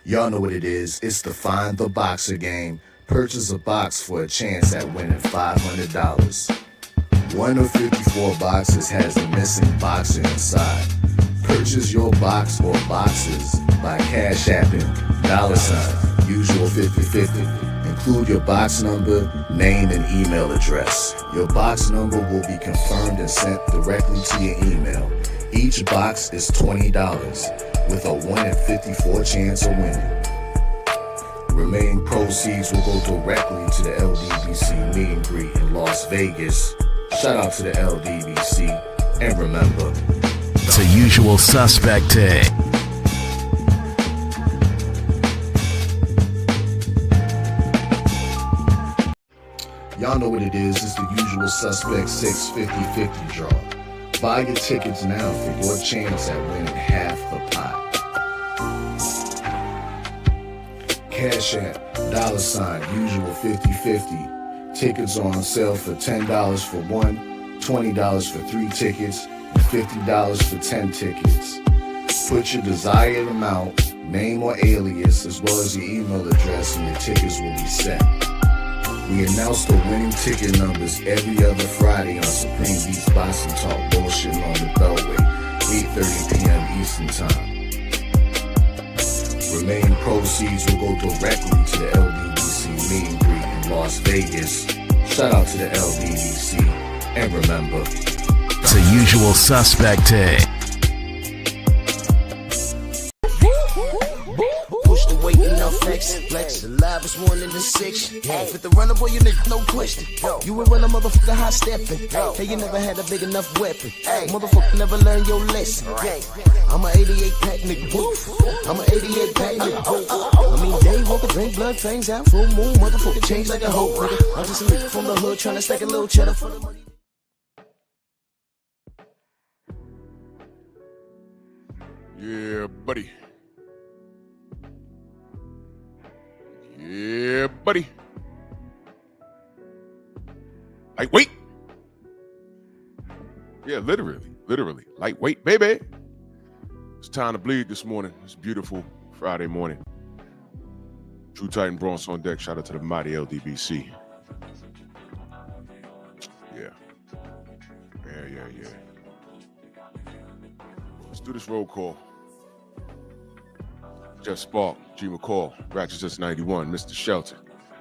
Y'all know what it is. It's the Find the Boxer game. Purchase a box for a chance at winning $500. One of 54 boxes has a missing boxer inside. Purchase your box or boxes by Cash Apping $ usual 50/50. Include your box number, name, and email address. Your box number will be confirmed and sent directly to your email. Each box is $20 with a 1 in 54 chance of winning. Remaining proceeds will go directly to the LDBC meet and greet in Las Vegas. Shout out to the LDBC, and remember, it's a usual suspect day. Y'all know what it is. It's the usual suspect 650-50 draw. Buy your tickets now for your chance at winning half the pot. Cash App, $ usual 50/50. Tickets on sale for $10 for one, $20 for 3 tickets, and $50 for 10 tickets. Put your desired amount, name or alias, as well as your email address, and your tickets will be sent. We announce the winning ticket numbers every other Friday on Supreme Beats Boxing Talk Bullshitting on the Beltway, 8:30 p.m. Eastern Time. Remaining proceeds will go directly to the LDBC meet and greet in Las Vegas. Shout out to the LDBC, and remember, it's a usual suspect day. Weight enough flex. The live is 1 in the 6. Fit the runner, boy, you nigga, no question. You ain't run a motherfucker high stepping. Hey, you never had a big enough weapon. Motherfucker never learned your lesson. I'm a 88 pack nigga. I'm a 88 pack nigga. I mean, day walker, drink blood, fangs out, full moon. Motherfucker change like a hoe, nigga. I'm just a nigga from the hood trying to stack a little cheddar for the money. Yeah, buddy. Yeah, buddy. Lightweight. Yeah, literally. Lightweight, baby. It's time to bleed this morning. It's a beautiful Friday morning. True Titan Bronx on deck. Shout out to the mighty LDBC. Yeah. Let's do this roll call. Jeff Spark, G. McCall, Ratchet 91, Mr. Shelton,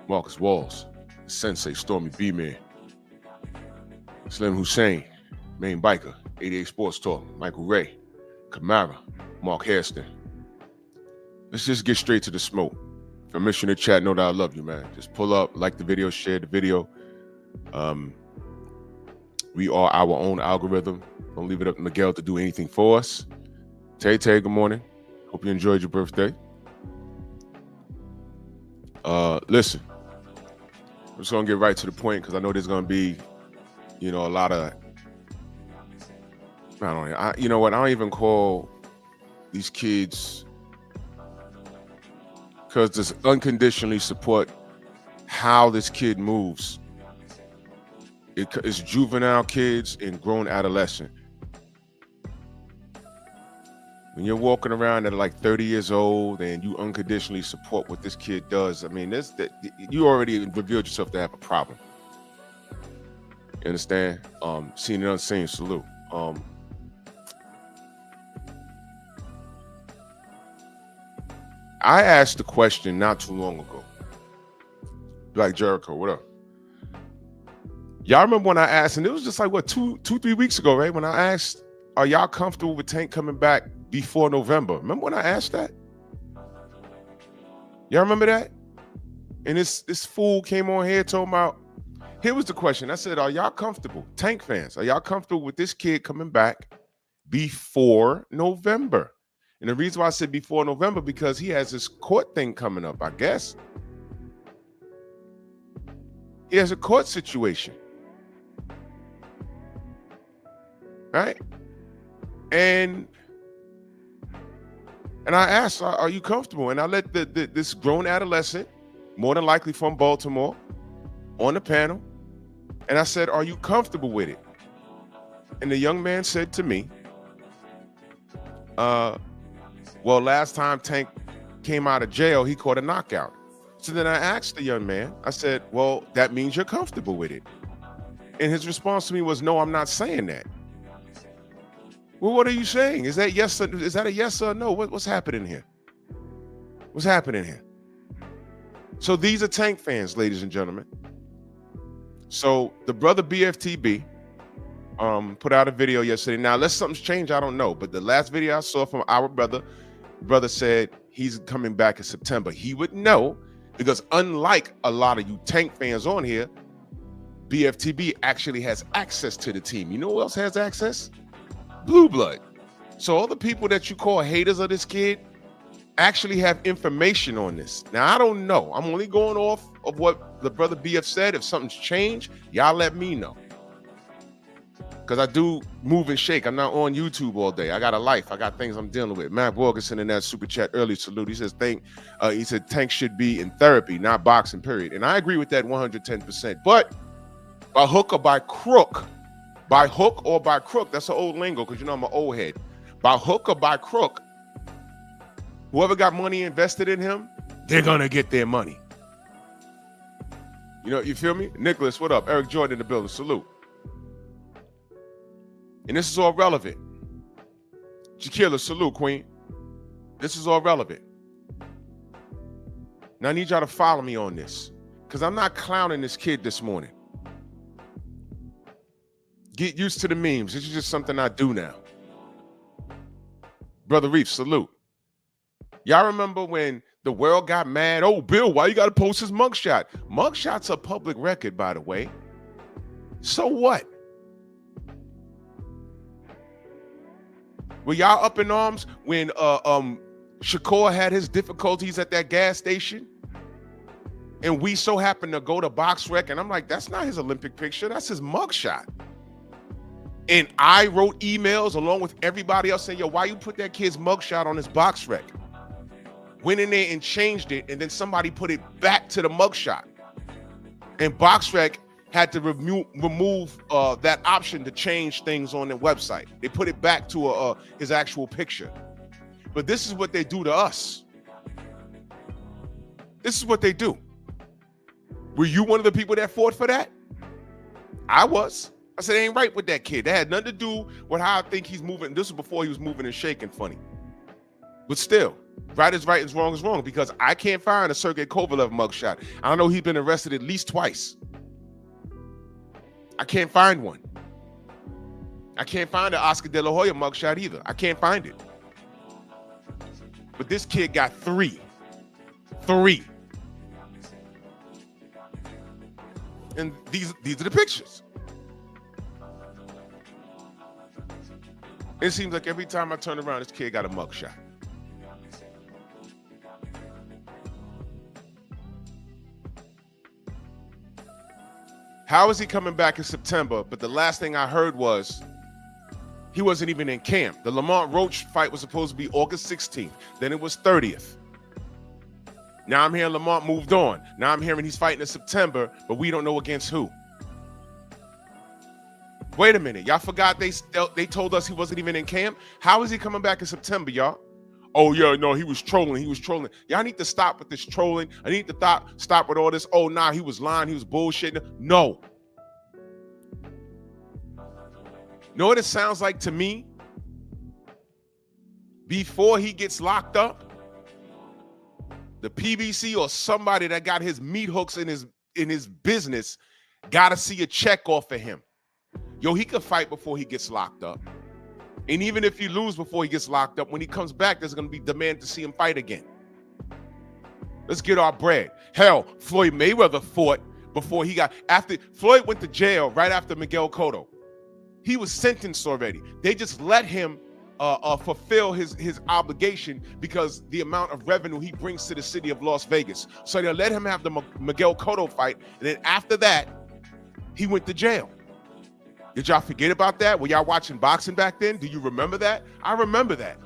Marcus Walls, Sensei, Stormy B-Man, Slim Hussein, Main Biker, 88 Sports Talk, Michael Ray, Kamara, Mark Hairston. Let's just get straight to the smoke. If I miss you in the chat, know that I love you, man. Just pull up, like the video, share the video. We are our own algorithm. Don't leave it up to Miguel to do anything for us. Tay, good morning. Hope you enjoyed your birthday. Listen, I'm just gonna get right to the point because I know there's gonna be, a lot of. I don't know. You know what? I don't even call these kids because this unconditionally support how this kid moves. It's juvenile kids and grown adolescent. When you're walking around at like 30 years old and you unconditionally support what this kid does, I mean, you already revealed yourself to have a problem. You understand? Seen and unseen, salute. I asked the question not too long ago. Black Jericho, what up? Y'all remember when I asked, and it was just like, 2-3 weeks ago, right? When I asked, are y'all comfortable with Tank coming back before November? Remember when I asked that? Y'all remember that? And this fool came on here talking about, here was the question. I said, are y'all comfortable? Tank fans, are y'all comfortable with this kid coming back before November? And the reason why I said before November, because he has this court thing coming up, I guess. He has a court situation. Right? And I asked, are you comfortable? And I let this grown adolescent, more than likely from Baltimore, on the panel. And I said, are you comfortable with it? And the young man said to me, well, last time Tank came out of jail, he caught a knockout. So then I asked the young man, I said, well, that means you're comfortable with it. And his response to me was, no, I'm not saying that. Well, what are you saying? Is that a yes or no? What's happening here? What's happening here? So these are Tank fans, ladies and gentlemen. So the brother BFTB put out a video yesterday. Now, unless something's changed, I don't know. But the last video I saw from our brother said he's coming back in September. He would know, because unlike a lot of you Tank fans on here, BFTB actually has access to the team. You know who else has access? Blue Blood. So all the people that you call haters of this kid actually have information on this. Now, I don't know. I'm only going off of what the brother BF said. If something's changed, y'all let me know. Because I do move and shake. I'm not on YouTube all day. I got a life. I got things I'm dealing with. Matt Borgeson in that super chat early salute. He says, he said Tank should be in therapy, not boxing, period. And I agree with that 110%. But by hook or by crook, that's an old lingo, because you know I'm an old head. By hook or by crook, whoever got money invested in him, they're going to get their money. You know, you feel me? Nicholas, what up? Eric Jordan in the building. Salute. And this is all relevant. Jaquila, salute, Queen. This is all relevant. Now, I need y'all to follow me on this, because I'm not clowning this kid this morning. Get used to the memes. This is just something I do now. Brother Reef, salute. Y'all remember when the world got mad? Oh, Bill, why you got to post his mugshot? Mugshot's a public record, by the way. So what? Were y'all up in arms when Shakur had his difficulties at that gas station? And we so happened to go to BoxRec, and I'm like, that's not his Olympic picture. That's his mugshot. And I wrote emails along with everybody else saying, yo, why you put that kid's mugshot on his BoxRec? Went in there and changed it, and then somebody put it back to the mugshot. And BoxRec had to remove that option to change things on their website. They put it back to his actual picture. But this is what they do to us. This is what they do. Were you one of the people that fought for that? I was. I said, it ain't right with that kid. That had nothing to do with how I think he's moving. This was before he was moving and shaking funny. But still, right is right and wrong is wrong, because I can't find a Sergey Kovalev mugshot. I know he's been arrested at least twice. I can't find one. I can't find an Oscar De La Hoya mugshot either. I can't find it. But this kid got three. And these are the pictures. It seems like every time I turn around, this kid got a mugshot. How is he coming back in September? But the last thing I heard was he wasn't even in camp. The Lamont Roach fight was supposed to be August 16th. Then it was 30th. Now I'm hearing Lamont moved on. Now I'm hearing he's fighting in September, but we don't know against who. Wait a minute. Y'all forgot they told us he wasn't even in camp? How is he coming back in September, y'all? Oh, yeah, no, he was trolling. Y'all need to stop with this trolling. I need to stop with all this. Oh, nah, he was lying. He was bullshitting. No. Know what it sounds like to me? Before he gets locked up, the PBC or somebody that got his meat hooks in his business got to see a check off of him. Yo, he could fight before he gets locked up. And even if he loses before he gets locked up, when he comes back, there's going to be demand to see him fight again. Let's get our bread. Hell, Floyd Mayweather fought before after Floyd went to jail right after Miguel Cotto. He was sentenced already. They just let him fulfill his obligation because the amount of revenue he brings to the city of Las Vegas. So they let him have the Miguel Cotto fight. And then after that, he went to jail. Did y'all forget about that? Were y'all watching boxing back then? Do you remember that? I remember that.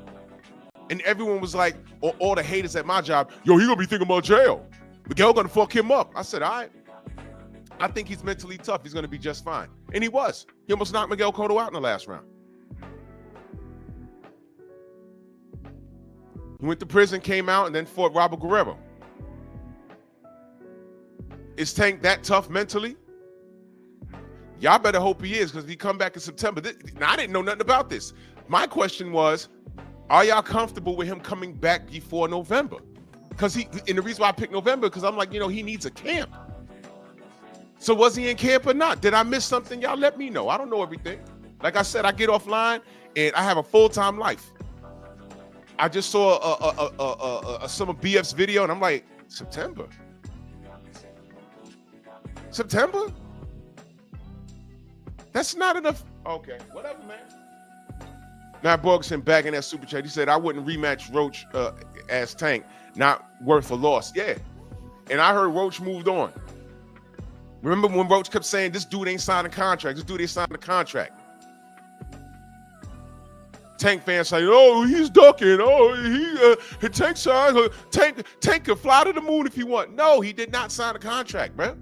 And everyone was like, all the haters at my job, yo, he gonna be thinking about jail. Miguel gonna fuck him up. I said, all right. I think he's mentally tough. He's gonna be just fine. And he was. He almost knocked Miguel Cotto out in the last round. He went to prison, came out, and then fought Robert Guerrero. Is Tank that tough mentally? Y'all better hope he is, because if he come back in September, now I didn't know nothing about this. My question was, are y'all comfortable with him coming back before November? Because and the reason why I picked November, because I'm like, he needs a camp. So was he in camp or not? Did I miss something? Y'all let me know. I don't know everything. Like I said, I get offline and I have a full-time life. I just saw some of BF's video and I'm like, September? That's not enough. Okay, whatever, man. Matt Borgeson back in that super chat. He said, I wouldn't rematch Roach as Tank. Not worth a loss. Yeah. And I heard Roach moved on. Remember when Roach kept saying, this dude ain't signed a contract. This dude ain't signed a contract. Tank fans say, oh, he's ducking. Oh, he Tank signed. Tank could fly to the moon if he want. No, he did not sign a contract, bro.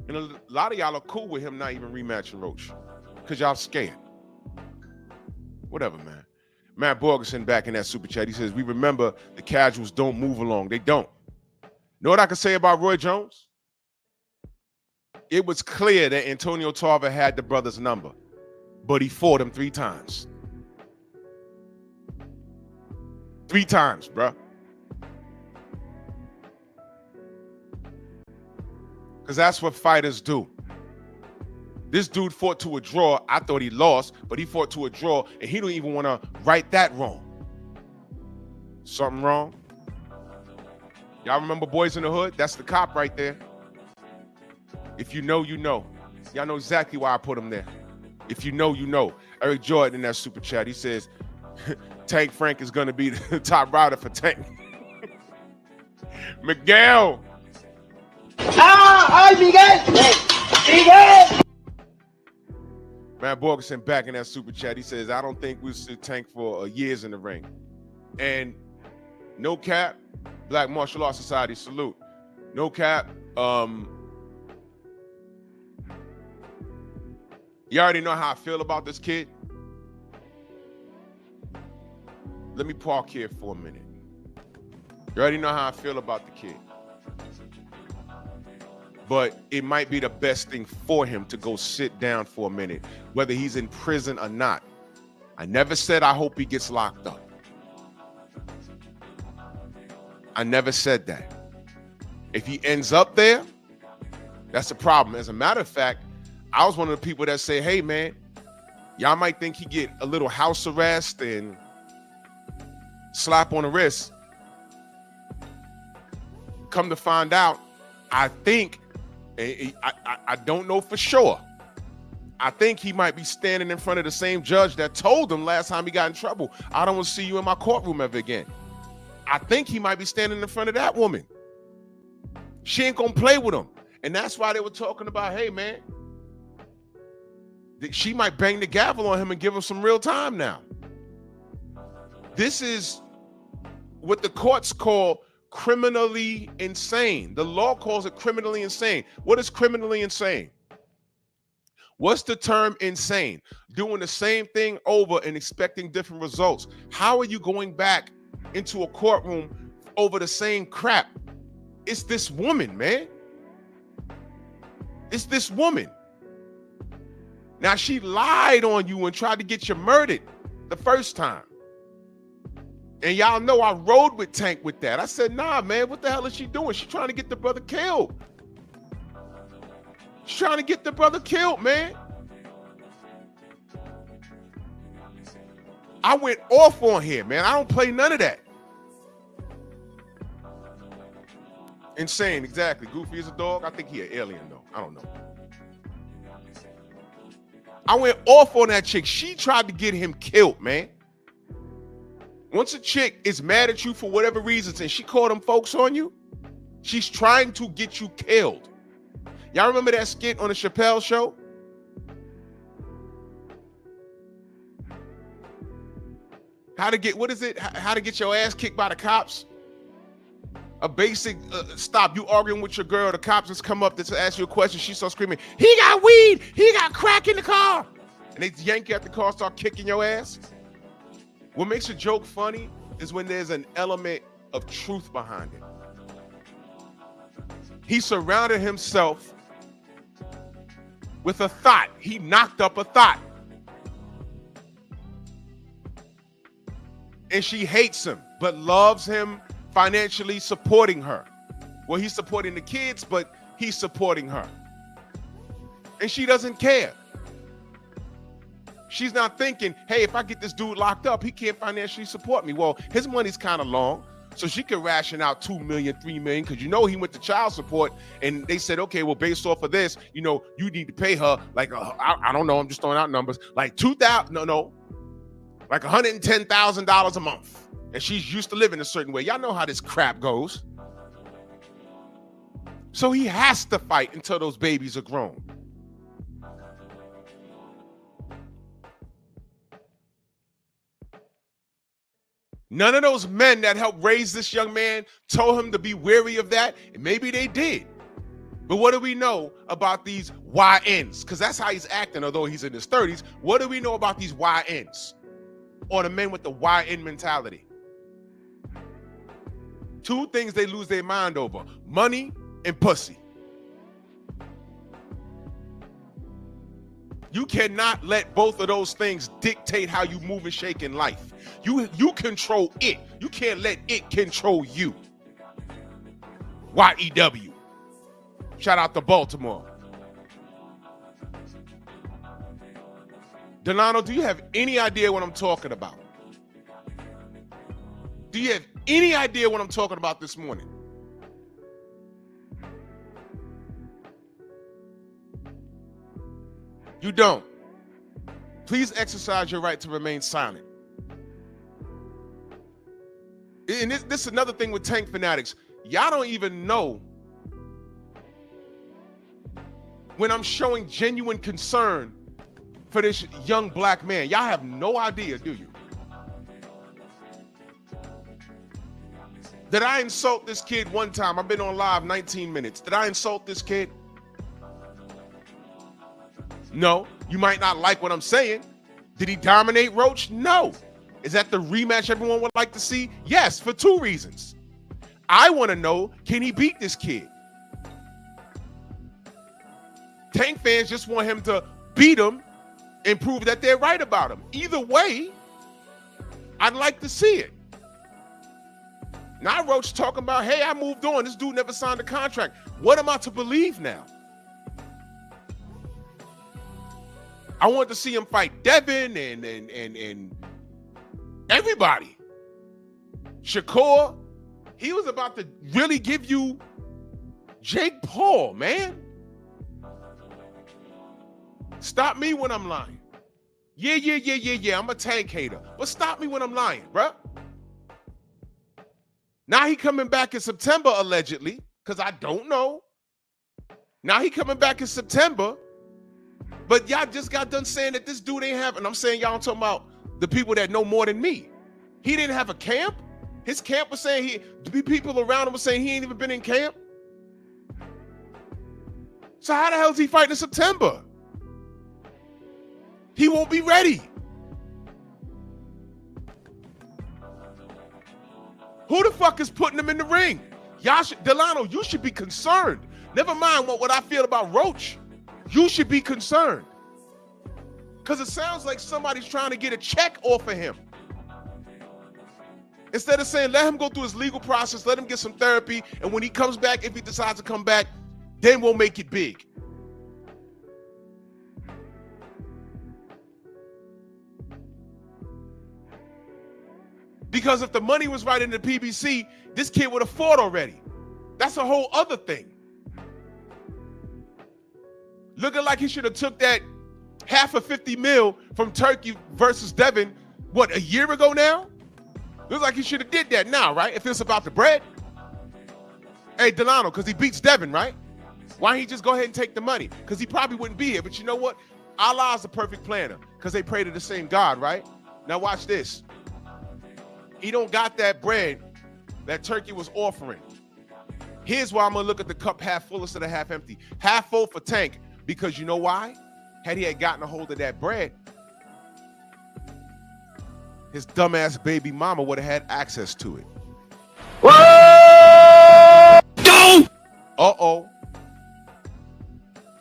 And a lot of y'all are cool with him not even rematching Roach because y'all scared. Whatever, man. Matt Borgeson back in that super chat. He says, we remember the casuals don't move along. They don't. Know what I can say about Roy Jones? It was clear that Antonio Tarver had the brother's number, but he fought him 3 times. 3 times, bruh. Because that's what fighters do. This dude fought to a draw. I thought he lost, but he fought to a draw, and he don't even want to right that wrong. Something wrong? Y'all remember Boys in the Hood? That's the cop right there. If you know, you know. Y'all know exactly why I put him there. If you know, you know. Eric Jordan in that super chat, he says, Tank Frank is going to be the top rider for Tank. Miguel. ¡Ay, Miguel! ¡Miguel! Matt Borgeson back in that super chat. He says, I don't think we'll see Tank for years in the ring. And no cap, Black Martial Arts Society, salute. No cap. You already know how I feel about this kid. Let me park here for a minute. You already know how I feel about the kid. But it might be the best thing for him to go sit down for a minute, whether he's in prison or not. I never said I hope he gets locked up. I never said that. If he ends up there, that's a problem. As a matter of fact, I was one of the people that say, hey, man, y'all might think he get a little house arrest and slap on the wrist. Come to find out, I think, I don't know for sure. I think he might be standing in front of the same judge that told him last time he got in trouble, I don't want to see you in my courtroom ever again. I think he might be standing in front of that woman. She ain't gonna play with him. And that's why they were talking about, hey, man, she might bang the gavel on him and give him some real time now. This is what the courts call criminally insane. The law calls it criminally insane. What is criminally insane? What's the term insane? Doing the same thing over and expecting different results. How are you going back into a courtroom over the same crap? It's this woman, man. It's this woman. Now, she lied on you and tried to get you murdered the first time. And y'all know I rode with Tank with that. I said, nah, man, what the hell is she doing? She's trying to get the brother killed. She's trying to get the brother killed, man. I went off on here, man. I don't play none of that. Insane, exactly. Goofy is a dog. I think he an alien, though. I don't know. I went off on that chick. She tried to get him killed, man. Once a chick is mad at you for whatever reasons and she called them folks on you, she's trying to get you killed. Y'all remember that skit on the Chappelle Show? How to get, what is it? How to get your ass kicked by the cops? A basic stop. You arguing with your girl, the cops just come up to ask you a question. She starts screaming, he got weed, he got crack in the car. and they yank you at the car, start kicking your ass. What makes a joke funny is when there's an element of truth behind it. He surrounded himself with a thought. He knocked up a thought. And she hates him, but loves him financially supporting her. Well, he's supporting the kids, but he's supporting her. And she doesn't care. She's not thinking, hey, if I get this dude locked up, he can't financially support me. Well, his money's kind of long, so she could ration out $2 million, $3 million, because he went to child support, and they said, okay, well, based off of this, you need to pay her like, I don't know, I'm just throwing out numbers, like $2,000, like $110,000 a month. And she's used to living a certain way. Y'all know how this crap goes. So he has to fight until those babies are grown. None of those men that helped raise this young man told him to be wary of that, and maybe they did. But what do we know about these YNs? Because that's how he's acting, although he's in his 30s. What do we know about these YNs? Or the men with the YN mentality? Two things they lose their mind over: money and pussy. You cannot let both of those things dictate how you move and shake in life. You control it. You can't let it control you. YEW. Shout out to Baltimore. Delano, do you have any idea what I'm talking about? Do you have any idea what I'm talking about this morning? You don't. Please exercise your right to remain silent. And this is another thing with Tank Fanatics. Y'all don't even know when I'm showing genuine concern for this young black man. Y'all have no idea, do you? Did I insult this kid one time? I've been on live 19 minutes. Did I insult this kid? No. You might not like what I'm saying. Did he dominate Roach? No. Is that the rematch everyone would like to see? Yes, for two reasons. I want to know, can he beat this kid? Tank fans just want him to beat him and prove that they're right about him. Either way, I'd like to see it. Now Roach talking about, hey, I moved on. This dude never signed a contract. What am I to believe now? I want to see him fight Devin and everybody. Shakur, he was about to really give you Jake Paul, man. Stop me when I'm lying. Yeah. I'm a Tank hater. But stop me when I'm lying, bruh. Now he coming back in September, allegedly, because I don't know. Now he coming back in September. But y'all just got done saying that this dude ain't have, and I'm saying y'all talking about the people that know more than me. He didn't have a camp. His camp was saying the people around him were saying he ain't even been in camp. So how the hell is he fighting in September? He won't be ready. Who the fuck is putting him in the ring? Delano, you should be concerned. Never mind what I feel about Roach. You should be concerned. Because it sounds like somebody's trying to get a check off of him. Instead of saying, let him go through his legal process, let him get some therapy, and when he comes back, if he decides to come back, then we'll make it big. Because if the money was right in the PBC, this kid would have fought already. That's a whole other thing. Looking like he should have took that half of 50 mil from Turkey versus Devin, what, a year ago now? Looks like he should have did that now, right? If it's about the bread. Hey, Delano, because he beats Devin, right? Why don't he just go ahead and take the money? Because he probably wouldn't be here. But you know what? Allah's the perfect planner because they pray to the same God, right? Now watch this. He don't got that bread that Turkey was offering. Here's why I'm going to look at the cup half full instead of half empty. Half full for Tank. Because you know why? Had he gotten a hold of that bread, his dumbass baby mama would have had access to it.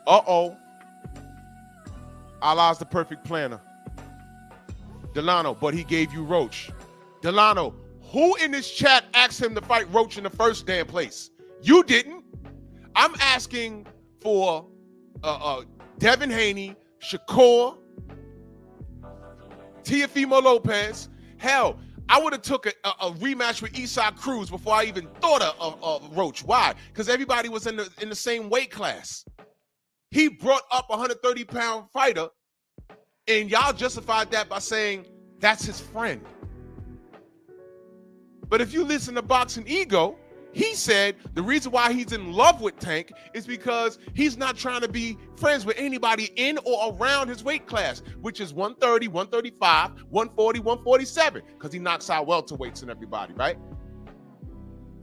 Uh-oh. Allah's the perfect planner. Delano, but he gave you Roach. Delano, who in this chat asked him to fight Roach in the first damn place? You didn't. I'm asking for Devin Haney, Shakur, Teofimo Lopez. Hell, I would have took a rematch with Isaac Cruz before I even thought of Roach. Why? Because everybody was in the same weight class. He brought up a 130-pound fighter, and y'all justified that by saying that's his friend. But if you listen to Boxing Ego, he said the reason why he's in love with Tank is because he's not trying to be friends with anybody in or around his weight class, which is 130, 135, 140, 147, because he knocks out welterweights and everybody, right?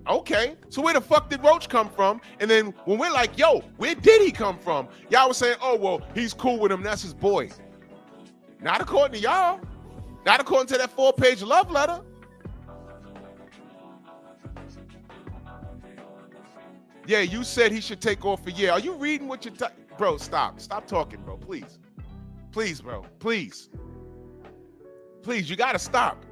Okay, so where the fuck did Roach come from? And then when we're like, yo, where did he come from? Y'all was saying, oh, well, he's cool with him. That's his boy. Not according to y'all. Not according to that 4-page love letter. Yeah, you said he should take off a year. Are you reading what you're bro, stop. Stop talking, bro, please. Please, bro, please. Please, you gotta stop.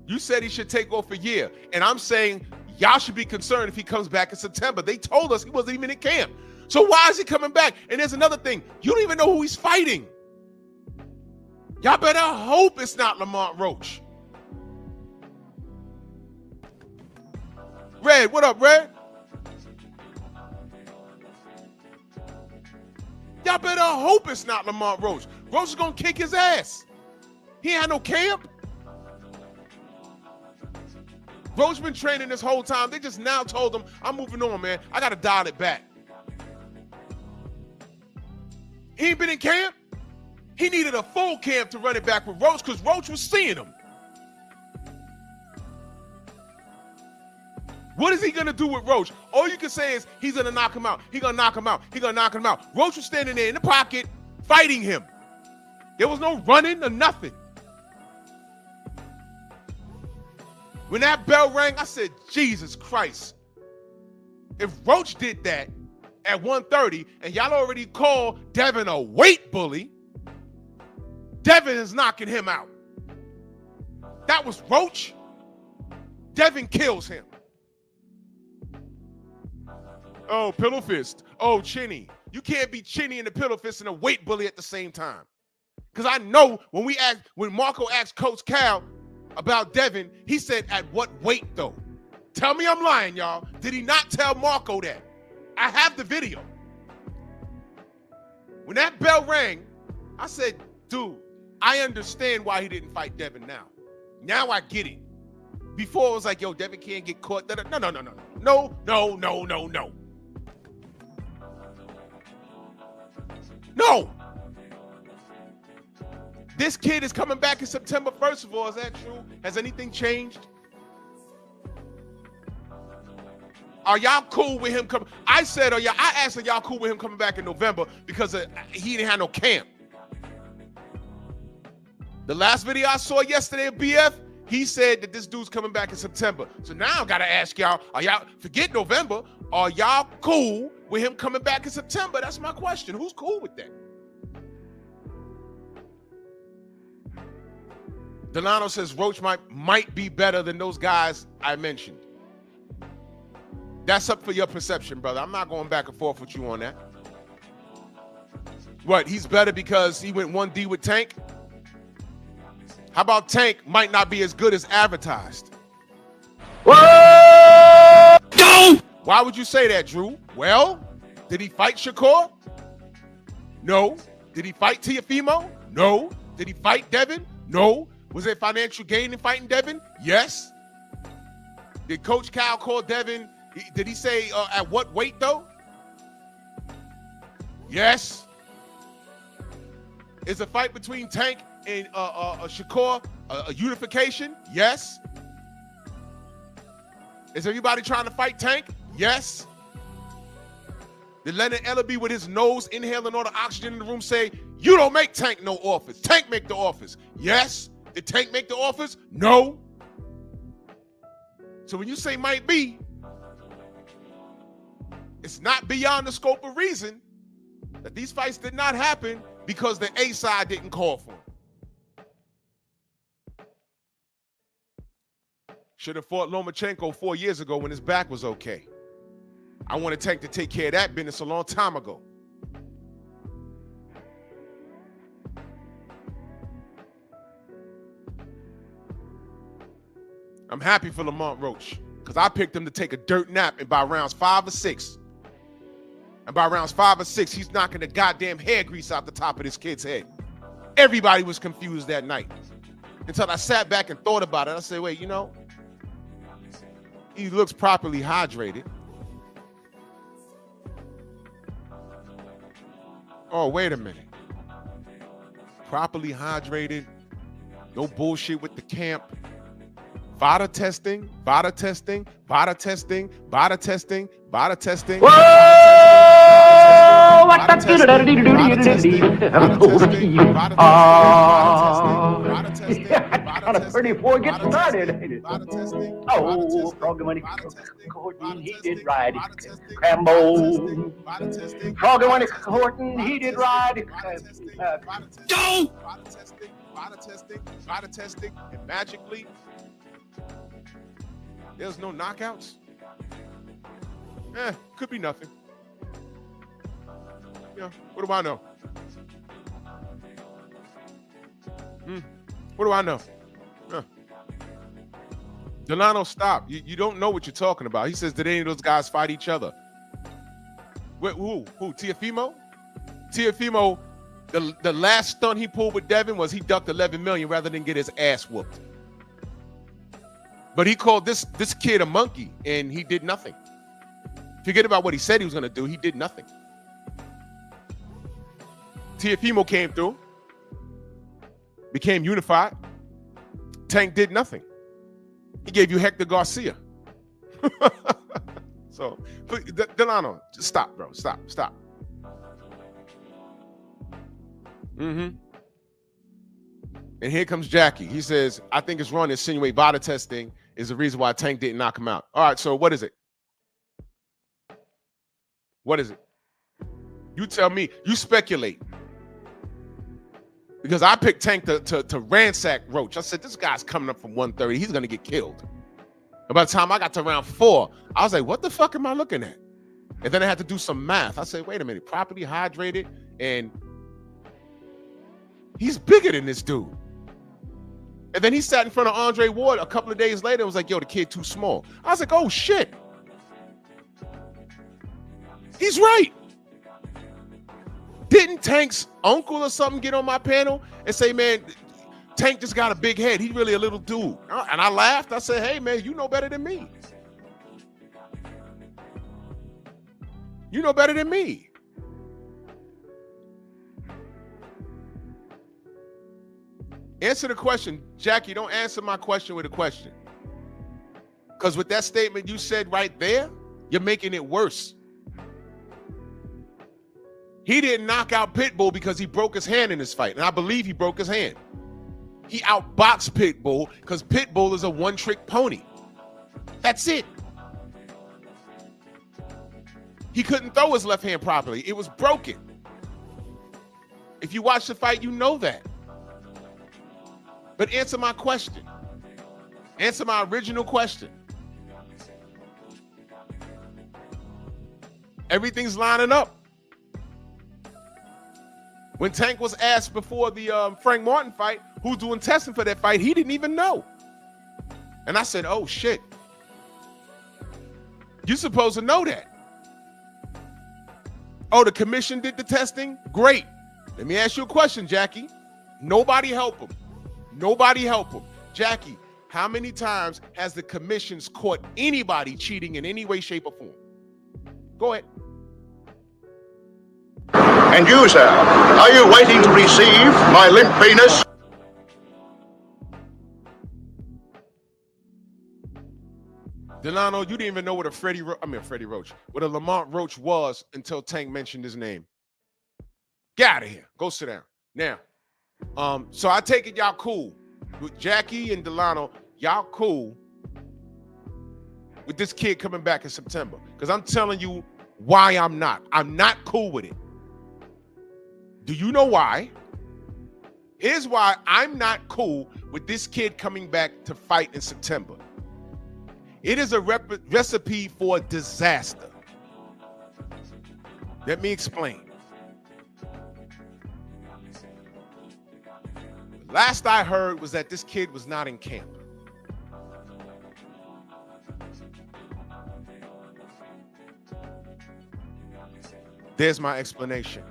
You said he should take off a year. And I'm saying y'all should be concerned if he comes back in September. They told us he wasn't even in camp. So why is he coming back? And there's another thing. You don't even know who he's fighting. Y'all better hope it's not Lamont Roach. Red, what up, Red? Y'all better hope it's not Lamont Roach. Roach is gonna kick his ass. He ain't had no camp. Roach been training this whole time. They just now told him, I'm moving on, man. I gotta dial it back. He ain't been in camp. He needed a full camp to run it back with Roach because Roach was seeing him. What is he going to do with Roach? All you can say is he's going to knock him out. He's going to knock him out. He's going to knock him out. Roach was standing there in the pocket fighting him. There was no running or nothing. When that bell rang, I said, Jesus Christ. If Roach did that at 130 and y'all already called Devin a weight bully, Devin is knocking him out. That was Roach. Devin kills him. Oh, pillow fist. Oh, chinny. You can't be chinny and a pillow fist and a weight bully at the same time. Because I know when Marco asked Coach Cal about Devin, he said, at what weight though? Tell me I'm lying, y'all. Did he not tell Marco that? I have the video. When that bell rang, I said, dude, I understand why he didn't fight Devin now. Now I get it. Before it was like, yo, Devin can't get caught. No. No. This kid is coming back in September, first of all. Is that true? Has anything changed? Are y'all cool with him coming? I asked, are y'all cool with him coming back in November because he didn't have no camp? The last video I saw yesterday of BF, he said that this dude's coming back in September. So now I gotta ask y'all, forget November, are y'all cool with him coming back in September? That's my question. Who's cool with that? Delano says Roach might be better than those guys I mentioned. That's up for your perception, brother. I'm not going back and forth with you on that. What, he's better because he went 1D with Tank? How about Tank might not be as good as advertised? Whoa! Why would you say that, Drew? Well, did he fight Shakur? No. Did he fight Teofimo? No. Did he fight Devin? No. Was there financial gain in fighting Devin? Yes. Did Coach Cal call Devin? Did he say at what weight though? Yes. Is the fight between Tank and Shakur a unification? Yes. Is everybody trying to fight Tank? Yes. Did Leonard Ellaby with his nose inhaling all the oxygen in the room say, You don't make Tank no offers. Tank make the offers. Yes. Did Tank make the offers? No. So when you say might be, it's not beyond the scope of reason that these fights did not happen because the A side didn't call for them. Should have fought Lomachenko 4 years ago when his back was okay. I wanted Tank to take care of that business a long time ago. I'm happy for Lamont Roach because I picked him to take a dirt nap, and by rounds 5 or 6, he's knocking the goddamn hair grease out the top of this kid's head. Everybody was confused that night until I sat back and thought about it. I said, wait, you know, he looks properly hydrated. Oh, wait a minute. Properly hydrated. No bullshit with the camp. VADA testing. Whoa! Pretty before it gets started. Oh, Frog Money Horton, he did right. Crambo. Frog Money Horton, he did right. VADA testing, and magically, there's no knockouts. Could be nothing. Yeah, what do I know? What do I know? Delano, stop. You don't know what you're talking about. He says, did any of those guys fight each other? Who? Teofimo? Teofimo, the last stunt he pulled with Devin was he ducked $11 million rather than get his ass whooped. But he called this kid a monkey, and he did nothing. Forget about what he said he was going to do. He did nothing. Teofimo came through, became unified. Tank did nothing. He gave you Hector Garcia. So, Delano, just stop, bro. Stop. And here comes Jackie. He says, I think it's wrong to insinuate VADA testing is the reason why Tank didn't knock him out. All right, so what is it? What is it? You tell me. You speculate. Because I picked Tank to ransack Roach. I said, this guy's coming up from 130. He's going to get killed. And by the time I got to round 4, I was like, what the fuck am I looking at? And then I had to do some math. I said, wait a minute. Properly hydrated, and he's bigger than this dude. And then he sat in front of Andre Ward a couple of days later and was like, yo, the kid too small. I was like, oh, shit. He's right. Didn't Tank's uncle or something get on my panel and say, man, Tank just got a big head. He's really a little dude. And I laughed. I said, hey, man, you know better than me. You know better than me. Answer the question. Jackie, don't answer my question with a question. Because with that statement you said right there, you're making it worse. He didn't knock out Pitbull because he broke his hand in this fight. And I believe he broke his hand. He outboxed Pitbull because Pitbull is a one-trick pony. That's it. He couldn't throw his left hand properly. It was broken. If you watch the fight, you know that. But answer my question. Answer my original question. Everything's lining up. When Tank was asked before the Frank Martin fight, who's doing testing for that fight, he didn't even know. And I said, oh, shit. You're supposed to know that. Oh, the commission did the testing? Great. Let me ask you a question, Jackie. Nobody help him. Nobody help him. Jackie, how many times has the commissions caught anybody cheating in any way, shape, or form? Go ahead. And you, sir, are you waiting to receive my limp penis? Delano, you didn't even know what a Freddie Roach, what a Lamont Roach was until Tank mentioned his name. Get out of here. Go sit down. Now, so I take it y'all cool. With Jackie and Delano, y'all cool with this kid coming back in September. Because I'm telling you why I'm not. I'm not cool with it. Do you know why? Here's why I'm not cool with this kid coming back to fight in September. It is a recipe for disaster. Let me explain. Last I heard was that this kid was not in camp. There's my explanation.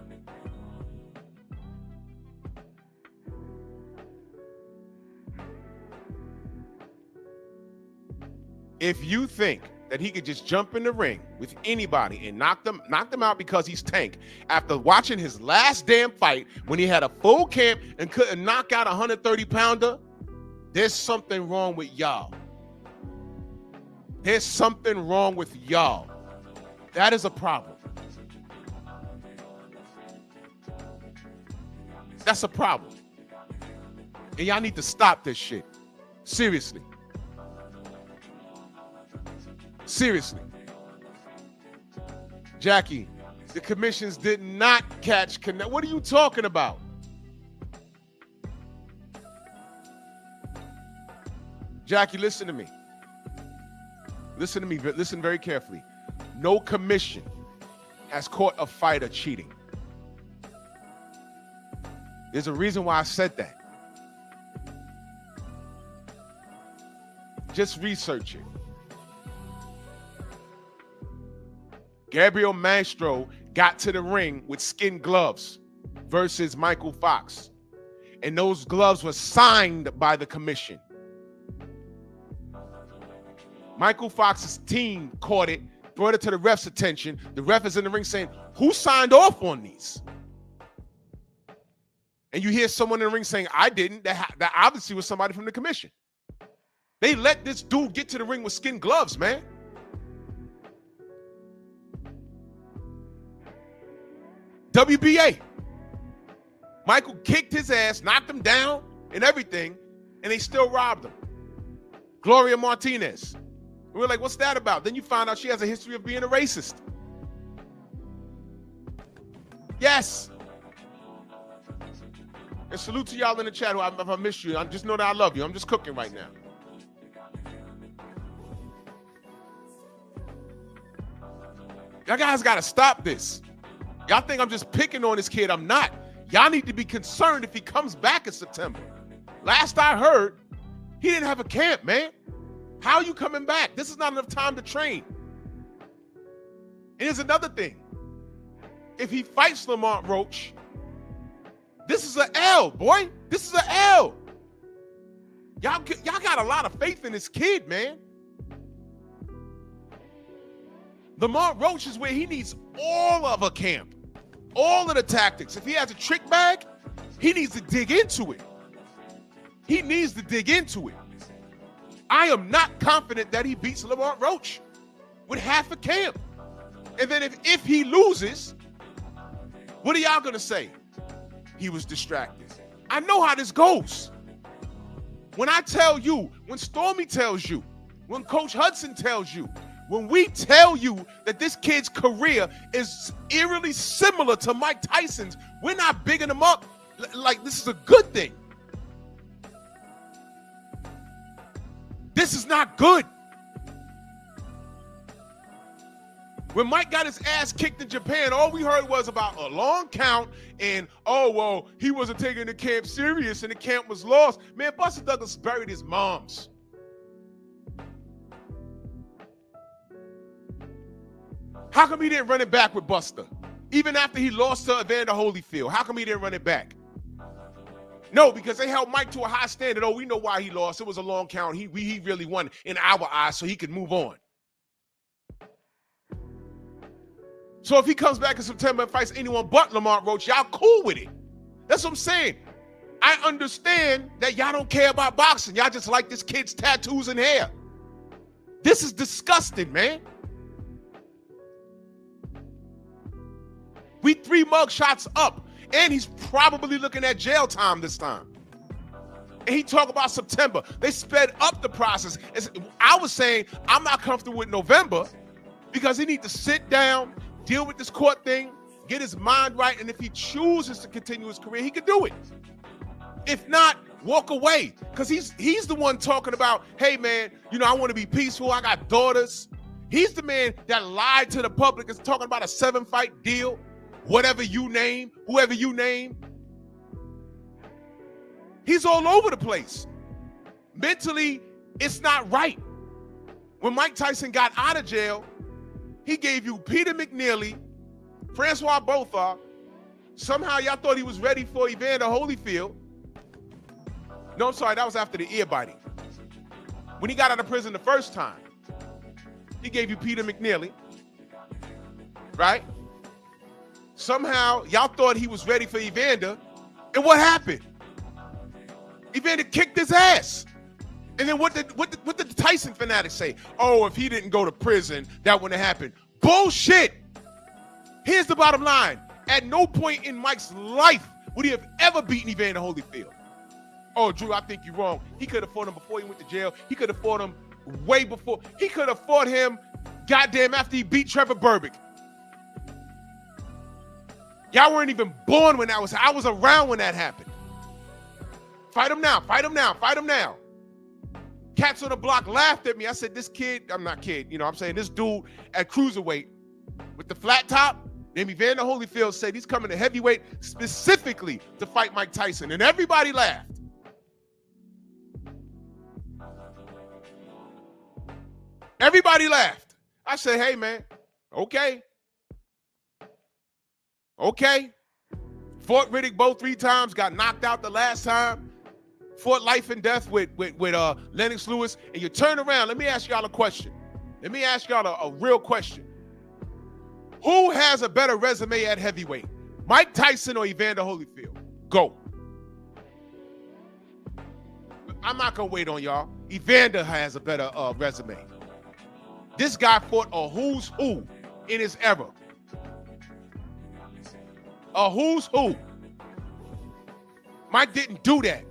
If you think that he could just jump in the ring with anybody and knock them out because he's Tank, after watching his last damn fight when he had a full camp and couldn't knock out a 130-pounder, there's something wrong with y'all. There's something wrong with y'all. That is a problem. That's a problem. And y'all need to stop this shit. Seriously. Seriously. Jackie, the commissions did not catch Canelo. What are you talking about? Jackie, listen to me. Listen to me. Listen very carefully. No commission has caught a fighter cheating. There's a reason why I said that. Just research it. Gabriel Maestro got to the ring with skin gloves versus Michael Fox. And those gloves were signed by the commission. Michael Fox's team caught it, brought it to the ref's attention. The ref is in the ring saying, who signed off on these? And you hear someone in the ring saying, I didn't. That obviously was somebody from the commission. They let this dude get to the ring with skin gloves, man. WBA. Michael kicked his ass, knocked him down and everything, and they still robbed him. Gloria Martinez. We were like, what's that about? Then you find out she has a history of being a racist. Yes. And salute to y'all in the chat if I missed you. I just know that I love you. I'm just cooking right now. Y'all guys got to stop this. Y'all think I'm just picking on this kid. I'm not. Y'all need to be concerned if he comes back in September. Last I heard, he didn't have a camp, man. How are you coming back? This is not enough time to train. And here's another thing. If he fights Lamont Roach, this is an L, boy. This is an L. Y'all got a lot of faith in this kid, man. Lamont Roach is where he needs all of a camp. All of the tactics. If he has a trick bag, he needs to dig into it. He needs to dig into it. I am not confident that he beats Lamont Roach with half a camp. And then if he loses, what are y'all going to say? He was distracted. I know how this goes. When I tell you, when Stormy tells you, when Coach Hudson tells you, when we tell you that this kid's career is eerily similar to Mike Tyson's, we're not bigging him up like this is a good thing. This is not good. When Mike got his ass kicked in Japan, all we heard was about a long count and, oh, well, he wasn't taking the camp serious and the camp was lost. Man, Buster Douglas buried his moms. How come he didn't run it back with Buster? Even after he lost to Evander Holyfield, how come he didn't run it back? No, because they held Mike to a high standard. Oh, we know why he lost. It was a long count. He really won in our eyes so he could move on. So if he comes back in September and fights anyone but Lamont Roach, y'all cool with it. That's what I'm saying. I understand that y'all don't care about boxing. Y'all just like this kid's tattoos and hair. This is disgusting, man. We 3 mug shots up, And he's probably looking at jail time this time. And he talked about September. They sped up the process. I was saying I'm not comfortable with November because he needs to sit down, deal with this court thing, get his mind right, and if he chooses to continue his career, he can do it. If not, walk away. Because he's the one talking about, hey, man, I want to be peaceful. I got daughters. He's the man that lied to the public, is talking about a 7-fight deal, whatever you name, whoever you name. He's all over the place. Mentally, it's not right. When Mike Tyson got out of jail, he gave you Peter McNeely, Francois Bouthard. Somehow y'all thought he was ready for Evander Holyfield. No, I'm sorry, that was after the ear biting. When he got out of prison the first time, he gave you Peter McNeely, right? Somehow y'all thought he was ready for Evander, and what happened? Evander kicked his ass. And then what did the Tyson fanatics say? Oh, if he didn't go to prison, that wouldn't have happened. Bullshit. Here's the bottom line. At no point in Mike's life would he have ever beaten Evander Holyfield. Oh, Drew, I think you're wrong. He could have fought him before he went to jail. He could have fought him way before. He could have fought him, goddamn, after he beat Trevor Berbick. Y'all weren't even born when that was. I was around when that happened. Fight him now. Fight him now. Fight him now. Cats on the block laughed at me. I said, this kid, I'm not kid, I'm saying this dude at cruiserweight with the flat top, named Evander Holyfield, said he's coming to heavyweight specifically to fight Mike Tyson. And everybody laughed. Everybody laughed. I said, hey, man, okay. Okay. Fought Riddick Bowe 3 times, got knocked out the last time. Fought life and death with Lennox Lewis, and you turn around. Let me ask y'all a question. Let me ask y'all a real question. Who has a better resume at heavyweight? Mike Tyson or Evander Holyfield? Go. I'm not going to wait on y'all. Evander has a better resume. This guy fought a who's who in his era. A who's who. Mike didn't do that.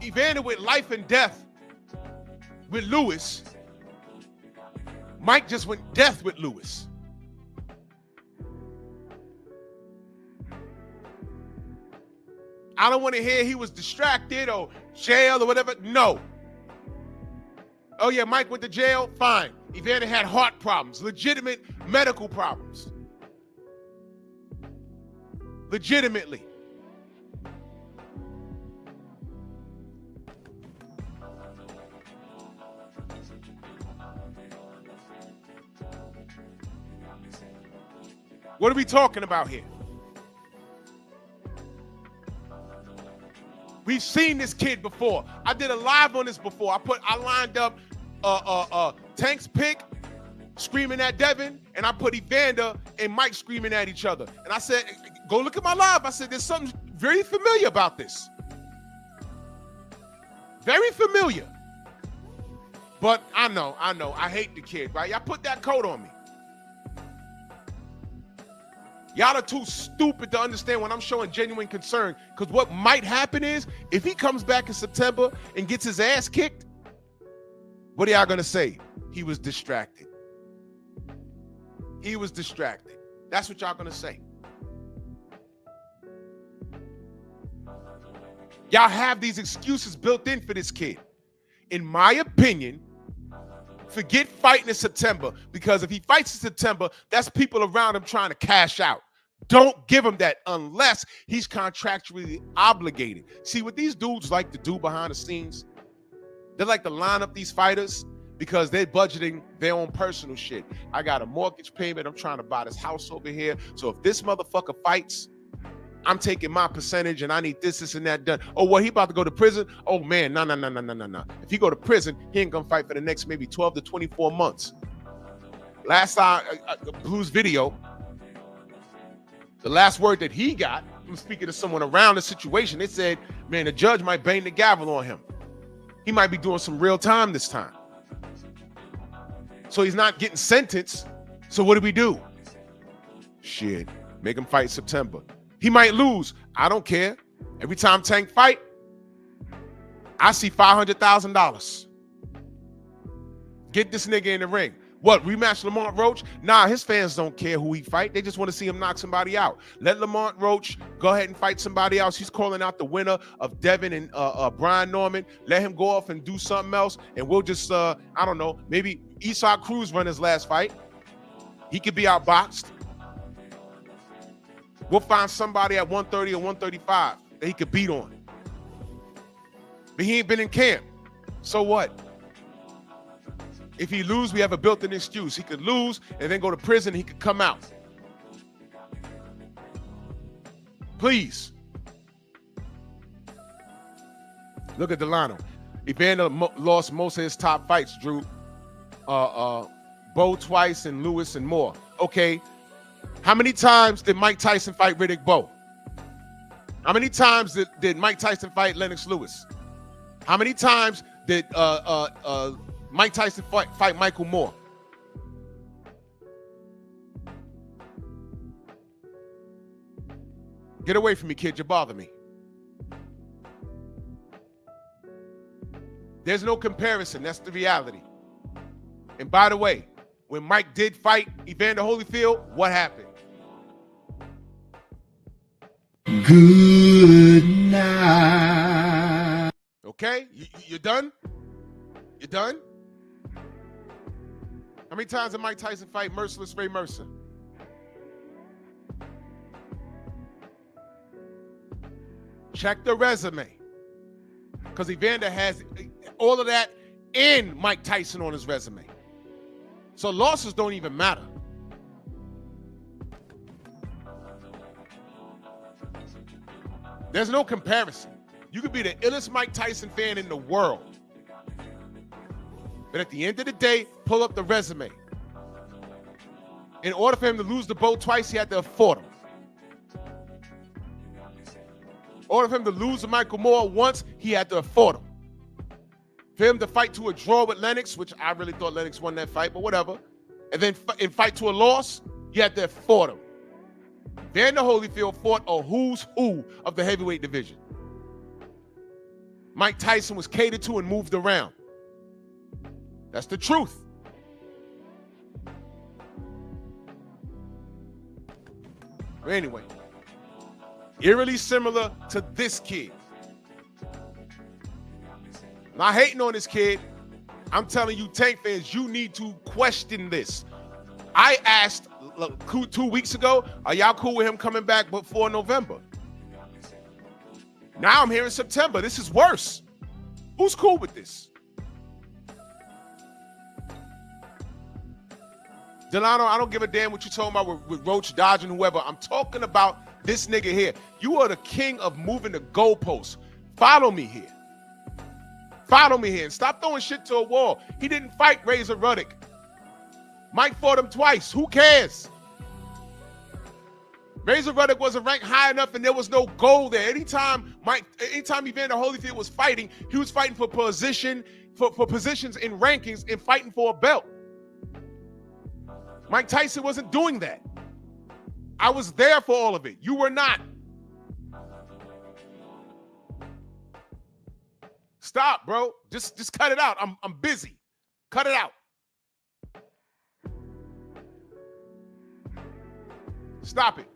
Evander went life and death with Lewis. Mike just went death with Lewis. I don't want to hear he was distracted or jail or whatever. No. Oh, yeah, Mike went to jail? Fine. Evander had heart problems, legitimate medical problems. Legitimately. What are we talking about here? We've seen this kid before. I did a live on this before. I lined up Tank's pick screaming at Devin, and I put Evander and Mike screaming at each other. And I said, go look at my live. I said, there's something very familiar about this. Very familiar. But I know. I hate the kid, right? Y'all put that coat on me. Y'all are too stupid to understand when I'm showing genuine concern. Because what might happen is, if he comes back in September and gets his ass kicked, what are y'all going to say? He was distracted. He was distracted. That's what y'all going to say. Y'all have these excuses built in for this kid. In my opinion, forget fighting in September, because if he fights in September, that's people around him trying to cash out. Don't give him that unless he's contractually obligated. See, what these dudes like to do behind the scenes, they like to line up these fighters because they're budgeting their own personal shit. I got a mortgage payment. I'm trying to buy this house over here. So if this motherfucker fights, I'm taking my percentage and I need this and that done. Oh, what, he about to go to prison? Oh, man, no. If he go to prison, he ain't going to fight for the next maybe 12 to 24 months. Last time, Blue's video, the last word that he got from speaking to someone around the situation, they said, man, the judge might bang the gavel on him. He might be doing some real time this time. So he's not getting sentenced. So what do we do? Shit. Make him fight September. He might lose. I don't care. Every time Tank fight, I see $500,000. Get this nigga in the ring. What, rematch Lamont Roach? Nah, his fans don't care who he fight. They just want to see him knock somebody out. Let Lamont Roach go ahead and fight somebody else. He's calling out the winner of Devin and Brian Norman. Let him go off and do something else, and we'll just, I don't know, maybe Isaac Cruz run his last fight. He could be outboxed. We'll find somebody at 130 or 135 that he could beat on. But he ain't been in camp. So what? If he lose, we have a built-in excuse. He could lose and then go to prison. He could come out. Please. Look at Delano. Evander lost most of his top fights, Drew. Bo twice and Lewis and Moore. Okay. How many times did Mike Tyson fight Riddick Bowe? How many times did Mike Tyson fight Lennox Lewis? How many times did Mike Tyson fight Michael Moore? Get away from me, kid. You bother me. There's no comparison. That's the reality. And by the way, when Mike did fight Evander Holyfield, what happened? Good night. Okay? You done? You done? How many times did Mike Tyson fight Merciless Ray Mercer? Check the resume. Because Evander has all of that and Mike Tyson on his resume. So losses don't even matter. There's no comparison. You could be the illest Mike Tyson fan in the world. But at the end of the day, pull up the resume. In order for him to lose the boat twice, he had to afford him. In order for him to lose to Michael Moore once, he had to afford him. For him to fight to a draw with Lennox, which I really thought Lennox won that fight, but whatever. And then fight to a loss, you had to afford him. Evander Holyfield fought a who's who of the heavyweight division. Mike Tyson was catered to and moved around. That's the truth. But anyway, eerily similar to this kid. Not hating on this kid. I'm telling you, Tank fans, you need to question this. I asked 2 weeks ago, are y'all cool with him coming back before November? Now I'm hearing September. This is worse. Who's cool with this? Delano, I don't give a damn what you're talking about with Roach, Dodge, and whoever. I'm talking about this nigga here. You are the king of moving the goalposts. Follow me here. Follow me here and stop throwing shit to a wall. He didn't fight Razor Ruddock. Mike fought him twice. Who cares? Razor Ruddock wasn't ranked high enough and there was no goal there. Anytime Evander Holyfield was fighting, he was fighting for position, for positions in rankings and fighting for a belt. Mike Tyson wasn't doing that. I was there for all of it. You were not. Stop, bro. Just cut it out. I'm busy. Cut it out. Stop it.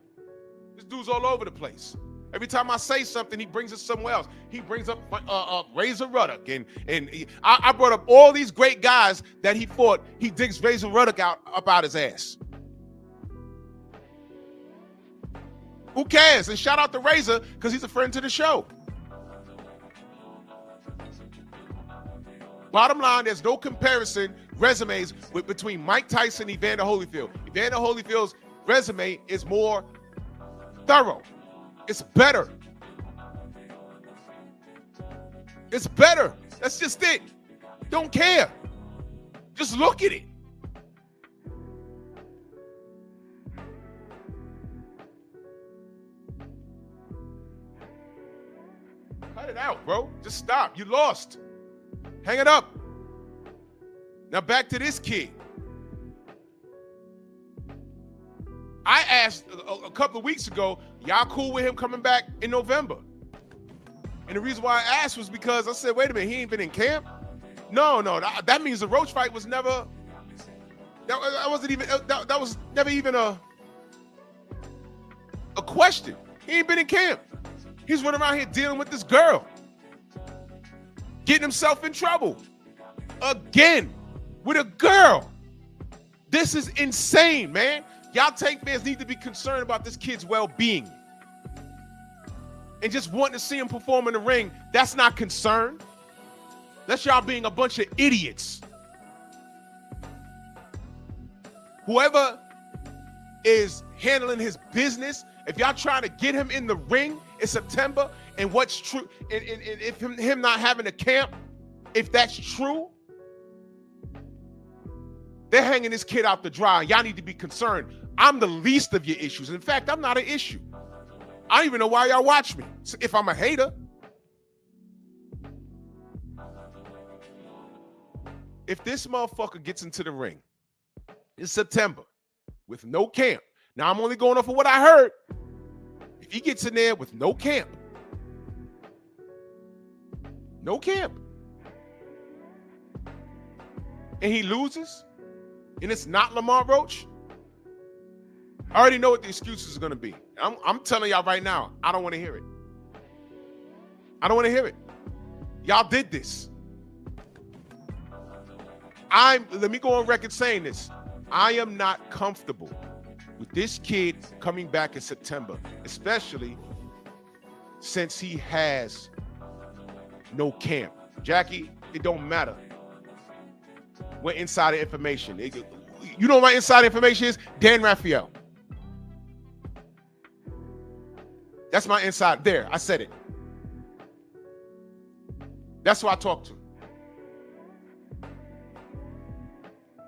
This dude's all over the place. Every time I say something, he brings it somewhere else. He brings up Razor Ruddock, and I brought up all these great guys that he fought. He digs Razor Ruddock up out his ass. Who cares? And shout out to Razor because he's a friend to the show. Bottom line, there's no comparison resumes between Mike Tyson and Evander Holyfield. Evander Holyfield's resume is more thorough. It's better. It's better. That's just it. Don't care. Just look at it. Cut it out, bro. Just stop. You lost. Hang it up. Now back to this kid. I asked a couple of weeks ago, y'all cool with him coming back in November? And the reason why I asked was because I said, wait a minute, he ain't been in camp? No, that means the Roach fight was never, that was never even a question. He ain't been in camp. He's running around here dealing with this girl, getting himself in trouble again with a girl. This is insane, man. Y'all Tank fans need to be concerned about this kid's well-being. And just wanting to see him perform in the ring, that's not concern. That's y'all being a bunch of idiots. Whoever is handling his business, if y'all trying to get him in the ring in September, and what's true, and if him not having a camp, if that's true, they're hanging this kid out to dry. Y'all need to be concerned. I'm the least of your issues. In fact, I'm not an issue. I don't even know why y'all watch me if I'm a hater. If this motherfucker gets into the ring in September with no camp, now I'm only going off of what I heard. If he gets in there with no camp, and he loses, and it's not Lamont Roach, I already know what the excuses are going to be. I'm telling y'all right now, I don't want to hear it. I don't want to hear it. Y'all did this. Let me go on record saying this. I am not comfortable with this kid coming back in September, especially since he has no camp. Jackie, it don't matter what insider information. You know what my insider information is? Dan Raphael. That's my inside. There, I said it. That's who I talked to.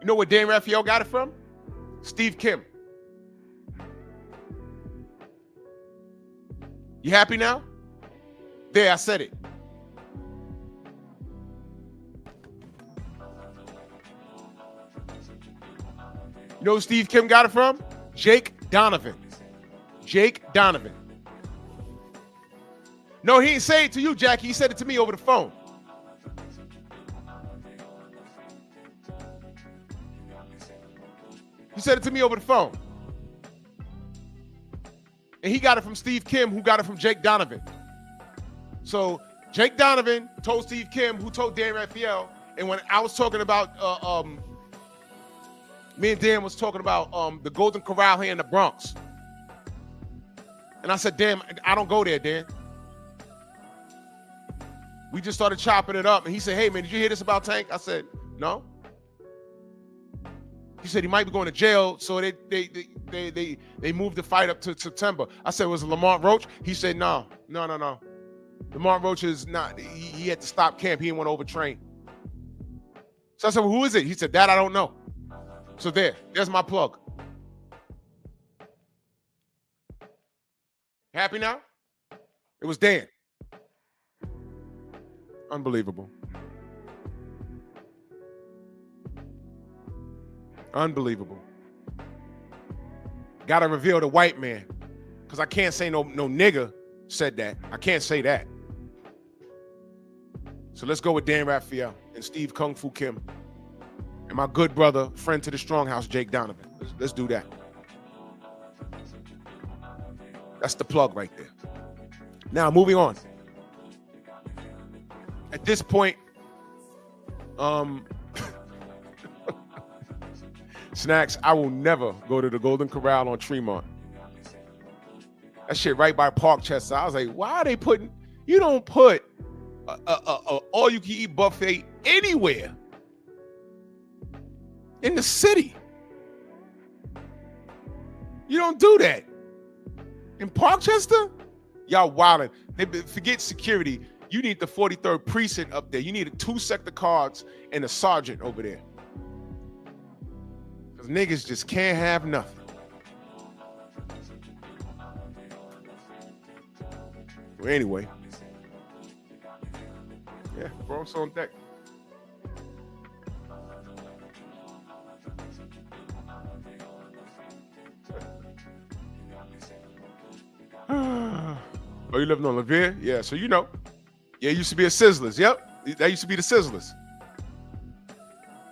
You know where Dan Raphael got it from? Steve Kim. You happy now? There, I said it. You know who Steve Kim got it from? Jake Donovan. Jake Donovan. No, he didn't say it to you, Jackie. He said it to me over the phone. He said it to me over the phone. And he got it from Steve Kim, who got it from Jake Donovan. So Jake Donovan told Steve Kim, who told Dan Raphael. And when I was talking about, me and Dan was talking about the Golden Corral here in the Bronx. And I said, damn, I don't go there, Dan. We just started chopping it up. And he said, hey, man, did you hear this about Tank? I said, no. He said he might be going to jail, so they moved the fight up to September. I said, was it Lamont Roach? He said, no. Lamont Roach is not. He had to stop camp. He didn't want to overtrain. So I said, well, who is it? He said, that I don't know. So there's my plug. Happy now? It was Dan. Unbelievable. Unbelievable. Gotta reveal the white man. Because I can't say no nigga said that. I can't say that. So let's go with Dan Raphael and Steve Kung Fu Kim. And my good brother, friend to the Stronghouse, Jake Donovan. Let's do that. That's the plug right there. Now, moving on. At this point, Snacks, I will never go to the Golden Corral on Tremont. That shit right by Parkchester. I was like, why are they putting, you don't put a all-you-can-eat buffet anywhere in the city. You don't do that. In Parkchester? Y'all wildin'. Forget security. You need the 43rd precinct up there. You need 2 sector cards and a sergeant over there. Because niggas just can't have nothing. Well, anyway. Yeah, Bronx on deck. Oh, you living on Levere? Yeah, so you know. Yeah, it used to be a Sizzlers. Yep, that used to be the Sizzlers.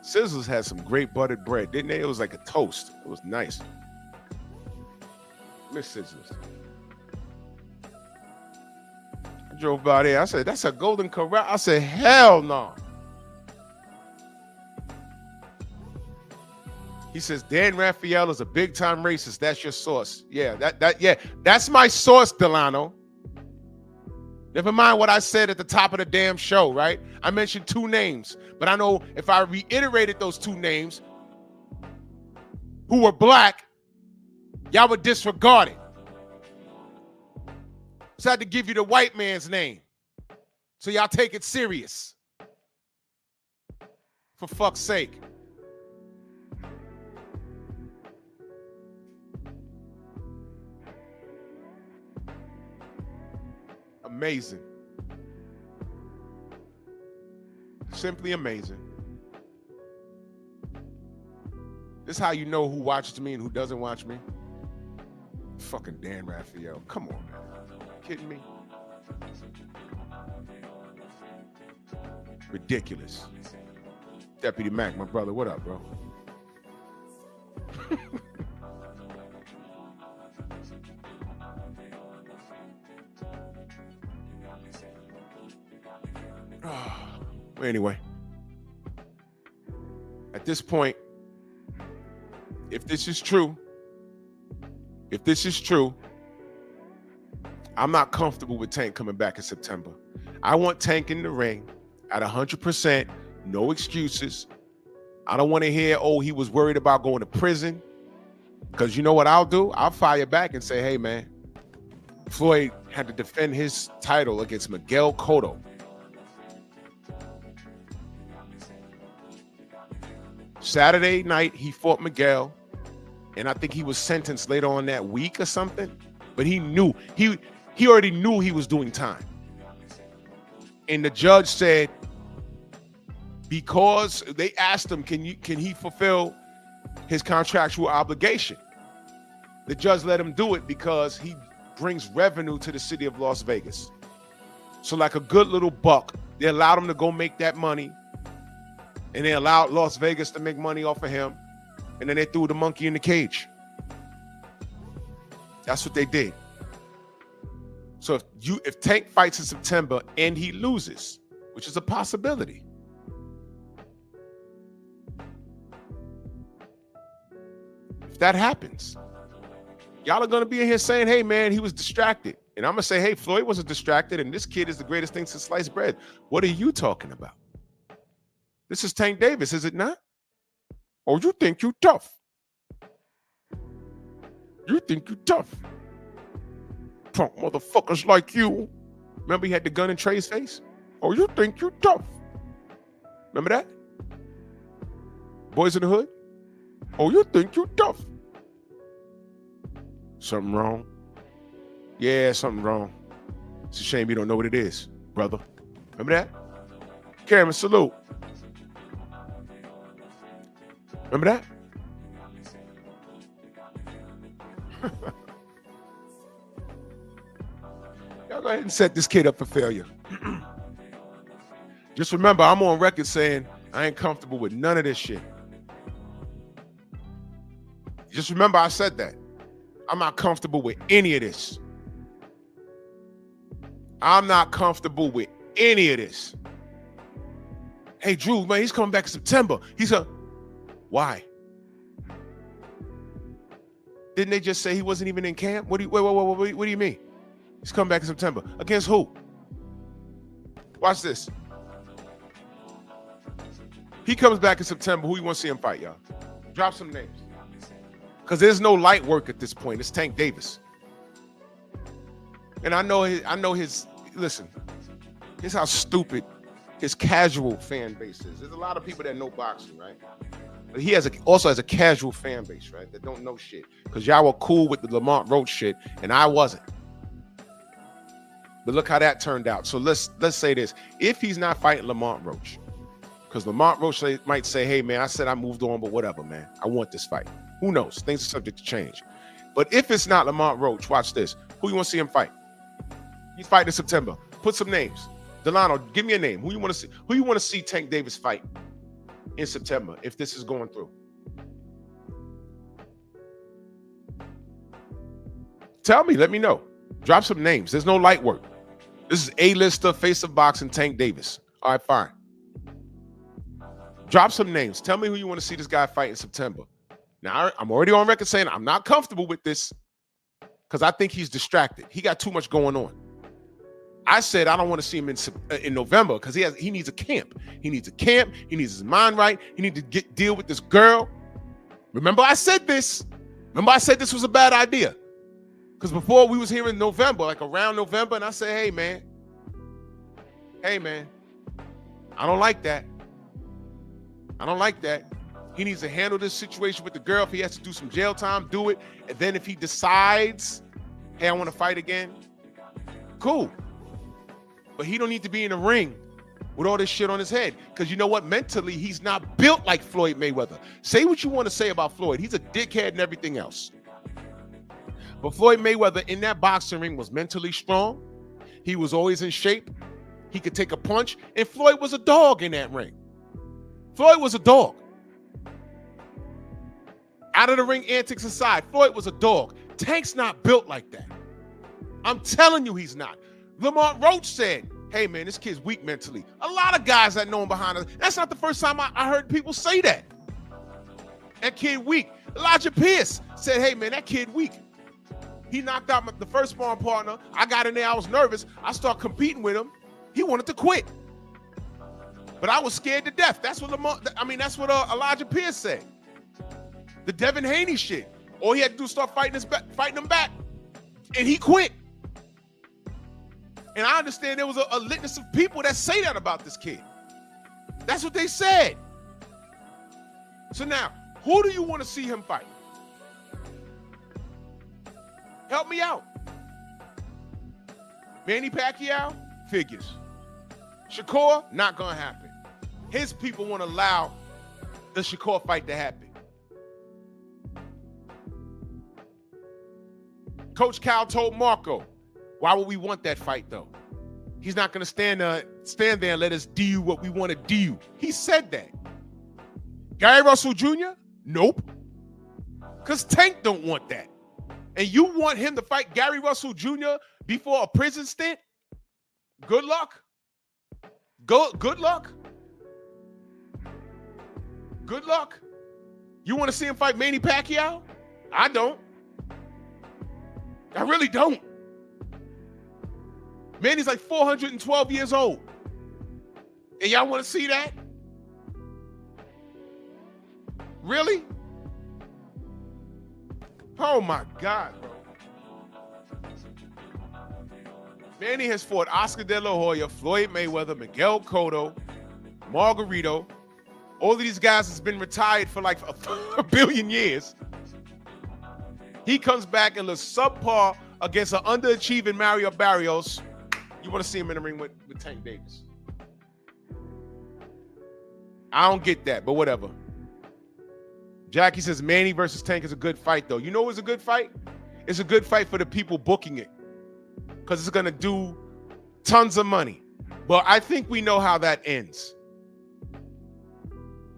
Sizzlers had some great buttered bread, didn't they? It was like a toast. It was nice. Miss Sizzlers. I drove by there. I said, that's a Golden Corral. I said, hell no. He says, Dan Raphael is a big-time racist. That's your source. Yeah, that's my source, Delano. Never mind what I said at the top of the damn show, right? I mentioned 2 names, but I know if I reiterated those 2 names who were black, y'all would disregard it. So I had to give you the white man's name. So y'all take it serious. For fuck's sake. Amazing. Simply amazing. This is how you know who watches me and who doesn't watch me. Fucking Dan Raphael. Come on, man. Kidding me? Ridiculous. Deputy Mac, my brother, what up, bro? Anyway, at this point, if this is true, I'm not comfortable with Tank coming back in September. I want Tank in the ring at 100%, no excuses. I don't want to hear, oh, he was worried about going to prison. Because you know what I'll do? I'll fire back and say, hey, man, Floyd had to defend his title against Miguel Cotto. Saturday night, he fought Miguel, and I think he was sentenced later on that week or something. But he knew, he already knew he was doing time. And the judge said, because they asked him, can he fulfill his contractual obligation? The judge let him do it because he brings revenue to the city of Las Vegas. So like a good little buck, they allowed him to go make that money. And they allowed Las Vegas to make money off of him. And then they threw the monkey in the cage. That's what they did. So if Tank fights in September and he loses, which is a possibility, if that happens, y'all are going to be in here saying, hey, man, he was distracted. And I'm going to say, hey, Floyd wasn't distracted, and this kid is the greatest thing since sliced bread. What are you talking about? This is Tank Davis, is it not? Or you think you tough? You think you tough? Punk motherfuckers like you. Remember he had the gun in Trey's face? Oh, you think you tough? Remember that? Boys in the Hood? Oh, you think you tough? Something wrong? Yeah, something wrong. It's a shame you don't know what it is, brother. Remember that? Cameron, salute. Remember that? Y'all go ahead and set this kid up for failure. Just remember, I'm on record saying I ain't comfortable with none of this shit. Just remember I said that. I'm not comfortable with any of this. I'm not comfortable with any of this. Hey, Drew, man, he's coming back in September. He's a... Why? Didn't they just say he wasn't even in camp? What do you mean? He's coming back in September. Against who? Watch this. He comes back in September. Who you want to see him fight, y'all? Drop some names. Because there's no light work at this point. It's Tank Davis. And I know his, listen, here's how stupid his casual fan base is. There's a lot of people that know boxing, right? But he also has a casual fan base, right? That don't know shit. Because y'all were cool with the Lamont Roach shit, and I wasn't. But look how that turned out. So let's say this. If he's not fighting Lamont Roach, because Lamont Roach might say, hey, man, I said I moved on, but whatever, man. I want this fight. Who knows? Things are subject to change. But if it's not Lamont Roach, watch this. Who you want to see him fight? He's fighting in September. Put some names. Delano, give me a name. Who you want to see? Who you want to see Tank Davis fight in September if this is going through? Tell me. Let me know. Drop some names. There's no light work. This is A-lister, face of boxing, Tank Davis. All right, fine. Drop some names. Tell me who you want to see this guy fight in September. Now, I'm already on record saying I'm not comfortable with this because I think he's distracted. He got too much going on. I said I don't want to see him in November because he needs a camp. He needs a camp. He needs his mind right. He needs to deal with this girl. Remember I said this. Remember I said this was a bad idea. Because before we was here in November, like around November, and I said, hey, man, I don't like that. I don't like that. He needs to handle this situation with the girl. If he has to do some jail time, do it. And then if he decides, hey, I want to fight again, cool. But he don't need to be in the ring with all this shit on his head. Because you know what? Mentally, he's not built like Floyd Mayweather. Say what you want to say about Floyd. He's a dickhead and everything else. But Floyd Mayweather in that boxing ring was mentally strong. He was always in shape. He could take a punch. And Floyd was a dog in that ring. Floyd was a dog. Out of the ring antics aside, Floyd was a dog. Tank's not built like that. I'm telling you he's not. Lamont Roach said, hey, man, this kid's weak mentally. A lot of guys that know him behind us. That's not the first time I heard people say that. That kid weak. Elijah Pierce said, hey, man, that kid weak. He knocked out the first sparring partner. I got in there. I was nervous. I started competing with him. He wanted to quit. But I was scared to death. That's what Elijah Pierce said. The Devin Haney shit. All he had to do was start fighting him back. And he quit. And I understand there was a litany of people that say that about this kid. That's what they said. So now, who do you want to see him fight? Help me out. Manny Pacquiao? Figures. Shakur? Not going to happen. His people won't allow the Shakur fight to happen. Coach Cal told Marco, why would we want that fight, though? He's not going to stand there and let us do what we want to do. He said that. Gary Russell Jr.? Nope. Because Tank don't want that. And you want him to fight Gary Russell Jr. before a prison stint? Good luck. Good luck. Good luck. You want to see him fight Manny Pacquiao? I don't. I really don't. Manny's like 412 years old. And y'all want to see that? Really? Oh my God, bro. Manny has fought Oscar De La Hoya, Floyd Mayweather, Miguel Cotto, Margarito. All of these guys has been retired for like a billion years. He comes back and looks subpar against an underachieving Mario Barrios. You want to see him in the ring with Tank Davis. I don't get that, but whatever. Jackie says Manny versus Tank is a good fight, though. You know what's a good fight? It's a good fight for the people booking it because it's going to do tons of money. But I think we know how that ends.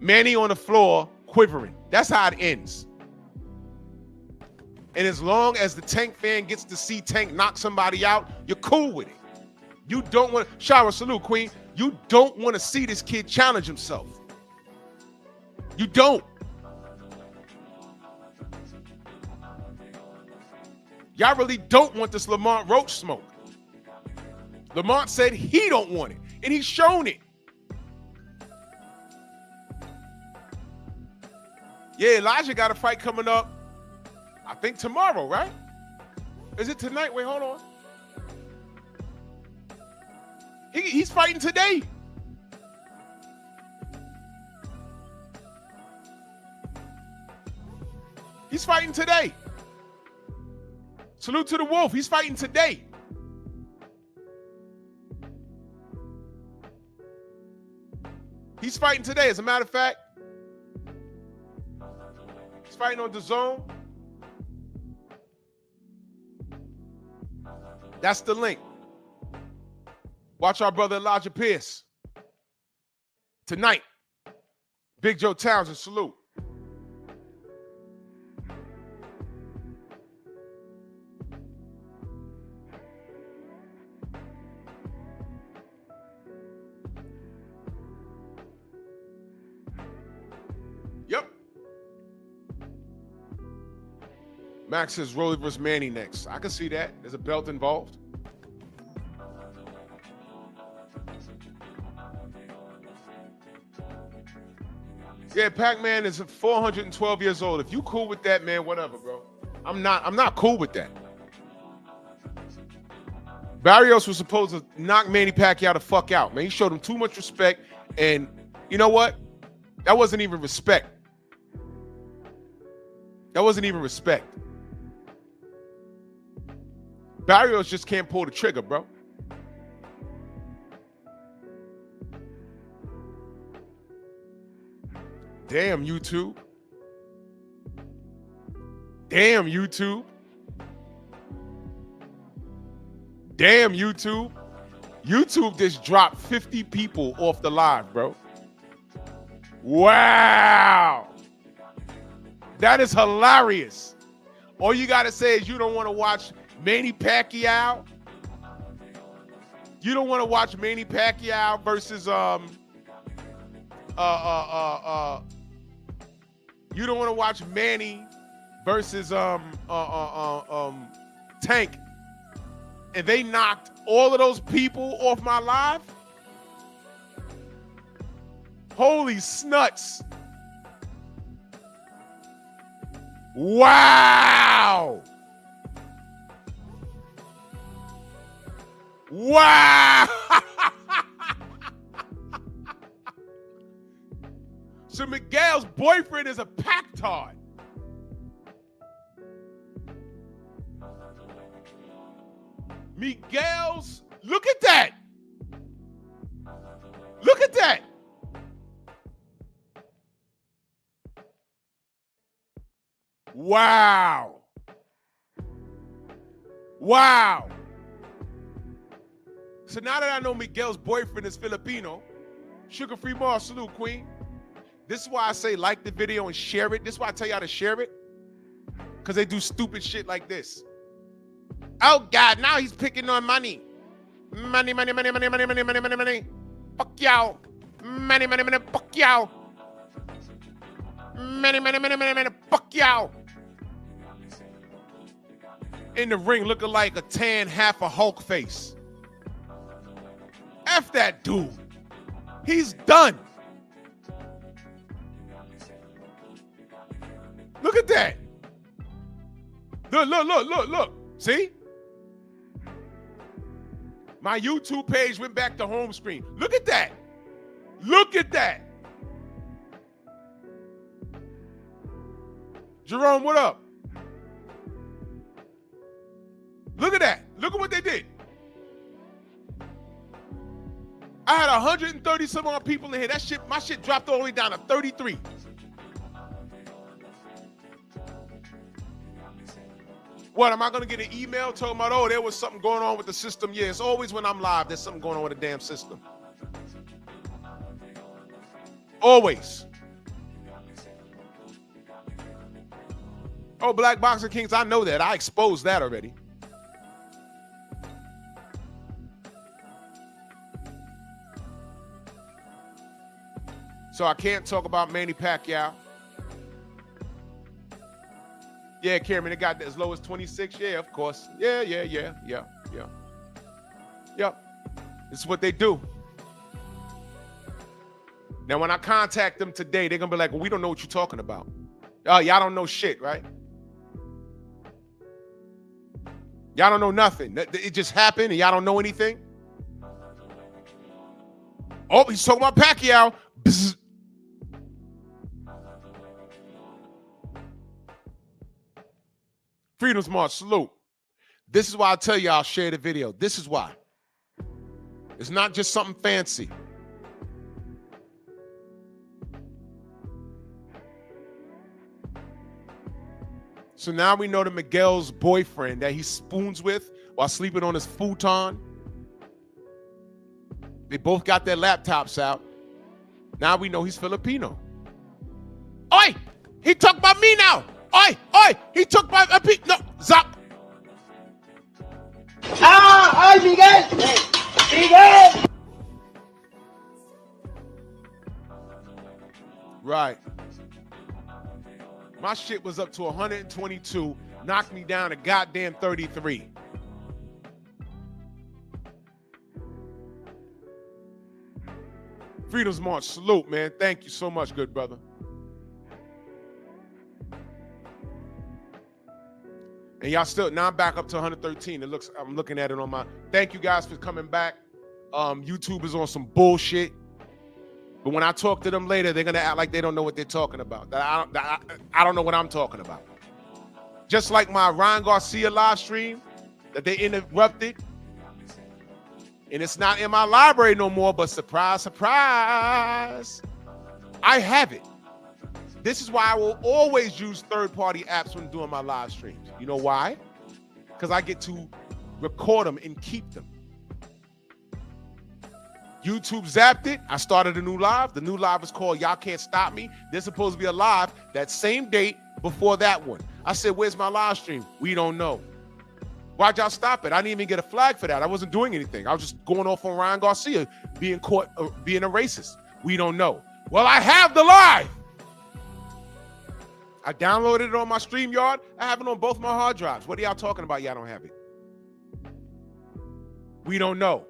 Manny on the floor quivering. That's how it ends. And as long as the Tank fan gets to see Tank knock somebody out, you're cool with it. You don't want to, shower salute, Queen. You don't want to see this kid challenge himself. You don't. Y'all really don't want this Lamont Roach smoke. Lamont said he don't want it, and he's shown it. Yeah, Elijah got a fight coming up, I think tomorrow, right? Is it tonight? Wait, hold on. He's fighting today. He's fighting today. Salute to the Wolf. He's fighting today. He's fighting today. As a matter of fact, he's fighting on DAZN. That's the link. Watch our brother Elijah Pierce. Tonight, Big Joe Townsend, salute. Yep. Max says Rolly versus Manny next. I can see that. There's a belt involved. Yeah, Pac-Man is 412 years old. If you cool with that, man, whatever, bro. I'm not cool with that. Barrios was supposed to knock Manny Pacquiao the fuck out, man. He showed him too much respect, and you know what? That wasn't even respect. That wasn't even respect. Barrios just can't pull the trigger, bro. Damn, YouTube. Damn, YouTube. Damn, YouTube. YouTube just dropped 50 people off the live, bro. Wow. That is hilarious. All you got to say is you don't want to watch Manny Pacquiao. You don't want to watch Manny Pacquiao versus you don't want to watch Manny versus Tank, and they knocked all of those people off my live. Holy snuts. Wow. Wow. So Miguel's boyfriend is a pactard. Miguel's, look at that. Look at that. Wow. Wow. So now that I know Miguel's boyfriend is Filipino, Sugar Free Mars, salute, Queen. This is why I say like the video and share it. This is why I tell y'all to share it. Because they do stupid shit like this. Oh, God, now he's picking on money. Money, money, money, money, money, money, money, money, money. Fuck y'all. Money, money, money, fuck y'all. Money, money, money, money, money, fuck y'all. In the ring looking like a tan half a Hulk face. F that dude. He's done. Look at that. Look, look, look, look, look. See? My YouTube page went back to home screen. Look at that. Look at that. Jerome, what up? Look at that. Look at what they did. I had 130 some odd people in here. That shit, my shit dropped all the way down to 33. What, am I going to get an email talking about, oh, there was something going on with the system? Yeah, it's always when I'm live, there's something going on with the damn system. Always. Oh, Black Boxing Kings, I know that. I exposed that already. So I can't talk about Manny Pacquiao. Yeah, Cameron, it got as low as 26. Yeah, of course. Yeah. This is what they do. Now, when I contact them today, they're going to be like, well, we don't know what you're talking about. Oh, y'all don't know shit, right? Y'all don't know nothing. It just happened and y'all don't know anything? Oh, he's talking about Pacquiao. Bzz. Freedom's March, salute. This is why I tell y'all share the video. This is why. It's not just something fancy. So now we know that Miguel's boyfriend that he spoons with while sleeping on his futon They both got their laptops out. Now we know he's Filipino. Oi! He talked about me now. Oi! He took my no, Zap. ¡Ay, Miguel! ¡Miguel! Right. My shit was up to 122, knocked me down to goddamn 33. Freedom's March, salute, man. Thank you so much, good brother. And y'all still, now I'm back up to 113. I'm looking at it on my, thank you guys for coming back. YouTube is on some bullshit. But when I talk to them later, they're gonna act like they don't know what they're talking about. I don't know what I'm talking about. Just like my Ryan Garcia live stream that they interrupted. And it's not in my library no more, but surprise, surprise, I have it. This is why I will always use third-party apps when doing my live streams. You know why? Because I get to record them and keep them. YouTube zapped it. I started a new live. The new live is called Y'all Can't Stop Me. There's supposed to be a live that same date before that one. I said, where's my live stream? We don't know. Why'd y'all stop it? I didn't even get a flag for that. I wasn't doing anything. I was just going off on Ryan Garcia being caught being a racist. We don't know. Well, I have the live. I downloaded it on my StreamYard. I have it on both my hard drives. What are y'all talking about? Y'all don't have it. We don't know.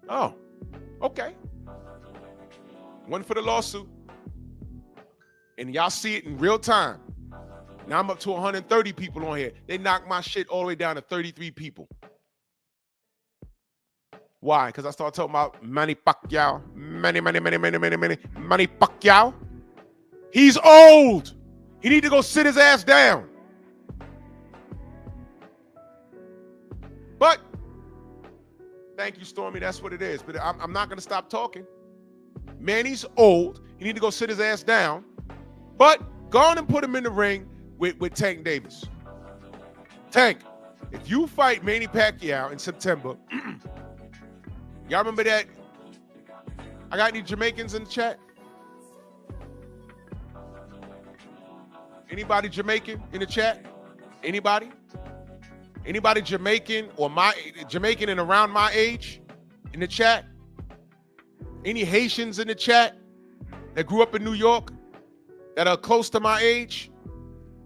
Oh, okay. One for the lawsuit. And y'all see it in real time. Now I'm up to 130 people on here. They knocked my shit all the way down to 33 people. Why? Because I started talking about Manny Pacquiao. Manny Pacquiao. He's old. He need to go sit his ass down. But thank you, Stormy. That's what it is. But I'm not going to stop talking. Manny's old. He need to go sit his ass down. But go on and put him in the ring with Tank Davis. Tank, if you fight Manny Pacquiao in September, y'all remember that? I got any Jamaicans in the chat? Anybody Jamaican in the chat? Anybody? Anybody Jamaican or Jamaican and around my age in the chat? Any Haitians in the chat that grew up in New York that are close to my age?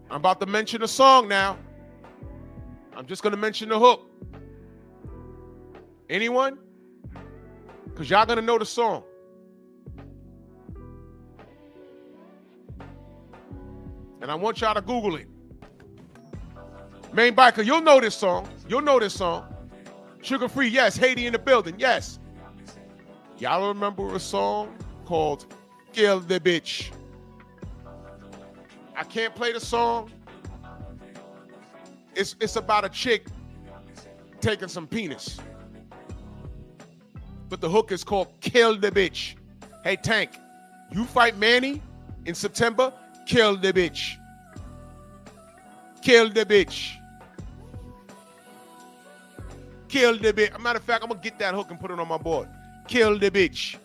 I'm about to mention a song now. I'm just going to mention the hook. Anyone? Because y'all going to know the song. And I want y'all to Google it. Main Biker, you'll know this song. You'll know this song. Sugar Free, yes. Haiti in the building, yes. Y'all remember a song called Kill the Bitch? I can't play the song. It's about a chick taking some penis. But the hook is called Kill the Bitch. Hey, Tank, you fight Manny in September, kill the bitch. Kill the bitch. Kill the bitch. Matter of fact, I'm going to get that hook and put it on my board. Kill the bitch.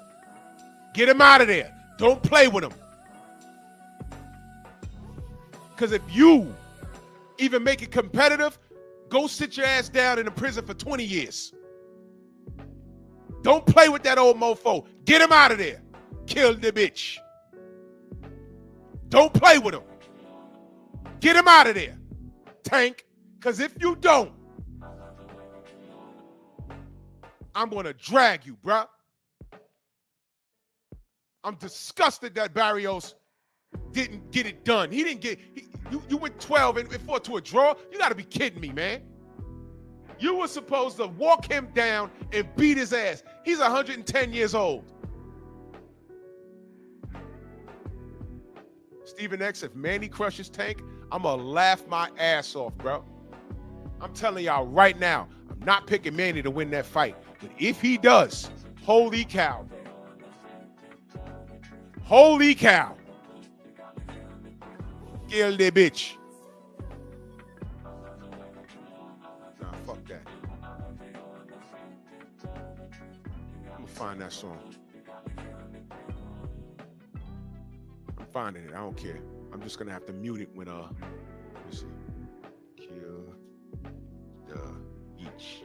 Get him out of there. Don't play with him. Because if you even make it competitive, go sit your ass down in a prison for 20 years. Don't play with that old mofo. Get him out of there. Kill the bitch. Don't play with him. Get him out of there, Tank. Because if you don't, I'm going to drag you, bruh. I'm disgusted that Barrios didn't get it done. He didn't get, you went 12 and fought to a draw. You got to be kidding me, man. You were supposed to walk him down and beat his ass. He's 110 years old. Stephen X, if Manny crushes Tank, I'm going to laugh my ass off, bro. I'm telling y'all right now, I'm not picking Manny to win that fight. But if he does, holy cow, bro. Holy cow. Kill the bitch. Nah, fuck that. find that song. I'm finding it. I don't care. I'm just gonna have to mute it when let's see. Kill the beach.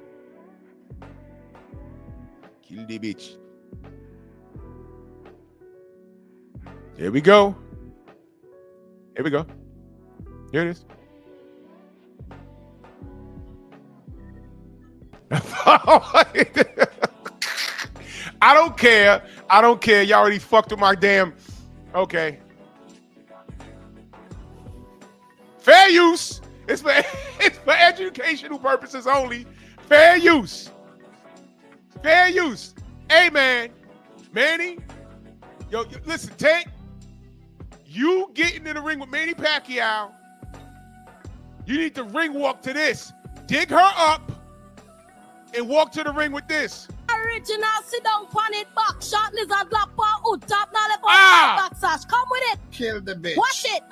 Kill the beach. Here we go. Here we go. Here it is. I don't care. I don't care. Y'all already fucked with my damn. Okay. Fair use. It's for educational purposes only. Fair use. Fair use. Hey, man. Manny. Yo, listen, Tank. You getting in the ring with Manny Pacquiao. You need to ring walk to this. Dig her up and walk to the ring with this. Original, sit down, pan it back, shot lizard, lap, hood top, now let back sash. Come with it. Kill the bitch. Watch it.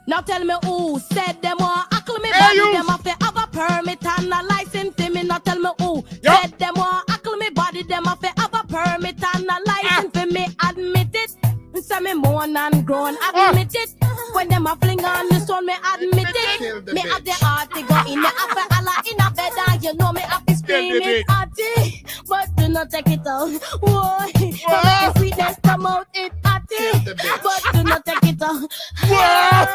Now tell me who said them want ackle me body, them have to have a permit and a license to me. Now tell me who said them want ackle me body, them have to have a permit and a license for me. Admit it. Say me moan and groan, admit it. When them a fling on this one, me admit it. Me have the heart to go in the upper Allah in a bed, and you know me have to scream it, Atty. But do not take it out. Whoa, don't make the sweetness come out, it Atty. But do not take it out.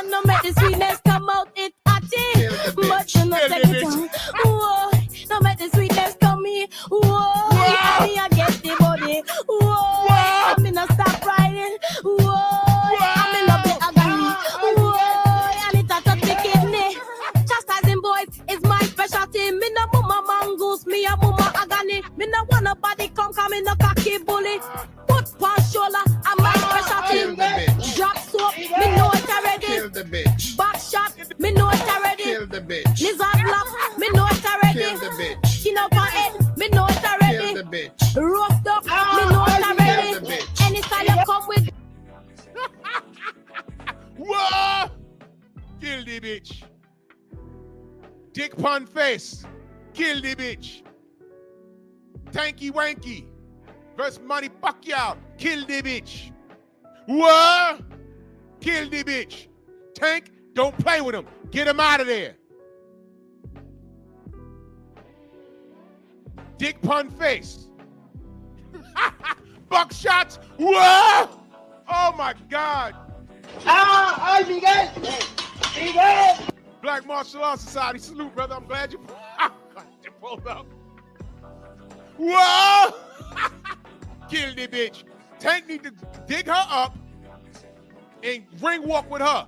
No make the sweetness come out, it Atty. But do not take it out. Whoa, don't make the sweetness come in. Whoa, me I get the body. Whoa, I'm in a stop riding. Whoa, I'm in love with agony. Whoa, and it's a touch the kidney. Chastising boys is my specialty. Me no mama mongoose, me a mama agony. Me no want nobody come me no cocky bully. Put one shoulder, I'm my specialty. Drop soap, me know it already. Kill the bitch. Back shot, me know it already. Kill the bitch. Lizard block, me know it already. Kill the bitch. Skin up her head, me know it already. Kill the bitch. Roast up, me know it already. Kill the bitch. Anytime you come with Whoa! Kill the bitch. Dick pun face. Kill the bitch. Tanky Wanky versus Manny Pacquiao. Kill the bitch. Whoa! Kill the bitch. Tank, don't play with him. Get him out of there. Dick pun face. Buckshots. Whoa! Oh my God. ¡Ay, Miguel! ¡Miguel! Black Martial Arts Society, salute, brother. I'm glad you pulled up. Whoa! Kill the bitch. Tank need to dig her up and ring walk with her.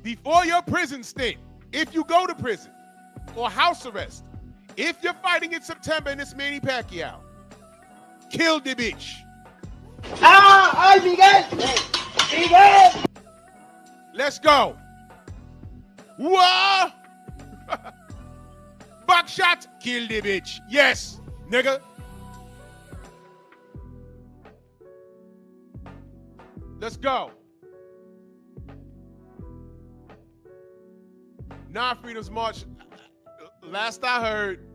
Before your prison stint, if you go to prison or house arrest, if you're fighting in September and it's Manny Pacquiao, kill the bitch. ¡Ay, Miguel! ¡Miguel! Let's go. Whoa! Buckshot, kill the bitch. Yes, nigga. Let's go. Non-Freedom's March. Last I heard,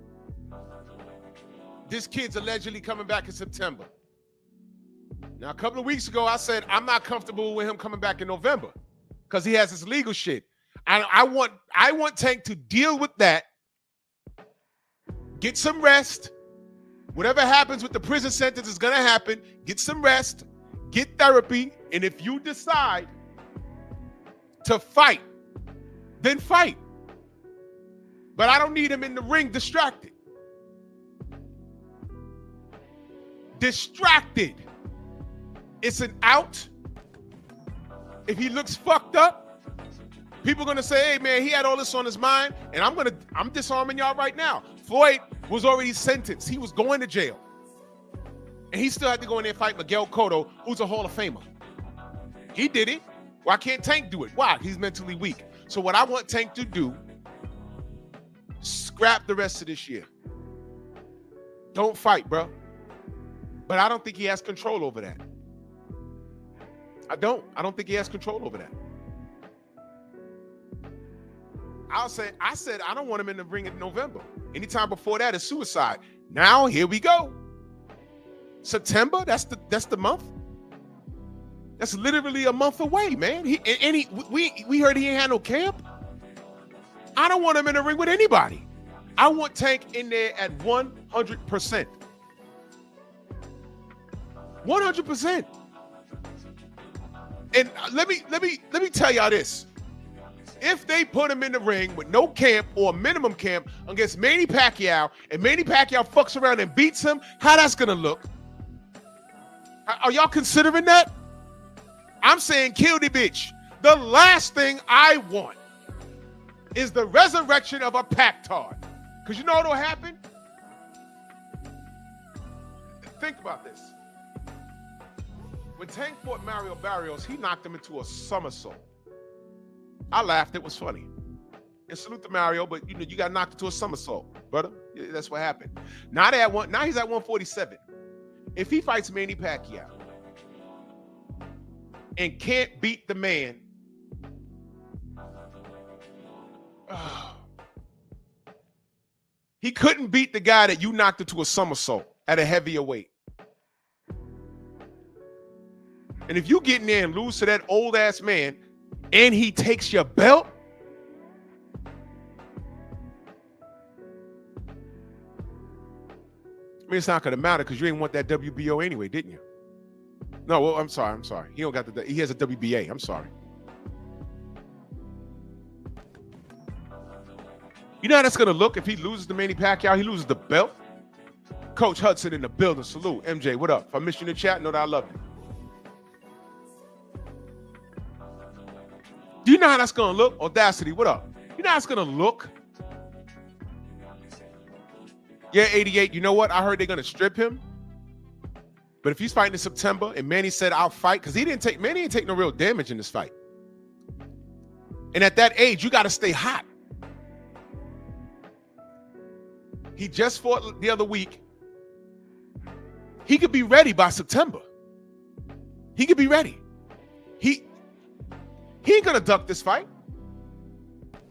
this kid's allegedly coming back in September. Now, a couple of weeks ago, I said I'm not comfortable with him coming back in November because he has this legal shit. I want Tank to deal with that, get some rest. Whatever happens with the prison sentence is gonna happen. Get some rest, get therapy, and if you decide to fight, then fight. But I don't need him in the ring distracted. Distracted. It's an out. If he looks fucked up, people are gonna say, hey man, he had all this on his mind, and I'm disarming y'all right now. Floyd was already sentenced. He was going to jail. And he still had to go in there and fight Miguel Cotto, who's a Hall of Famer. He did it. Why can't Tank do it? Why? He's mentally weak. So what I want Tank to do, scrap the rest of this year. Don't fight, bro. But I don't think he has control over that. I don't think he has control over that. I said I don't want him in the ring in November. Anytime before that is suicide. Now here we go. September, that's the month. That's literally a month away, man. We heard he ain't had no camp. I don't want him in the ring with anybody. I want Tank in there at 100%. 100%. And let me tell y'all this. If they put him in the ring with no camp or minimum camp against Manny Pacquiao, and Manny Pacquiao fucks around and beats him, how that's gonna look? Are y'all considering that? I'm saying kill the bitch. The last thing I want is the resurrection of a Pactard. Because you know what'll happen? Think about this. When Tank fought Mario Barrios, he knocked him into a somersault. I laughed. It was funny. And salute to Mario, but you got knocked into a somersault, brother. Yeah, that's what happened. Now he's at 147. If he fights Manny Pacquiao and can't beat the man, he couldn't beat the guy that you knocked into a somersault at a heavier weight. And if you get in there and lose to that old ass man and he takes your belt, I mean, it's not going to matter because you didn't want that WBO anyway, didn't you? No, well, I'm sorry. He don't got he has a WBA. I'm sorry. You know how that's going to look if he loses to Manny Pacquiao? He loses the belt. Coach Hudson in the building. Salute. MJ, what up? If I missed you in the chat, know that I love you. Do you know how that's going to look? Audacity, what up? You know how it's going to look? Yeah, 88, you know what? I heard they're going to strip him. But if he's fighting in September and Manny said, I'll fight, because Manny didn't take no real damage in this fight. And at that age, you got to stay hot. He just fought the other week. He could be ready by September. He could be ready. He ain't gonna duck this fight.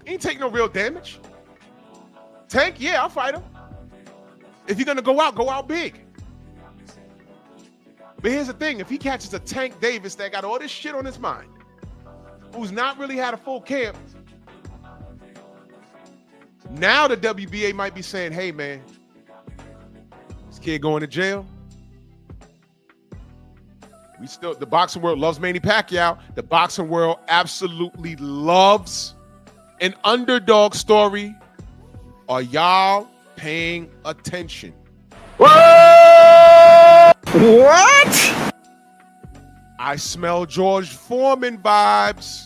He ain't take no real damage. Tank, yeah, I'll fight him. If you're gonna go out big. But here's the thing, if he catches a Tank Davis that got all this shit on his mind, who's not really had a full camp, now the WBA might be saying, hey man, this kid going to jail. The boxing world loves Manny Pacquiao. The boxing world absolutely loves an underdog story. Are y'all paying attention? What? I smell George Foreman vibes.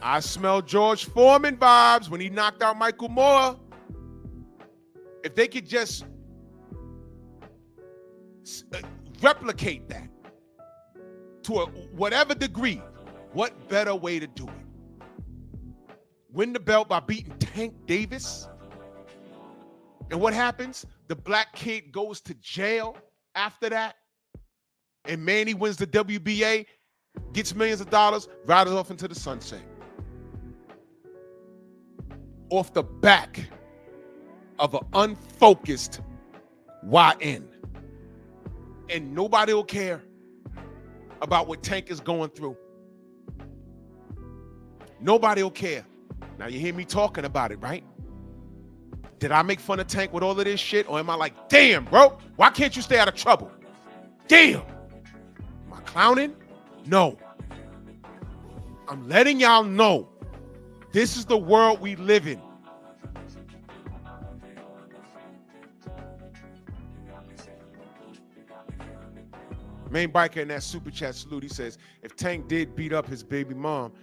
I smell George Foreman vibes when he knocked out Michael Moore. If they could just replicate that to whatever degree, what better way to do it? Win the belt by beating Tank Davis? And what happens? The black kid goes to jail after that, and Manny wins the WBA, gets millions of dollars, rides off into the sunset. Off the back of an unfocused YN. And nobody will care about what Tank is going through. Nobody will care. Now you hear me talking about it, right? Did I make fun of Tank with all of this shit? Or am I like, damn, bro, why can't you stay out of trouble? Damn. Am I clowning? No. I'm letting y'all know this is the world we live in. Main biker in that super chat salute, he says, if Tank did beat up his baby mom,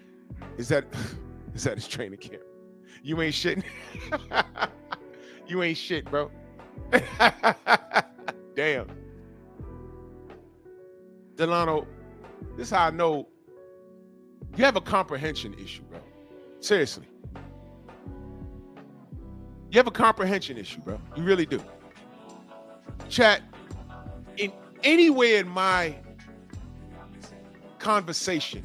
is that his training camp? You ain't shitting. You ain't shit, bro. Damn. Delano, this is how I know you have a comprehension issue, bro. Seriously. You have a comprehension issue, bro. You really do. Chat, anywhere in my conversation,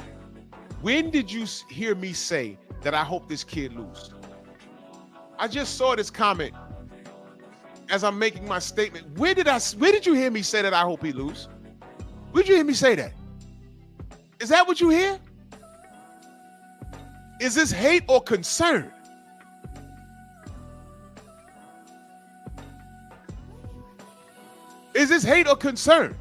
when did you hear me say that I hope this kid loses? I just saw this comment as I'm making my statement, where did you hear me say that I hope he lose? Where did you hear me say that? Is that what you hear? Is this hate or concern? Is this hate or concern?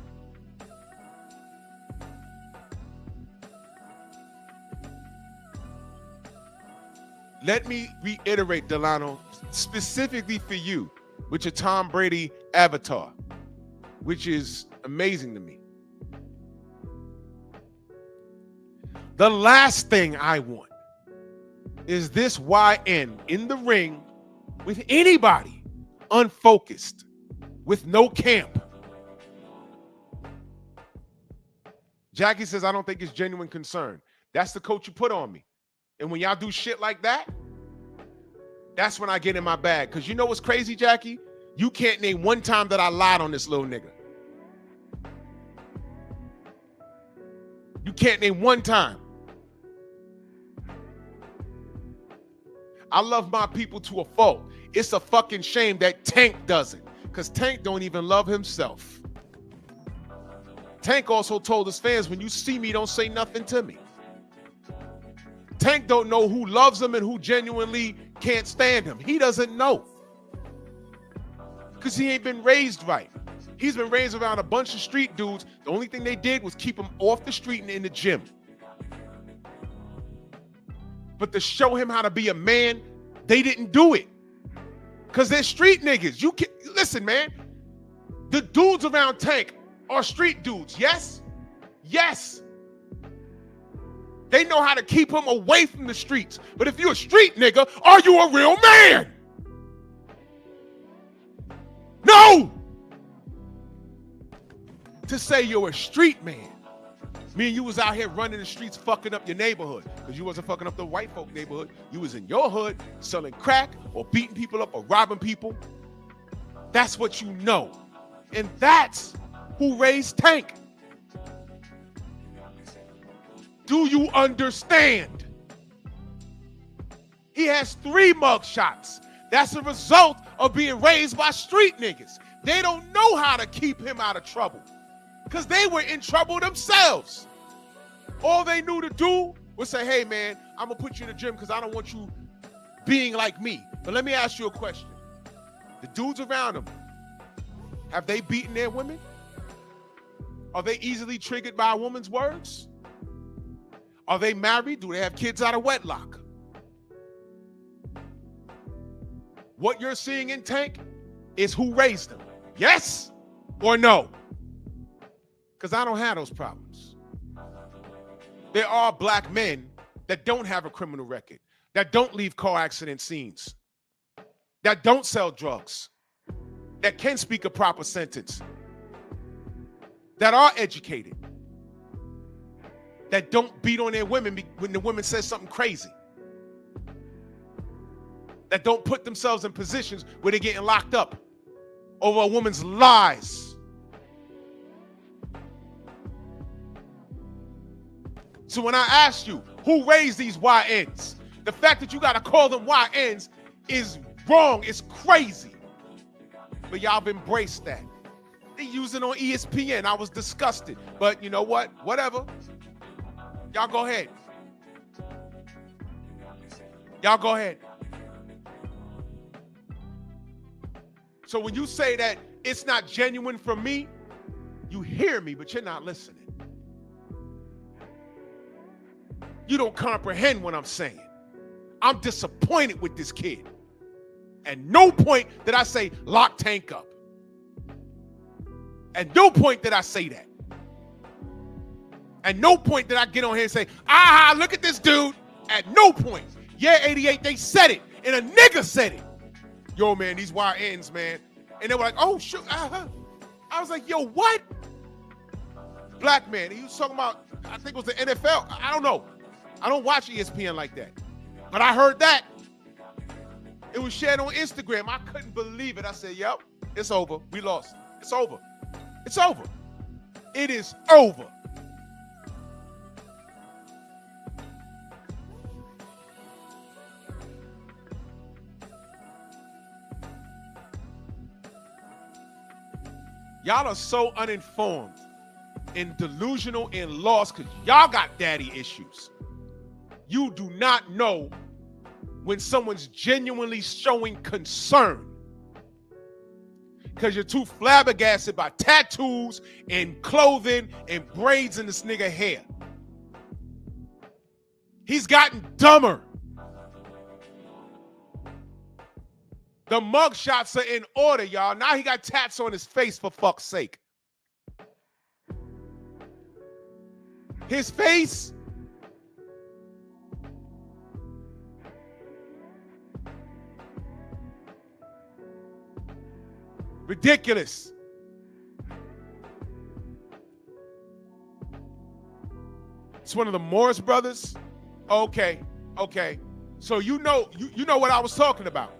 Let me reiterate, Delano, specifically for you, with your Tom Brady avatar, which is amazing to me. The last thing I want is this YN in the ring with anybody unfocused, with no camp. Jackie says, I don't think it's genuine concern. That's the coach you put on me. And when y'all do shit like that, that's when I get in my bag. Because you know what's crazy, Jackie? You can't name one time that I lied on this little nigga. You can't name one time. I love my people to a fault. It's a fucking shame that Tank doesn't. Because Tank don't even love himself. Tank also told his fans, when you see me, don't say nothing to me. Tank don't know who loves him and who genuinely can't stand him. He doesn't know. Because he ain't been raised right. He's been raised around a bunch of street dudes. The only thing they did was keep him off the street and in the gym. But to show him how to be a man, they didn't do it. Because they're street niggas. You can listen, man. The dudes around Tank are street dudes. Yes? Yes. They know how to keep him away from the streets. But if you're a street nigga, are you a real man? No! To say you're a street man, mean you was out here running the streets fucking up your neighborhood. Because you wasn't fucking up the white folk neighborhood. You was in your hood selling crack or beating people up or robbing people. That's what you know. And that's who raised Tank. Do you understand? He has 3 mug shots. That's a result of being raised by street niggas. They don't know how to keep him out of trouble because they were in trouble themselves. All they knew to do was say, hey, man, I'm going to put you in the gym because I don't want you being like me. But let me ask you a question. The dudes around him, have they beaten their women? Are they easily triggered by a woman's words? Are they married? Do they have kids out of wedlock? What you're seeing in Tank is who raised them. Yes or no? Because I don't have those problems. There are black men that don't have a criminal record, that don't leave car accident scenes, that don't sell drugs, that can speak a proper sentence, that are educated, that don't beat on their women when the woman says something crazy, that don't put themselves in positions where they're getting locked up over a woman's lies. So when I ask you, who raised these YNs? The fact that you got to call them YNs is wrong. It's crazy. But y'all have embraced that. They use it on ESPN. I was disgusted. But you know what? Whatever. Y'all go ahead. Y'all go ahead. So when you say that it's not genuine from me, you hear me, but you're not listening. You don't comprehend what I'm saying. I'm disappointed with this kid. At no point did I say lock Tank up. At no point did I say that. At no point did I get on here and say, look at this dude. At no point. Yeah, 88, they said it. And a nigga said it. Yo, man, these YNs, man. And they were like, oh, shoot. I was like, yo, what? Black man. He was talking about, I think it was the NFL. I don't know. I don't watch ESPN like that. But I heard that. It was shared on Instagram. I couldn't believe it. I said, yep, it's over. We lost. It's over. It's over. It is over. Y'all are so uninformed and delusional and lost because y'all got daddy issues. You do not know when someone's genuinely showing concern because you're too flabbergasted by tattoos and clothing and braids in this nigga hair. He's gotten dumber. The mug shots are in order, y'all. Now he got tats on his face, for fuck's sake. His face. Ridiculous. It's one of the Morris brothers. Okay. So you know what I was talking about.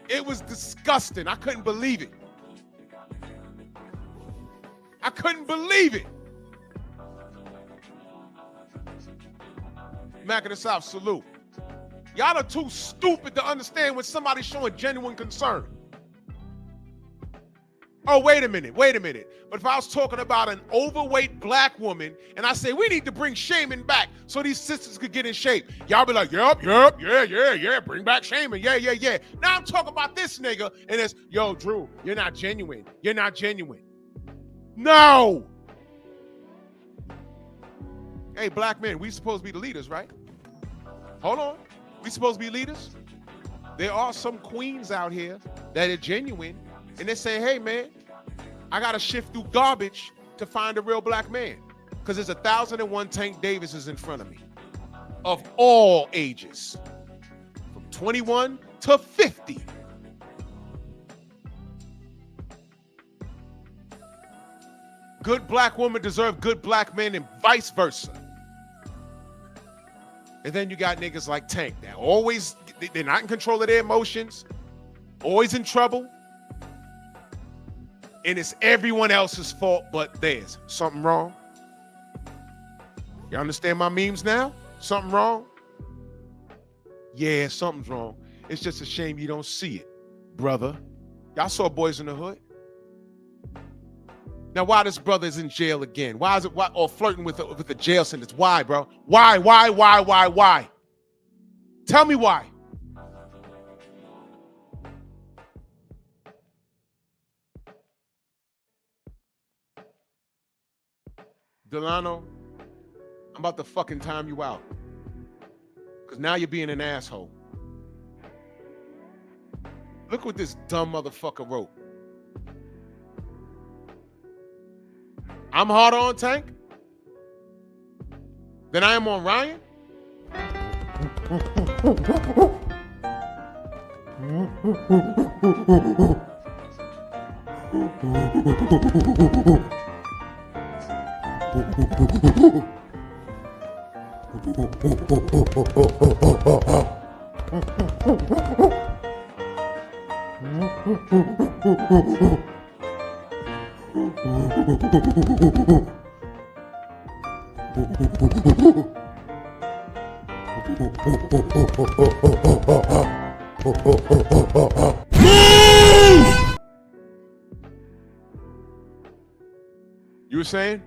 It was disgusting. I couldn't believe it. Mac of the South, salute. Y'all are too stupid to understand when somebody's showing genuine concern. Oh, wait a minute. But if I was talking about an overweight black woman and I say we need to bring shaming back so these sisters could get in shape, y'all be like, yep, yeah, bring back shaming, yeah. Now I'm talking about this nigga and it's, yo, Drew, you're not genuine. No. Hey, black men, we supposed to be the leaders, right? Hold on. We supposed to be leaders? There are some queens out here that are genuine and they say, hey, man, I got to shift through garbage to find a real black man because there's 1,001 Tank Davises in front of me of all ages, from 21 to 50. Good black women deserve good black men and vice versa. And then you got niggas like Tank that always, they're not in control of their emotions, always in trouble. And it's everyone else's fault but theirs. Something wrong? You understand my memes now? Something wrong? Yeah, something's wrong. It's just a shame you don't see it, brother. Y'all saw Boys in the Hood. Now, why this brother is in jail again? Why is it, or flirting with the jail sentence? Why, bro? Why? Tell me why. Delano, I'm about to fucking time you out. Because now you're being an asshole. Look what this dumb motherfucker wrote. I'm harder on Tank than I am on Ryan? You were saying?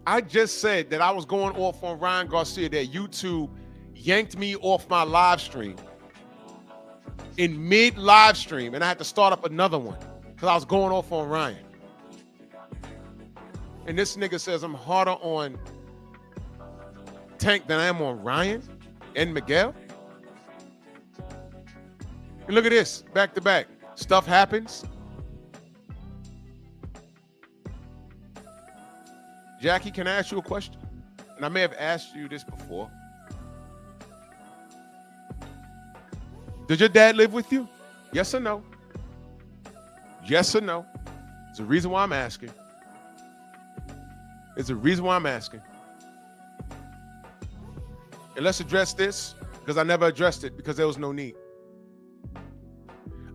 I just said that I was going off on Ryan Garcia, that YouTube yanked me off my live stream in mid live stream, and I had to start up another one because I was going off on Ryan. And this nigga says I'm harder on Tank than I am on Ryan and Miguel. And look at this, back to back. Stuff happens. Jackie, can I ask you a question? And I may have asked you this before. Did your dad live with you? Yes or no? Yes or no? There's a reason why I'm asking. And let's address this, because I never addressed it because there was no need.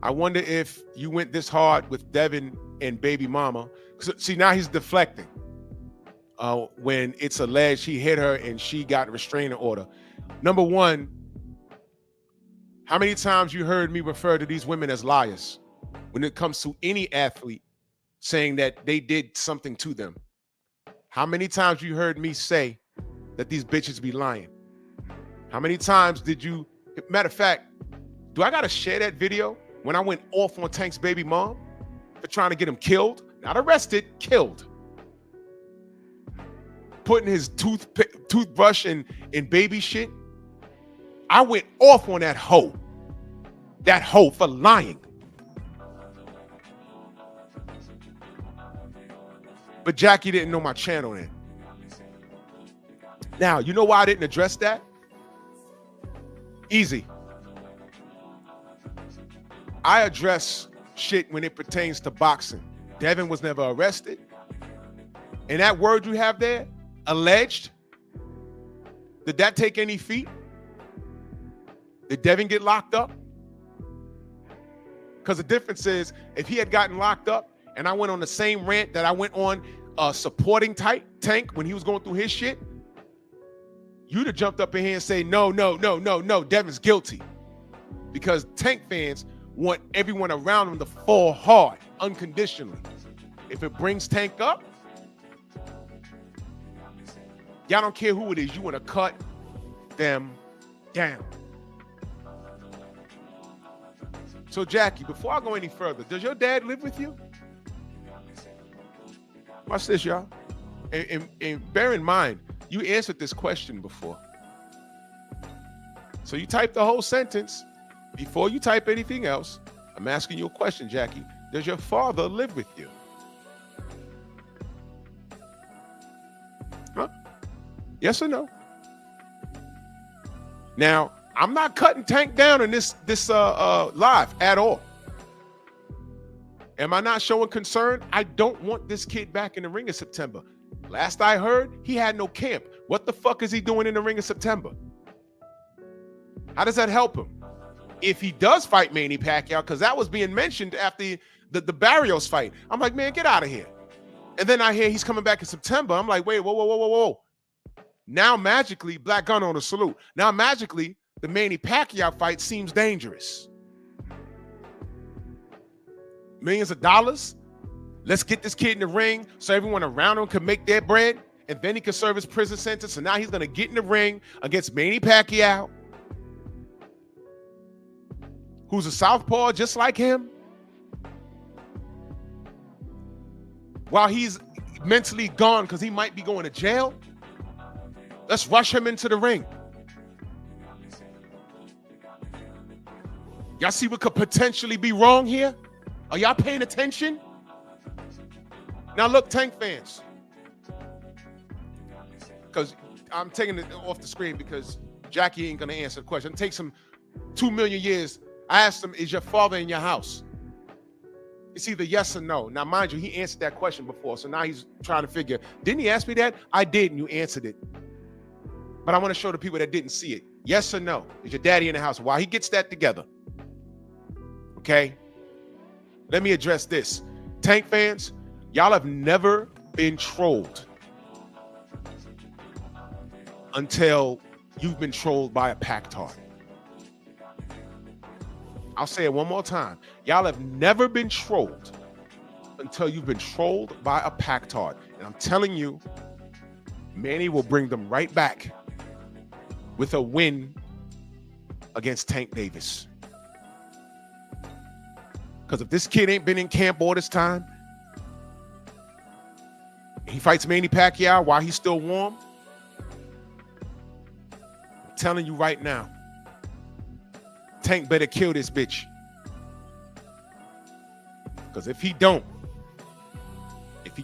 I wonder if you went this hard with Devin and baby mama. See, now he's deflecting. When it's alleged he hit her and she got a restraining order. Number one, How many times you heard me refer to these women as liars when it comes to any athlete saying that they did something to them? How many times you heard me say that these bitches be lying? How many times did you, matter of fact, do I gotta share that video when I went off on Tank's baby mom for trying to get him killed? Not arrested, killed. Putting his toothbrush in baby shit. I went off on that hoe for lying. But Jackie didn't know my channel then. Now, you know why I didn't address that? Easy. I address shit when it pertains to boxing. Devin was never arrested. And that word you have there, alleged, did that take any feet? Did Devin get locked up? Because the difference is, if he had gotten locked up and I went on the same rant that I went on supporting Tank when he was going through his shit, you'd have jumped up in here and say, no, Devin's guilty. Because Tank fans want everyone around him to fall hard, unconditionally. If it brings Tank up, y'all don't care who it is. You want to cut them down. So Jackie, before I go any further, does your dad live with you? Watch this, y'all. And bear in mind, you answered this question before. So you type the whole sentence. Before you type anything else, I'm asking you a question, Jackie. Does your father live with you? Huh? Yes or no? Now, I'm not cutting Tank down in this live at all. Am I not showing concern? I don't want this kid back in the ring in September. Last I heard, he had no camp. What the fuck is he doing in the ring in September? How does that help him? If he does fight Manny Pacquiao, because that was being mentioned after the Barrios fight. I'm like, man, get out of here. And then I hear he's coming back in September. I'm like, wait, whoa. Now magically, Black Gun on a salute. Now magically, the Manny Pacquiao fight seems dangerous. Millions of dollars. Let's get this kid in the ring so everyone around him can make their bread, and then he can serve his prison sentence. So now he's going to get in the ring against Manny Pacquiao, who's a southpaw just like him, while he's mentally gone because he might be going to jail. Let's rush him into the ring. Y'all see what could potentially be wrong here? Are y'all paying attention? Now look, Tank fans, because I'm taking it off the screen because Jackie ain't gonna answer the question. It takes him 2 million years. I asked him, is your father in your house? It's either yes or no. Now, mind you, he answered that question before, so now he's trying to figure, didn't he ask me that? I did, and you answered it. But I want to show the people that didn't see it. Yes or no? Is your daddy in the house? While he gets that together, okay? Let me address this. Tank fans, y'all have never been trolled until you've been trolled by a Pactard. I'll say it one more time. Y'all have never been trolled until you've been trolled by a Pactard. And I'm telling you, Manny will bring them right back with a win against Tank Davis. Because if this kid ain't been in camp all this time, he fights Manny Pacquiao while he's still warm, I'm telling you right now, Tank better kill this bitch. Because if he don't, if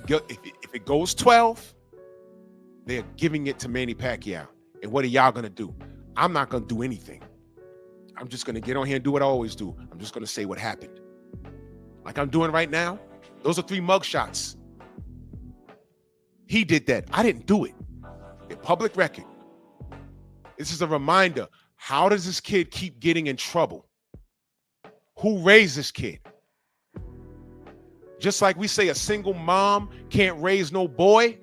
it goes 12, they're giving it to Manny Pacquiao. And what are y'all gonna do? I'm not gonna do anything. I'm just gonna get on here and do what I always do. I'm just gonna say what happened. Like I'm doing right now. Those are 3 mugshots. He did that. I didn't do it. In public record. This is a reminder. How does this kid keep getting in trouble? Who raised this kid? Just like we say a single mom can't raise no boy.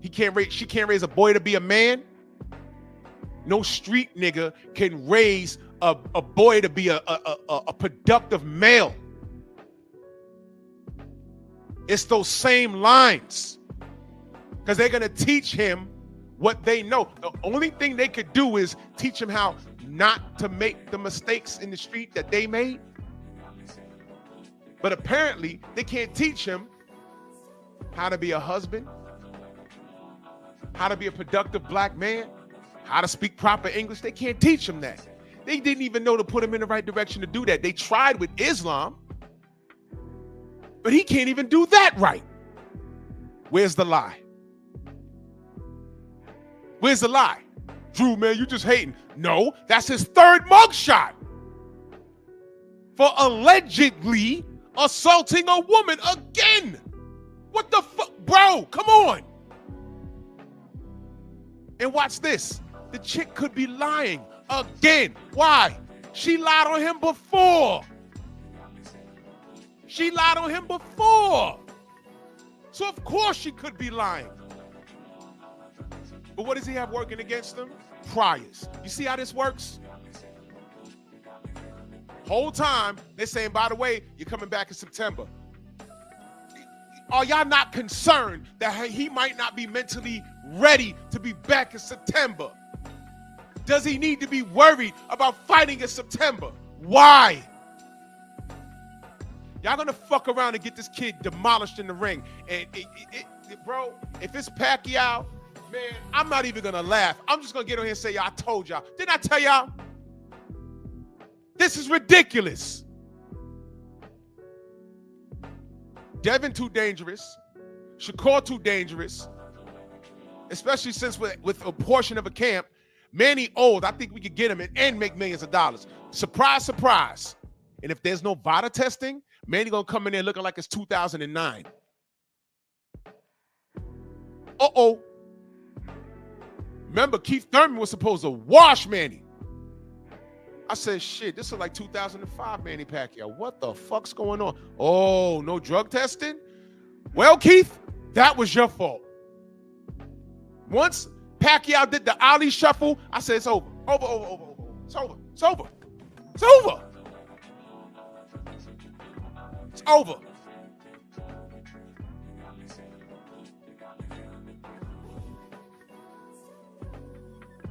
She can't raise a boy to be a man. No street nigga can raise a boy to be a productive male. It's those same lines, because they're going to teach him what they know. The only thing they could do is teach him how not to make the mistakes in the street that they made. But apparently they can't teach him how to be a husband, how to be a productive black man, how to speak proper English. They can't teach him that. They didn't even know to put him in the right direction to do that. They tried with Islam, but he can't even do that right. Where's the lie? Where's the lie? Drew, man, you just hating. No, that's his third mugshot for allegedly assaulting a woman again. What the fuck? Bro, come on. And watch this. The chick could be lying again. Why? She lied on him before. She lied on him before. So of course she could be lying. But what does he have working against him? Priors. You see how this works? Whole time they're saying, by the way, you're coming back in September. Are y'all not concerned that he might not be mentally ready to be back in September? Does he need to be worried about fighting in September? Why? Y'all gonna fuck around and get this kid demolished in the ring. And bro, if it's Pacquiao, man, I'm not even gonna laugh. I'm just gonna get on here and say, I told y'all. Didn't I tell y'all? This is ridiculous. Devin too dangerous. Shakur too dangerous. Especially since with a portion of a camp. Manny old. I think we could get him and make millions of dollars. Surprise, surprise. And if there's no VADA testing, Manny gonna come in there looking like it's 2009. Uh-oh. Remember, Keith Thurman was supposed to wash Manny. I said, shit, this is like 2005 Manny Pacquiao. What the fuck's going on? Oh, no drug testing? Well, Keith, that was your fault. Once Pacquiao did the Ali shuffle, I said, it's over. Over. It's over. It's over. It's over. It's over.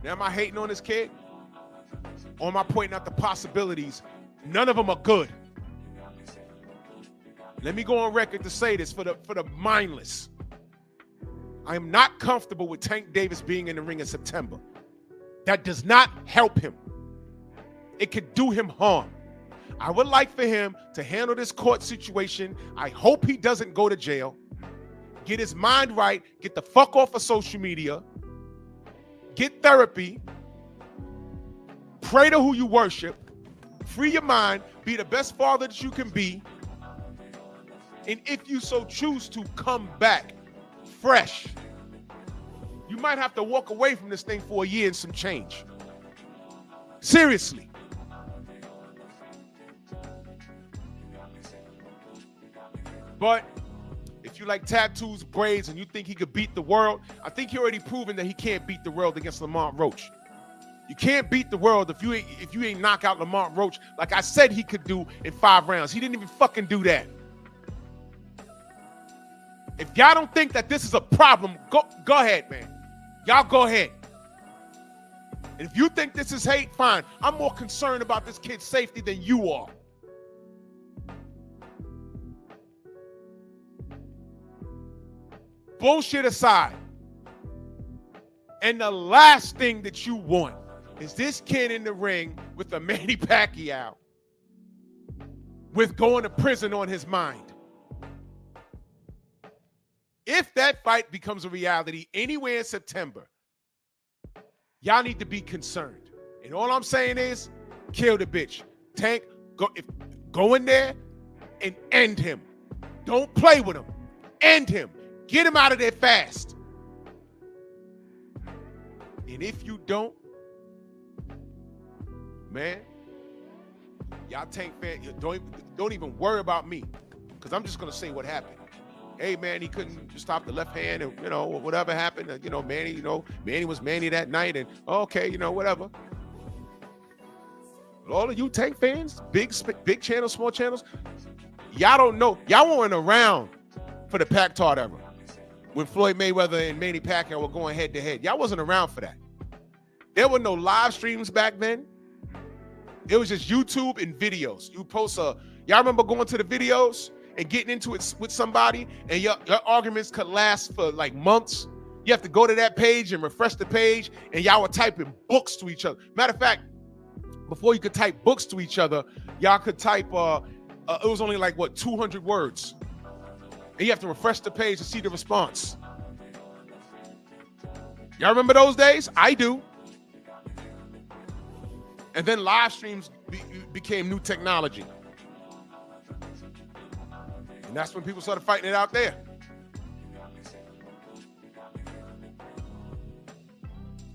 Now, am I hating on this kid? Or am I pointing out the possibilities? None of them are good. Let me go on record to say this for the mindless. I am not comfortable with Tank Davis being in the ring in September. That does not help him. It could do him harm. I would like for him to handle this court situation. I hope he doesn't go to jail. Get his mind right. Get the fuck off of social media. Get therapy. Pray to who you worship. Free your mind. Be the best father that you can be. And if you so choose to, come back fresh. You might have to walk away from this thing for a year and some change. Seriously. But if you like tattoos, braids, and you think he could beat the world, I think he already proven that he can't beat the world against Lamont Roach. You can't beat the world if you ain't knock out Lamont Roach like I said he could do in 5 rounds. He didn't even fucking do that. If y'all don't think that this is a problem, go ahead, man. Y'all go ahead. And if you think this is hate, fine. I'm more concerned about this kid's safety than you are. Bullshit aside. And the last thing that you want is this kid in the ring with a Manny Pacquiao with going to prison on his mind. If that fight becomes a reality anywhere in September, y'all need to be concerned. And all I'm saying is, kill the bitch. Tank, go in there and end him. Don't play with him. End him. Get him out of there fast. And if you don't, man, y'all Tank fans, don't even worry about me, because I'm just gonna say what happened. Hey, man, he couldn't stop the left hand, and whatever happened. Manny, Manny was Manny that night, and okay, whatever. All of you Tank fans, big channels, small channels, y'all don't know. Y'all weren't around for the Pac-Tard era when Floyd Mayweather and Manny Pacquiao were going head to head. Y'all wasn't around for that. There were no live streams back then. It was just YouTube and videos. You post y'all remember going to the videos and getting into it with somebody, and your arguments could last for like months. You have to go to that page and refresh the page, and y'all were typing books to each other. Matter of fact, before you could type books to each other, y'all could type, it was only like, 200 words. And you have to refresh the page to see the response. Y'all remember those days? I do. And then live streams became new technology. And that's when people started fighting it out there.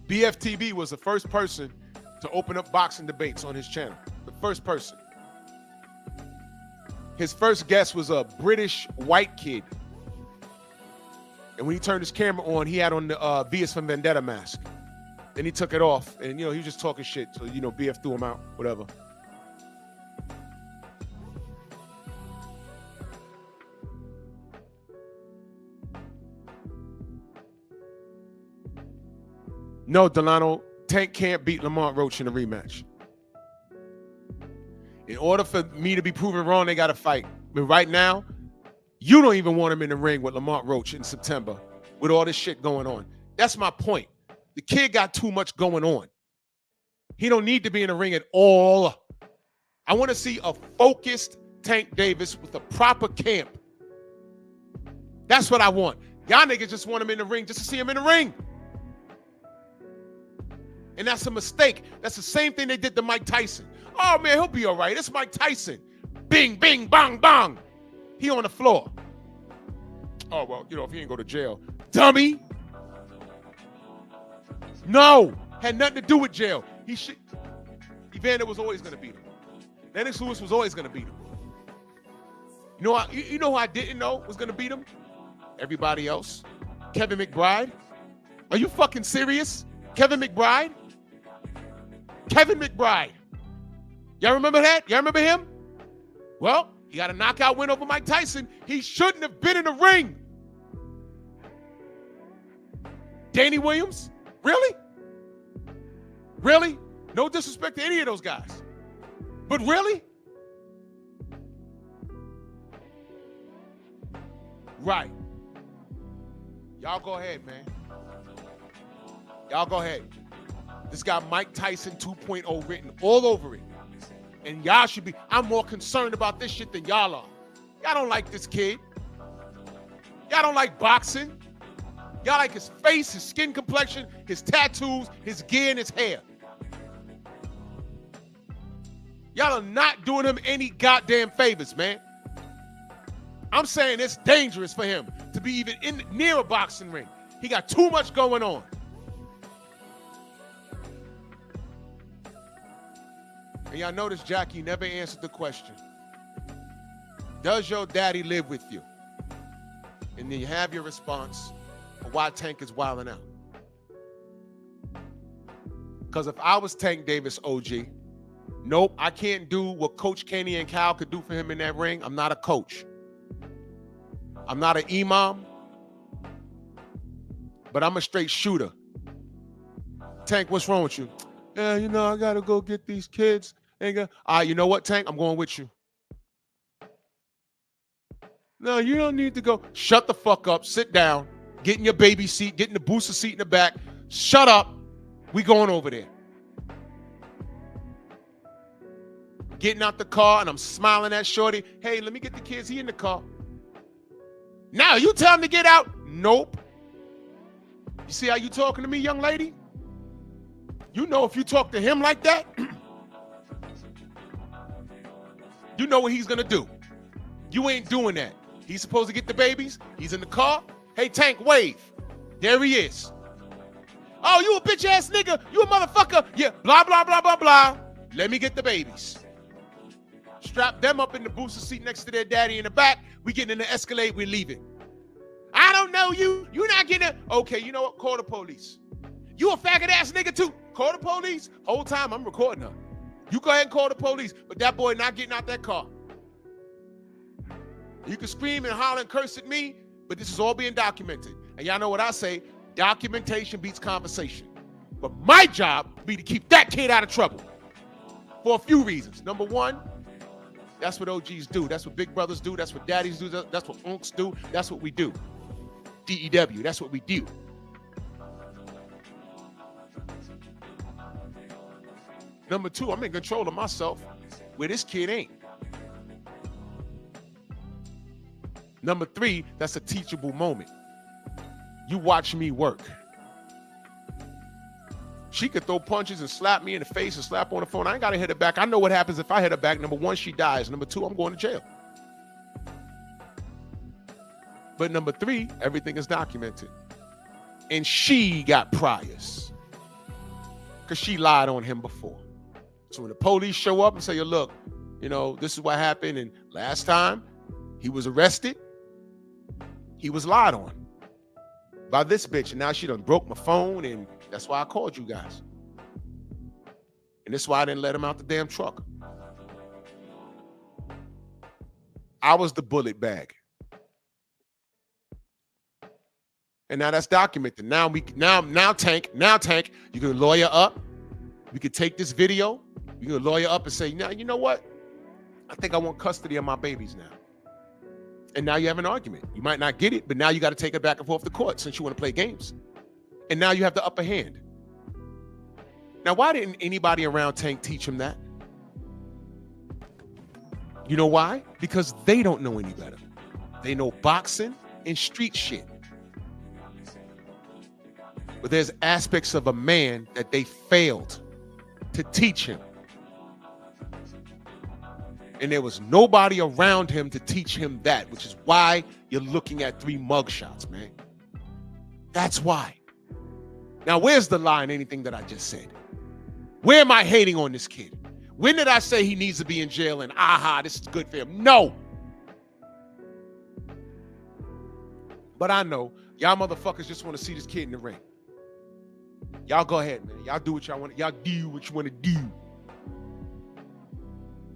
BFTB was the first person to open up boxing debates on his channel. The first person. His first guest was a British white kid. And when he turned his camera on, he had on the V is for Vendetta mask. Then he took it off, and he was just talking shit. So BF threw him out, whatever. No, Delano, Tank can't beat Lamont Roach in a rematch. In order for me to be proven wrong, they got to fight. But right now, you don't even want him in the ring with Lamont Roach in September with all this shit going on. That's my point. The kid got too much going on. He don't need to be in the ring at all. I want to see a focused Tank Davis with a proper camp. That's what I want. Y'all niggas just want him in the ring just to see him in the ring. And that's a mistake. That's the same thing they did to Mike Tyson. Oh, man, he'll be all right. It's Mike Tyson. Bing, bing, bang, bang. He on the floor. Oh, well, if he ain't go to jail. Dummy. No. Had nothing to do with jail. Evander was always going to beat him. Lennox Lewis was always going to beat him. You know who I didn't know was going to beat him? Everybody else. Kevin McBride. Are you fucking serious? Kevin McBride? Kevin McBride. Y'all remember that? Y'all remember him? Well, he got a knockout win over Mike Tyson. He shouldn't have been in the ring. Danny Williams? Really? Really? No disrespect to any of those guys. But really? Right. Y'all go ahead, man. Y'all go ahead. This got Mike Tyson 2.0 written all over it. And y'all should be, I'm more concerned about this shit than y'all are. Y'all don't like this kid. Y'all don't like boxing. Y'all like his face, his skin complexion, his tattoos, his gear, and his hair. Y'all are not doing him any goddamn favors, man. I'm saying it's dangerous for him to be even near a boxing ring. He got too much going on. And y'all notice Jackie never answered the question. Does your daddy live with you? And then you have your response for why Tank is wilding out. Because if I was Tank Davis, OG, nope, I can't do what Coach Kenny and Cal could do for him in that ring. I'm not a coach. I'm not an imam. But I'm a straight shooter. Tank, what's wrong with you? Yeah, I got to go get these kids. All right, you know what, Tank? I'm going with you. No, you don't need to go. Shut the fuck up. Sit down. Get in your baby seat. Get in the booster seat in the back. Shut up. We going over there. Getting out the car, and I'm smiling at Shorty. Hey, let me get the kids. He in the car. Now, you tell him to get out? Nope. You see how you talking to me, young lady? You know if you talk to him like that, you know what he's going to do. You ain't doing that. He's supposed to get the babies. He's in the car. Hey, Tank, wave. There he is. Oh, you a bitch-ass nigga. You a motherfucker. Yeah, blah, blah, blah, blah, blah. Let me get the babies. Strap them up in the booster seat next to their daddy in the back. We getting in the Escalade. We're leaving. I don't know you. You're not getting it. Okay, you know what? Call the police. You a faggot-ass nigga, too. Call the police. Whole time, I'm recording her. You go ahead and call the police, but that boy not getting out that car. You can scream and holler and curse at me, but this is all being documented. And y'all know what I say, documentation beats conversation. But my job be to keep that kid out of trouble for a few reasons. Number one, that's what OGs do. That's what big brothers do. That's what daddies do. That's what unks do. That's what we do. DEW, that's what we do. Number two, I'm in control of myself where this kid ain't. Number three, that's a teachable moment. You watch me work. She could throw punches and slap me in the face and slap on the phone. I ain't got to hit her back. I know what happens if I hit her back. Number one, she dies. Number two, I'm going to jail. But number three, everything is documented. And she got priors because she lied on him before. So when the police show up and say, look, this is what happened. And last time he was arrested, he was lied on by this bitch. And now she done broke my phone. And that's why I called you guys. And that's why I didn't let him out the damn truck. I was the bullet bag. And now that's documented. Now Tank, you can lawyer up. We could take this video. You can lawyer up and say, now, you know what? I think I want custody of my babies now. And now you have an argument. You might not get it, but now you got to take it back and forth to court since you want to play games. And now you have the upper hand. Now, why didn't anybody around Tank teach him that? You know why? Because they don't know any better. They know boxing and street shit. But there's aspects of a man that they failed to teach him. And there was nobody around him to teach him that, which is why you're looking at 3 mugshots, man. That's why. Now, where's the lie in anything that I just said? Where am I hating on this kid? When did I say he needs to be in jail and this is good for him? No. But I know y'all motherfuckers just want to see this kid in the ring. Y'all go ahead, man. Y'all do what y'all want. Y'all do what you want to do.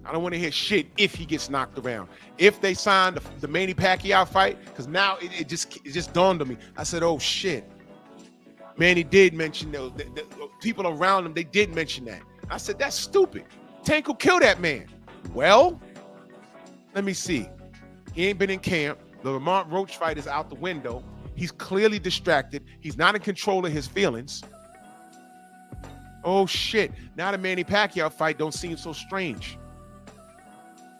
I don't want to hear shit if he gets knocked around. If they signed the Manny Pacquiao fight, because now it just dawned on me. I said, oh shit. Manny did mention the people around him, they did mention that. I said, that's stupid. Tank will kill that man. Well, let me see. He ain't been in camp. The Lamont Roach fight is out the window. He's clearly distracted. He's not in control of his feelings. Oh shit. Now the Manny Pacquiao fight don't seem so strange.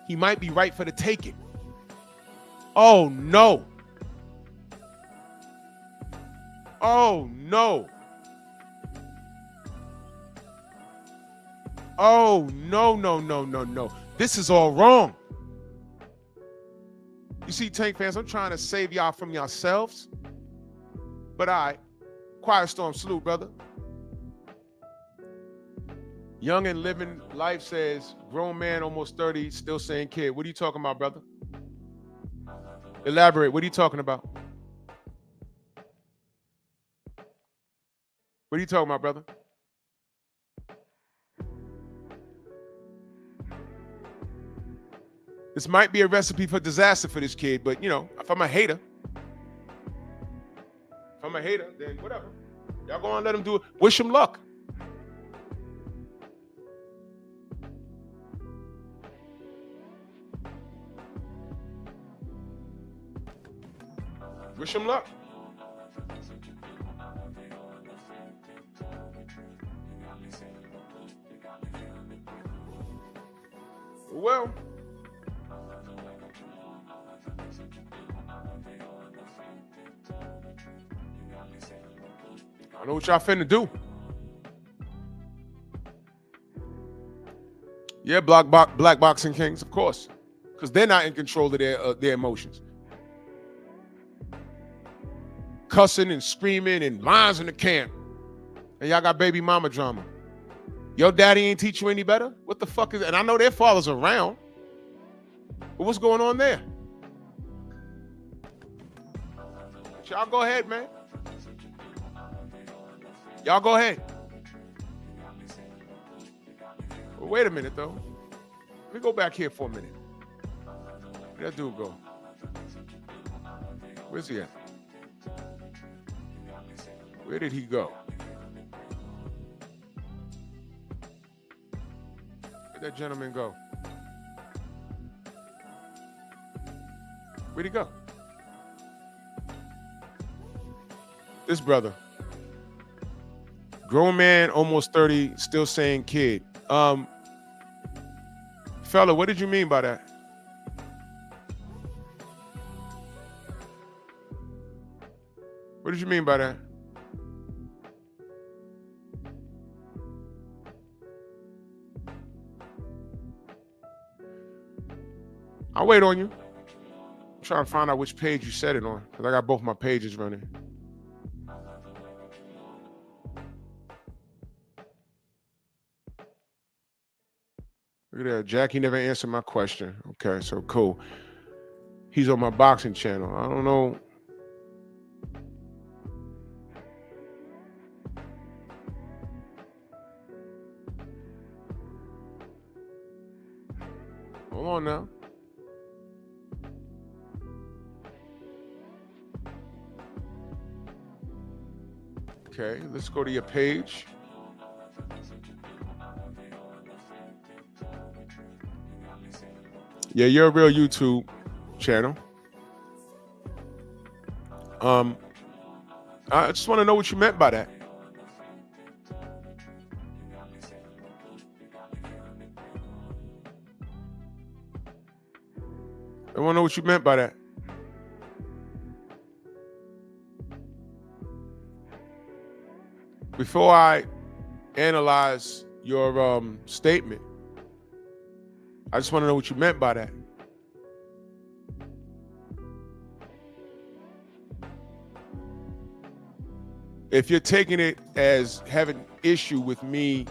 He might be right for the taking. Oh no. Oh no. Oh no. This is all wrong. You see, Tank fans, I'm trying to save y'all from yourselves. But Quiet Storm, salute, brother. Young and Living Life says, grown man, almost 30, still saying kid. What are you talking about, brother? Elaborate. What are you talking about? What are you talking about, brother? This might be a recipe for disaster for this kid, but, if I'm a hater, then whatever. Y'all go and let him do it. Wish him luck. Wish him luck. Well, I know what y'all finna do. Yeah, black boxing kings, of course, because they're not in control of their emotions. Cussing and screaming and lines in the camp. And y'all got baby mama drama. Your daddy ain't teach you any better? What the fuck is that? And I know their father's around. But what's going on there? Y'all go ahead, man. Y'all go ahead. Well, wait a minute, though. Let me go back here for a minute. Where'd that dude go? Where's he at? Where did he go? Where'd that gentleman go? Where'd he go? This brother. Grown man, almost 30, still saying kid. Fella, what did you mean by that? What did you mean by that? I'll wait on you. I'm trying to find out which page you said it on, because I got both my pages running. Look at that. Jackie never answered my question. Okay, so cool. He's on my boxing channel. I don't know. Hold on now. Okay, let's go to your page. Yeah, you're a real YouTube channel. I just want to know what you meant by that. I want to know what you meant by that. Before I analyze your statement, I just want to know what you meant by that. If you're taking it as having issue with me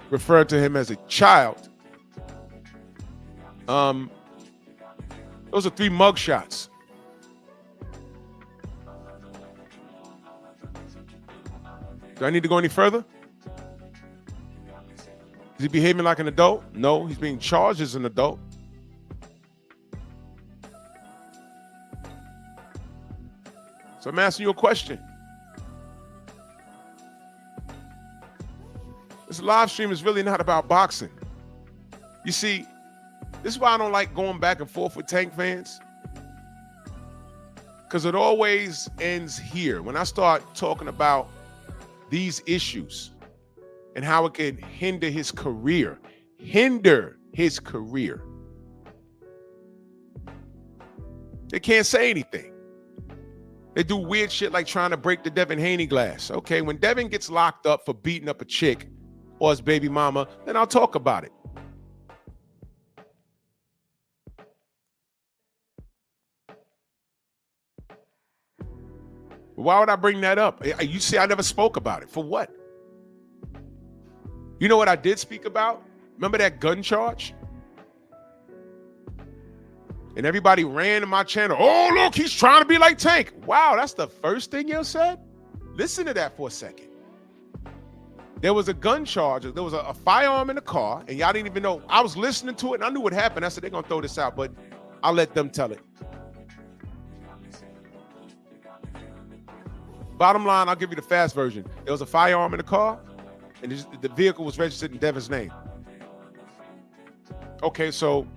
referring to him as a child, those are 3 mugshots. Do I need to go any further? Is he behaving like an adult? No, he's being charged as an adult. So I'm asking you a question. This live stream is really not about boxing. You see, this is why I don't like going back and forth with Tank fans. Because it always ends here. When I start talking about these issues and how it can hinder his career. They can't say anything. They do weird shit like trying to break the Devin Haney glass. Okay, when Devin gets locked up for beating up a chick or his baby mama, then I'll talk about it. Why would I bring that up? You see, I never spoke about it. For what? You know what I did speak about? Remember that gun charge? And everybody ran to my channel. Oh, look, he's trying to be like Tank. Wow, that's the first thing you said? Listen to that for a second. There was a gun charge. There was a firearm in the car, and y'all didn't even know. I was listening to it, and I knew what happened. I said, they're going to throw this out, but I'll let them tell it. Bottom line, I'll give you the fast version. There was a firearm in the car, and the vehicle was registered in Devin's name. Okay, so,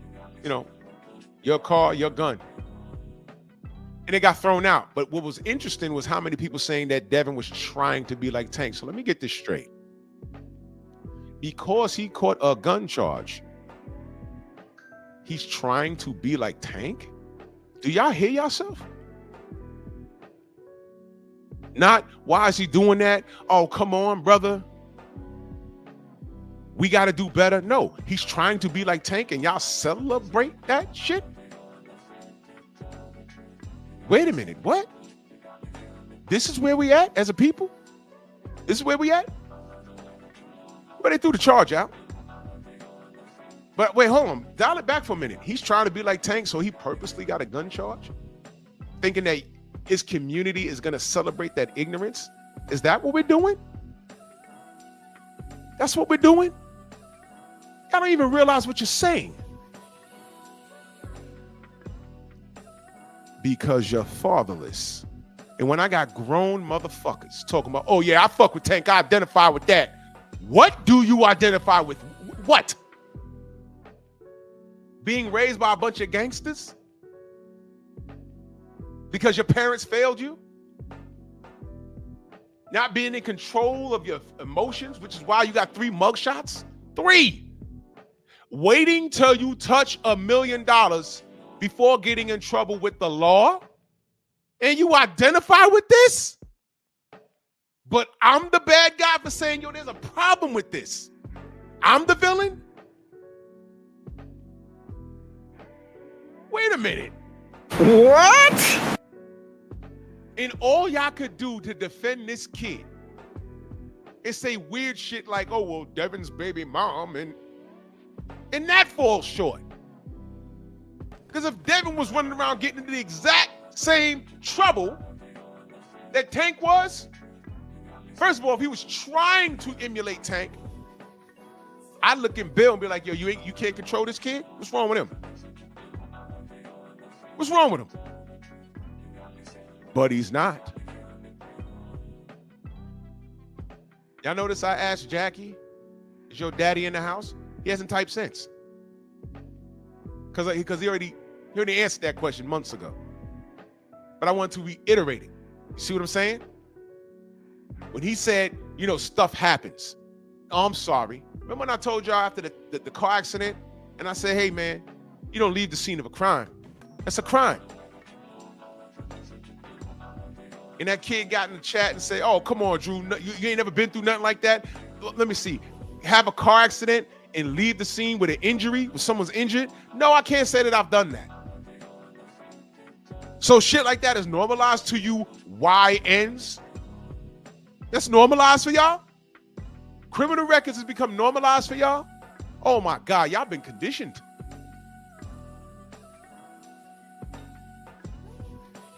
you know, your car, your gun. And it got thrown out. But what was interesting was how many people saying that Devin was trying to be like Tank. So let me get this straight. Because he caught a gun charge, he's trying to be like Tank? Do y'all hear yourself? Not, why is he doing that? Oh, come on, brother. We got to do better. No, he's trying to be like Tank, and y'all celebrate that shit? Wait a minute, what? This is where we at as a people? This is where we at? Well, they threw the charge out. But wait, hold on. Dial it back for a minute. He's trying to be like Tank, so he purposely got a gun charge? Thinking that his community is going to celebrate that ignorance? Is that what we're doing? That's what we're doing? Y'all don't even realize what you're saying. Because you're fatherless. And when I got grown motherfuckers talking about, oh yeah, I fuck with Tank, I identify with that. What do you identify with? What? Being raised by a bunch of gangsters? Because your parents failed you? Not being in control of your emotions, which is why you got 3 mugshots? 3. Waiting till you touch $1 million before getting in trouble with the law? And you identify with this? But I'm the bad guy for saying, yo, there's a problem with this. I'm the villain? Wait a minute. What? And all y'all could do to defend this kid is say weird shit like, oh, well, Devin's baby mom, and that falls short. Because if Devin was running around getting into the exact same trouble that Tank was, first of all, if he was trying to emulate Tank, I'd look at Bill and be like, yo, you can't control this kid? What's wrong with him? What's wrong with him? But he's not. Y'all notice I asked Jackie, is your daddy in the house? He hasn't typed since. Because he already answered that question months ago. But I want to reiterate it. You see what I'm saying? When he said, you know, stuff happens. Oh, I'm sorry. Remember when I told y'all after the car accident, and I said, hey, man, you don't leave the scene of a crime. That's a crime. And that kid got in the chat and say, oh, come on, Drew. You ain't never been through nothing like that. Let me see. Have a car accident and leave the scene with an injury, when someone's injured? No, I can't say that I've done that. So shit like that is normalized to you YNs? That's normalized for y'all? Criminal records has become normalized for y'all? Oh my God, y'all been conditioned.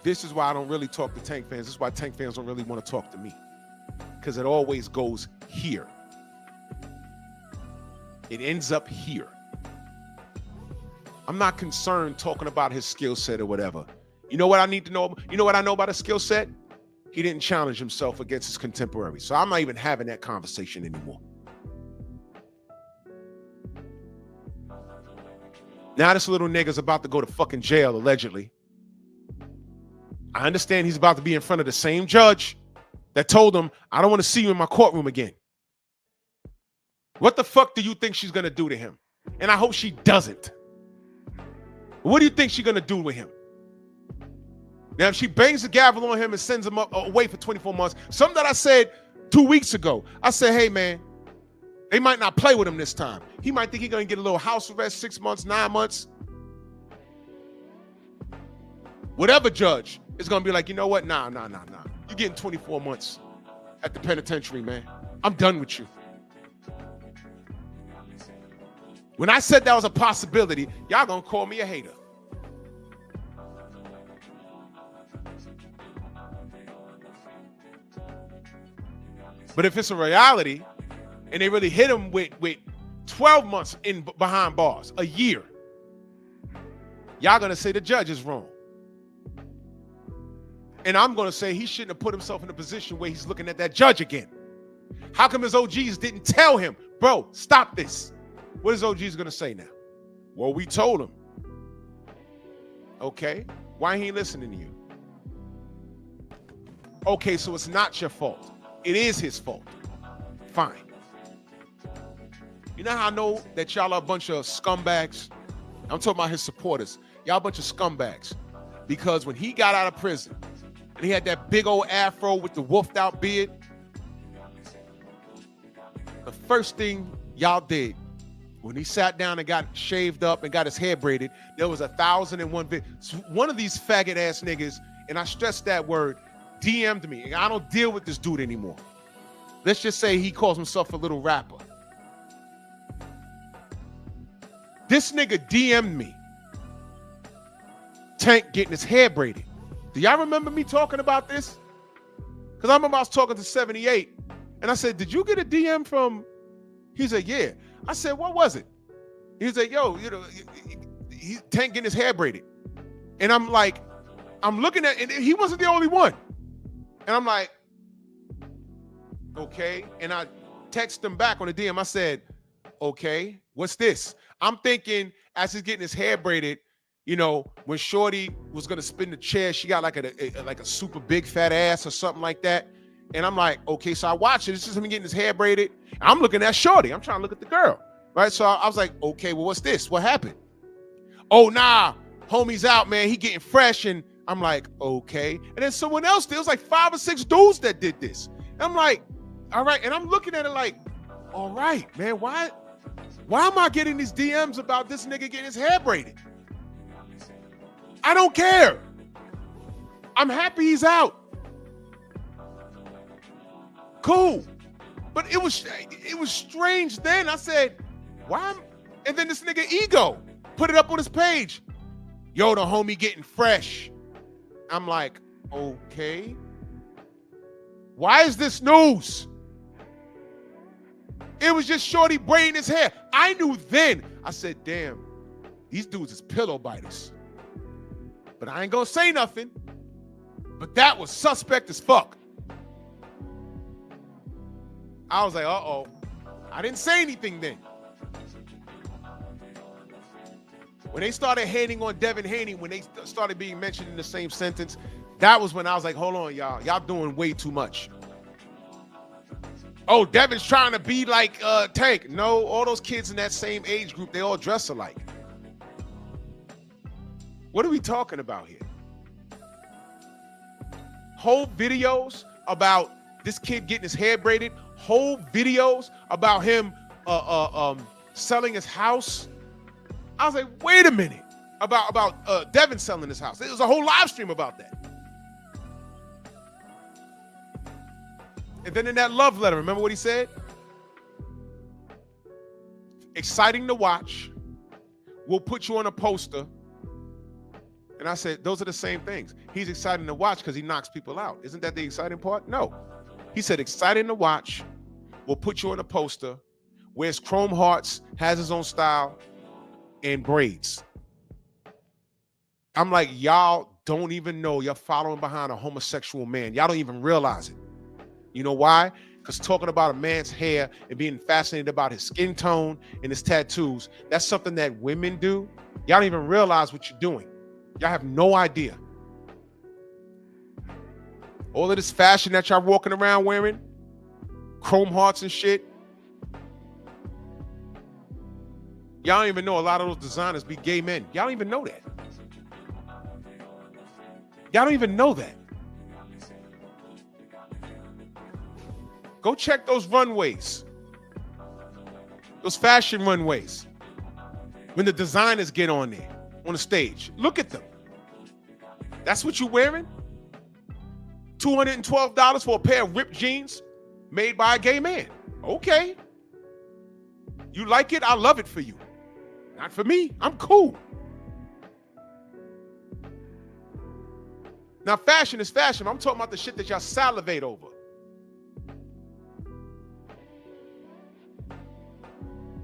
This is why I don't really talk to Tank fans. This is why Tank fans don't really want to talk to me. Because it always goes here. It ends up here. I'm not concerned talking about his skill set or whatever. You know what I need to know? You know what I know about his skill set? He didn't challenge himself against his contemporaries. So I'm not even having that conversation anymore. Now this little nigga's about to go to fucking jail, allegedly. I understand he's about to be in front of the same judge that told him, I don't want to see you in my courtroom again. What the fuck do you think she's going to do to him? And I hope she doesn't. What do you think she's going to do with him? Now, if she bangs the gavel on him and sends him away for 24 months, something that I said 2 weeks ago, I said, hey, man, they might not play with him this time. He might think he's going to get a little house arrest, 6 months, 9 months. Whatever judge is going to be like, you know what? Nah. You're getting 24 months at the penitentiary, man. I'm done with you. When I said that was a possibility, y'all going to call me a hater. But if it's a reality and they really hit him with 12 months behind bars, a year, y'all going to say the judge is wrong. And I'm going to say he shouldn't have put himself in a position where he's looking at that judge again. How come his OGs didn't tell him, bro, stop this? What is OGs going to say now? Well, we told him. Okay, why he ain't listening to you? Okay, so it's not your fault. It is his fault. Fine. You know how I know that y'all are a bunch of scumbags? I'm talking about his supporters. Y'all a bunch of scumbags. Because when he got out of prison and he had that big old afro with the wolfed out beard, the first thing y'all did when he sat down and got shaved up and got his hair braided, there was 1,001 videos. One of these faggot ass niggas, and I stress that word, DM'd me. I don't deal with this dude anymore. Let's just say he calls himself a little rapper. This nigga DM'd me. Tank getting his hair braided. Do y'all remember me talking about this? Because I remember I was talking to 78 and I said, did you get a DM from? He said, yeah. I said, what was it? He was like, yo, Tank getting his hair braided. And I'm like, I'm looking at, and he wasn't the only one. And I'm like, okay. And I text him back on the DM. I said, okay, what's this? I'm thinking as he's getting his hair braided, when Shorty was gonna spin the chair, she got like a super big fat ass or something like that. And I'm like, okay, so I watch it. It's just him getting his hair braided. I'm looking at Shorty. I'm trying to look at the girl, right? So I was like, okay, well, what's this? What happened? Oh, nah, homie's out, man. He getting fresh. And I'm like, okay. And then someone else, there was like 5 or 6 dudes that did this. And I'm like, all right. And I'm looking at it like, all right, man, why am I getting these DMs about this nigga getting his hair braided? I don't care. I'm happy he's out. Cool. But it was strange then. I said, why? And then this nigga Ego put it up on his page. Yo, the homie getting fresh. I'm like, okay. Why is this news? It was just Shorty braiding his hair. I knew then. I said, damn, these dudes is pillow biters. But I ain't gonna say nothing. But that was suspect as fuck. I was like, uh-oh. I didn't say anything then. When they started hating on Devin Haney, when they started being mentioned in the same sentence, that was when I was like, hold on, y'all. Y'all doing way too much. Oh, Devin's trying to be like Tank. No, all those kids in that same age group, they all dress alike. What are we talking about here? Whole videos about this kid getting his hair braided. Whole videos about him selling his house. I was like, wait a minute. About Devin selling his house. There was a whole live stream about that. And then in that love letter, remember what he said? Exciting to watch. We'll put you on a poster. And I said, those are the same things. He's exciting to watch because he knocks people out. Isn't that the exciting part? No. He said, exciting to watch. We'll put you on a poster. Wears chrome hearts, has his own style, and braids. I'm like, y'all don't even know you're following behind a homosexual man. Y'all don't even realize it. You know why? Because talking about a man's hair and being fascinated about his skin tone and his tattoos, that's something that women do. Y'all don't even realize what you're doing. Y'all have no idea. All of this fashion that y'all walking around wearing, chrome hearts and shit. Y'all don't even know a lot of those designers be gay men. Y'all don't even know that. Y'all don't even know that. Go check those runways. Those fashion runways. When the designers get on there, on the stage. Look at them. That's what you're wearing? $212 for a pair of ripped jeans made by a gay man. Okay. You like it? I love it for you. Not for me. I'm cool. Now, fashion is fashion. I'm talking about the shit that y'all salivate over.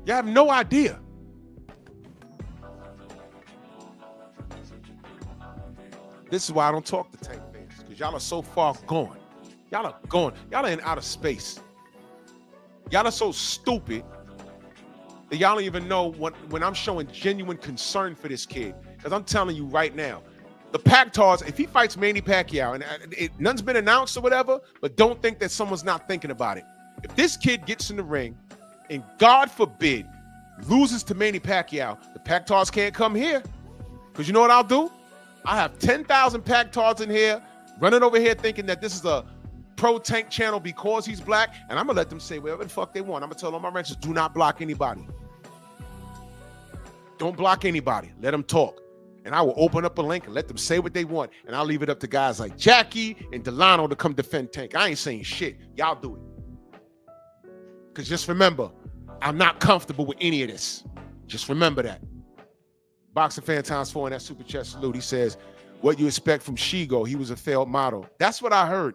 Y'all have no idea. This is why I don't talk to Tank fans, because y'all are so far gone. Y'all are gone. Y'all are in outer space. Y'all are so stupid that y'all don't even know when I'm showing genuine concern for this kid. Because I'm telling you right now, the Pactards, if he fights Manny Pacquiao, and none's been announced or whatever, but don't think that someone's not thinking about it. If this kid gets in the ring and God forbid loses to Manny Pacquiao, the Pactards can't come here. Because you know what I'll do? I have 10,000 Pactards in here running over here thinking that this is a pro Tank channel because he's black, and I'm going to let them say whatever the fuck they want. I'm going to tell all my ranchers, do not block anybody. Don't block anybody. Let them talk. And I will open up a link and let them say what they want, and I'll leave it up to guys like Jackie and Delano to come defend Tank. I ain't saying shit. Y'all do it. Because just remember, I'm not comfortable with any of this. Just remember that. Boxing Fan Times 4 in that super chat salute. He says, what you expect from Shigo? He was a failed model. That's what I heard.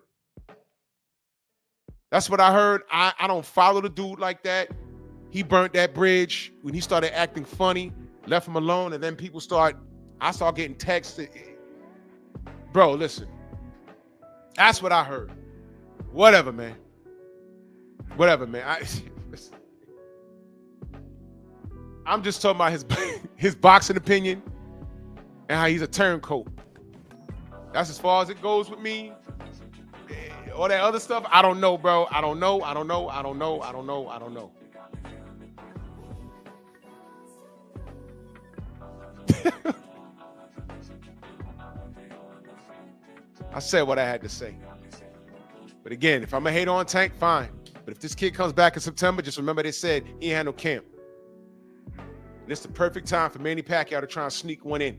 That's what I heard. I don't follow the dude like that. he burnt that bridge when he started acting funny, left him alone, and then I started getting texts. Bro, listen. That's what I heard. Whatever, man. I'm just talking about his boxing opinion and how he's a turncoat. That's as far as it goes with me. All that other stuff, I don't know, bro. I don't know. I said what I had to say. But again, if I'm a hate on Tank, fine. But if this kid comes back in September, just remember they said he ain't had no camp. And it's the perfect time for Manny Pacquiao to try and sneak one in.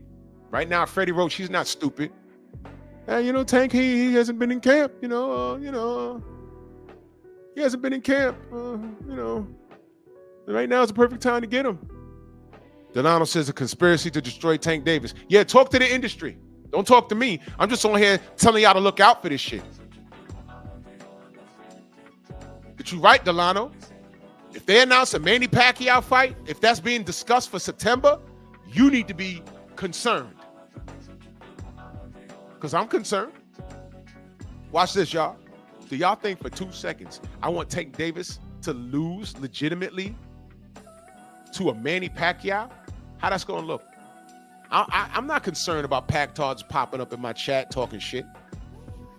Right now, Freddie Roach, he's not stupid. Hey, Tank, he hasn't been in camp. He hasn't been in camp. Right now is the perfect time to get him. Delano says a conspiracy to destroy Tank Davis. Yeah, talk to the industry. Don't talk to me. I'm just on here telling y'all to look out for this shit. But you right, Delano. If they announce a Manny Pacquiao fight, if that's being discussed for September, you need to be concerned. Because I'm concerned. Watch this, y'all. Do y'all think for 2 seconds I want Tank Davis to lose legitimately to a Manny Pacquiao? How that's going to look? I'm not concerned about Pactards popping up in my chat talking shit.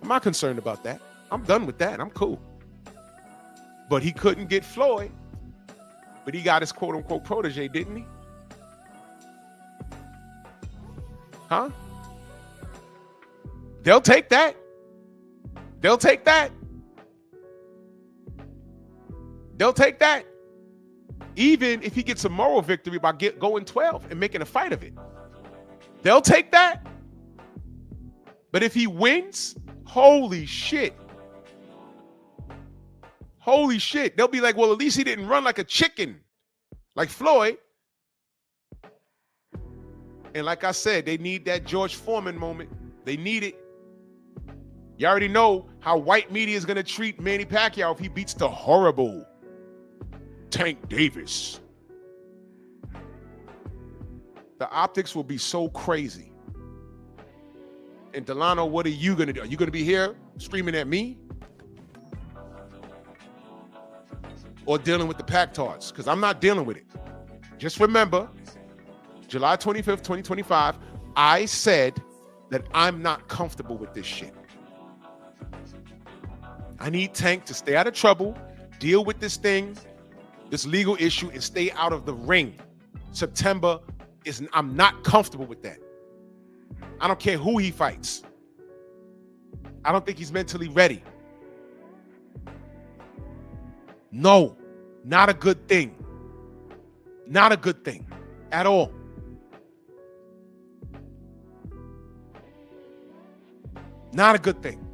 I'm not concerned about that. I'm done with that. I'm cool. But he couldn't get Floyd. But he got his quote-unquote protege, didn't he? Huh? They'll take that. They'll take that. They'll take that. Even if he gets a moral victory by going 12 and making a fight of it. They'll take that. But if he wins, holy shit. Holy shit. They'll be like, well, at least he didn't run like a chicken, like Floyd. And like I said, they need that George Foreman moment. They need it. You already know how white media is going to treat Manny Pacquiao if he beats the horrible Tank Davis. The optics will be so crazy. And Delano, what are you going to do? Are you going to be here screaming at me? Or dealing with the Pactards? Because I'm not dealing with it. Just remember, July 25th, 2025, I said that I'm not comfortable with this shit. I need Tank to stay out of trouble, deal with this thing, this legal issue, and stay out of the ring. September I'm not comfortable with that. I don't care who he fights. I don't think he's mentally ready. No, not a good thing. Not a good thing at all. Not a good thing.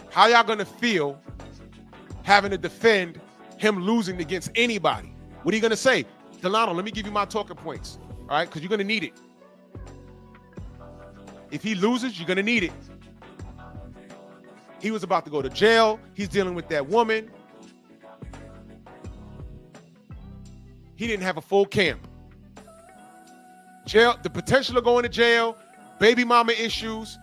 How y'all gonna feel having to defend him losing against anybody? What are you gonna say? Delano, let me give you my talking points, all right? Because you're gonna need it. If he loses, you're gonna need it. He was about to go to jail. He's dealing with that woman. He didn't have a full camp. Jail, the potential of going to jail, baby mama issues,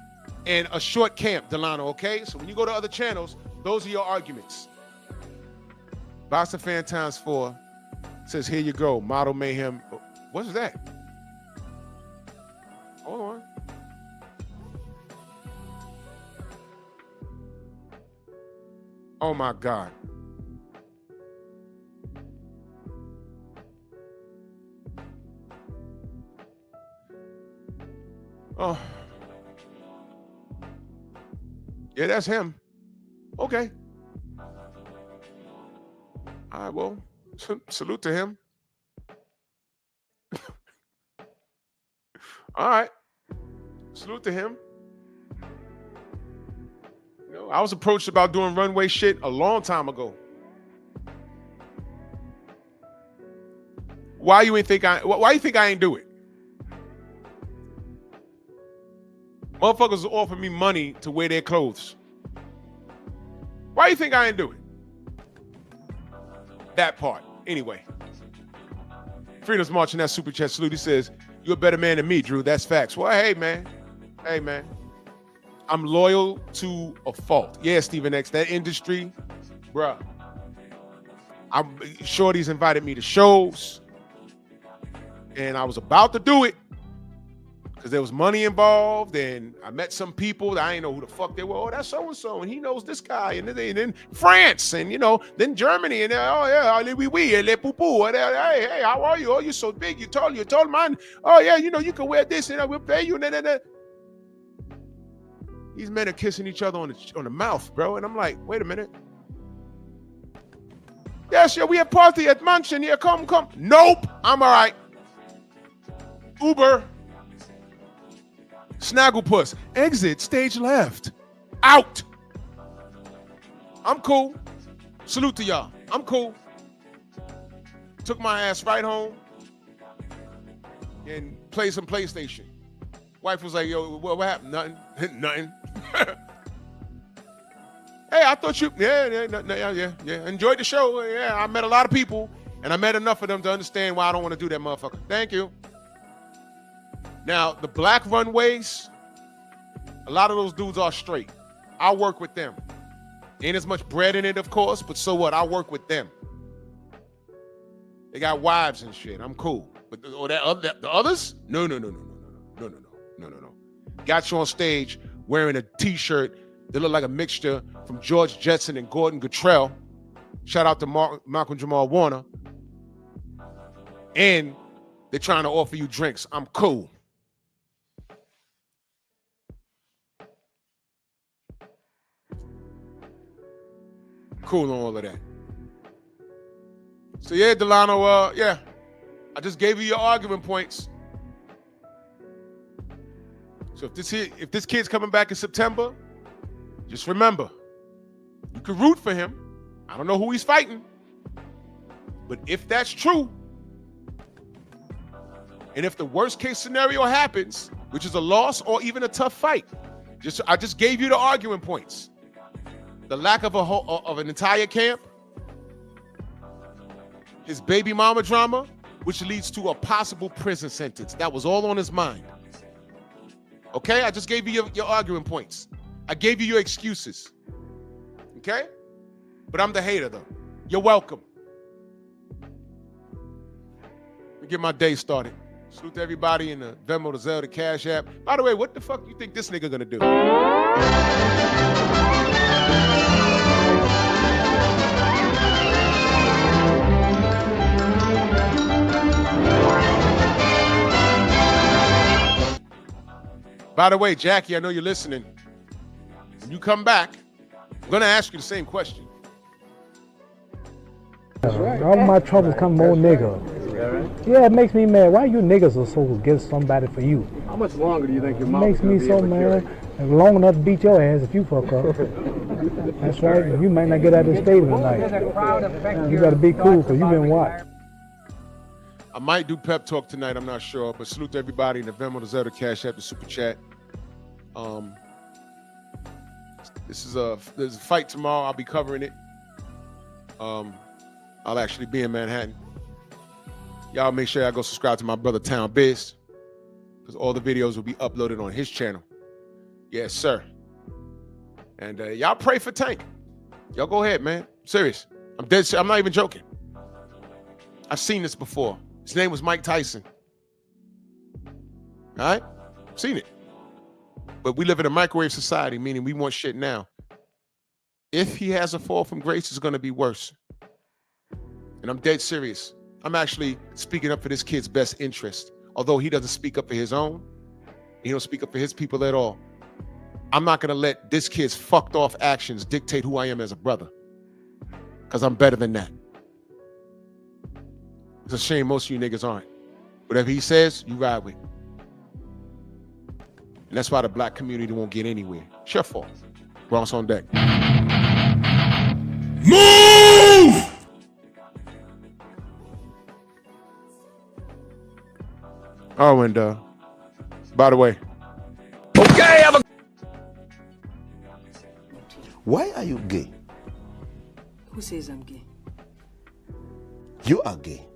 and a short camp, Delano, okay? So when you go to other channels, those are your arguments. Boxer Fan Times 4 says, here you go, Model Mayhem. What's that? Hold on. Oh my God. Oh. Yeah, that's him. Okay. All right, well, salute to him. All right. Salute to him. You know, I was approached about doing runway shit a long time ago. Why you think I ain't do it? Motherfuckers offer me money to wear their clothes. Why you think I ain't do it? That part. Anyway. Freedom's marching that super chat salute. He says, "You're a better man than me, Drew. That's facts." Well, hey, man. Hey, man. I'm loyal to a fault. Yeah, Stephen X, that industry, bruh. Shorty's invited me to shows, and I was about to do it because there was money involved, and I met some people that I didn't know who the fuck they were. Oh, that's so-and-so, and he knows this guy, and then France, and, you know, then Germany, and oh, yeah, le poo-poo, hey, how are you? Oh, you're so big, you tall man. Oh, yeah, you know, you can wear this, and I will pay you, These men are kissing each other on the mouth, bro, and I'm like, wait a minute. Yes, yeah, we have party at mansion, yeah, come. Nope, I'm all right. Uber. Snagglepuss, exit, stage left. Out. I'm cool. Salute to y'all. I'm cool. Took my ass right home and played some PlayStation. Wife was like, yo, what happened? Nothing. Nothing. Hey, I thought you, yeah. Enjoyed the show. Yeah, I met a lot of people, and I met enough of them to understand why I don't want to do that motherfucker. Thank you. Now, the black runways, a lot of those dudes are straight. I work with them. Ain't as much bread in it, of course, but so what? I work with them. They got wives and shit. I'm cool. But the others? No. Got you on stage wearing a t-shirt that looked like a mixture from George Jetson and Gordon Guttrell. Shout out to Malcolm Jamal Warner. And they're trying to offer you drinks. I'm cool. Cool on all of that. So yeah, Delano, I just gave you your argument points. So if this kid's coming back in September, just remember, you can root for him. I don't know who he's fighting. But if that's true, and if the worst case scenario happens, which is a loss or even a tough fight, I just gave you the argument points. The lack of an entire camp, his baby mama drama, which leads to a possible prison sentence. That was all on his mind. Okay, I just gave you your argument points. I gave you your excuses. Okay? But I'm the hater, though. You're welcome. Let me get my day started. Salute to everybody in the Venmo, the Zelle, the Cash App. By the way, what the fuck you think this nigga gonna do? By the way, Jackie, I know you're listening. When you come back, I'm going to ask you the same question. All my troubles come more nigga. Yeah, it makes me mad. Why you niggas are so against somebody for you? How much longer do you think your mom makes me so mad. Long enough to beat your ass if you fuck up. That's right. You might not get out of the stadium tonight. You got to be cool because you've been watched. I might do pep talk tonight. I'm not sure, but salute to everybody in the Venmo, the Zelle, the Cash App, the Super Chat. There's a fight tomorrow. I'll be covering it. I'll actually be in Manhattan. Y'all make sure y'all go subscribe to my brother Town Biz, because all the videos will be uploaded on his channel. Yes, sir. And y'all pray for Tank. Y'all go ahead, man. I'm serious. I'm dead. I'm not even joking. I've seen this before. His name was Mike Tyson. All right? I've seen it. But we live in a microwave society, meaning we want shit now. If he has a fall from grace, it's going to be worse. And I'm dead serious. I'm actually speaking up for this kid's best interest. Although he doesn't speak up for his own. He don't speak up for his people at all. I'm not going to let this kid's fucked off actions dictate who I am as a brother. Because I'm better than that. It's a shame most of you niggas aren't. Whatever he says, you ride with. And that's why the black community won't get anywhere. It's your fault. Bronx on deck. Move! Oh, and by the way. Okay, why are you gay? Who says I'm gay? You are gay.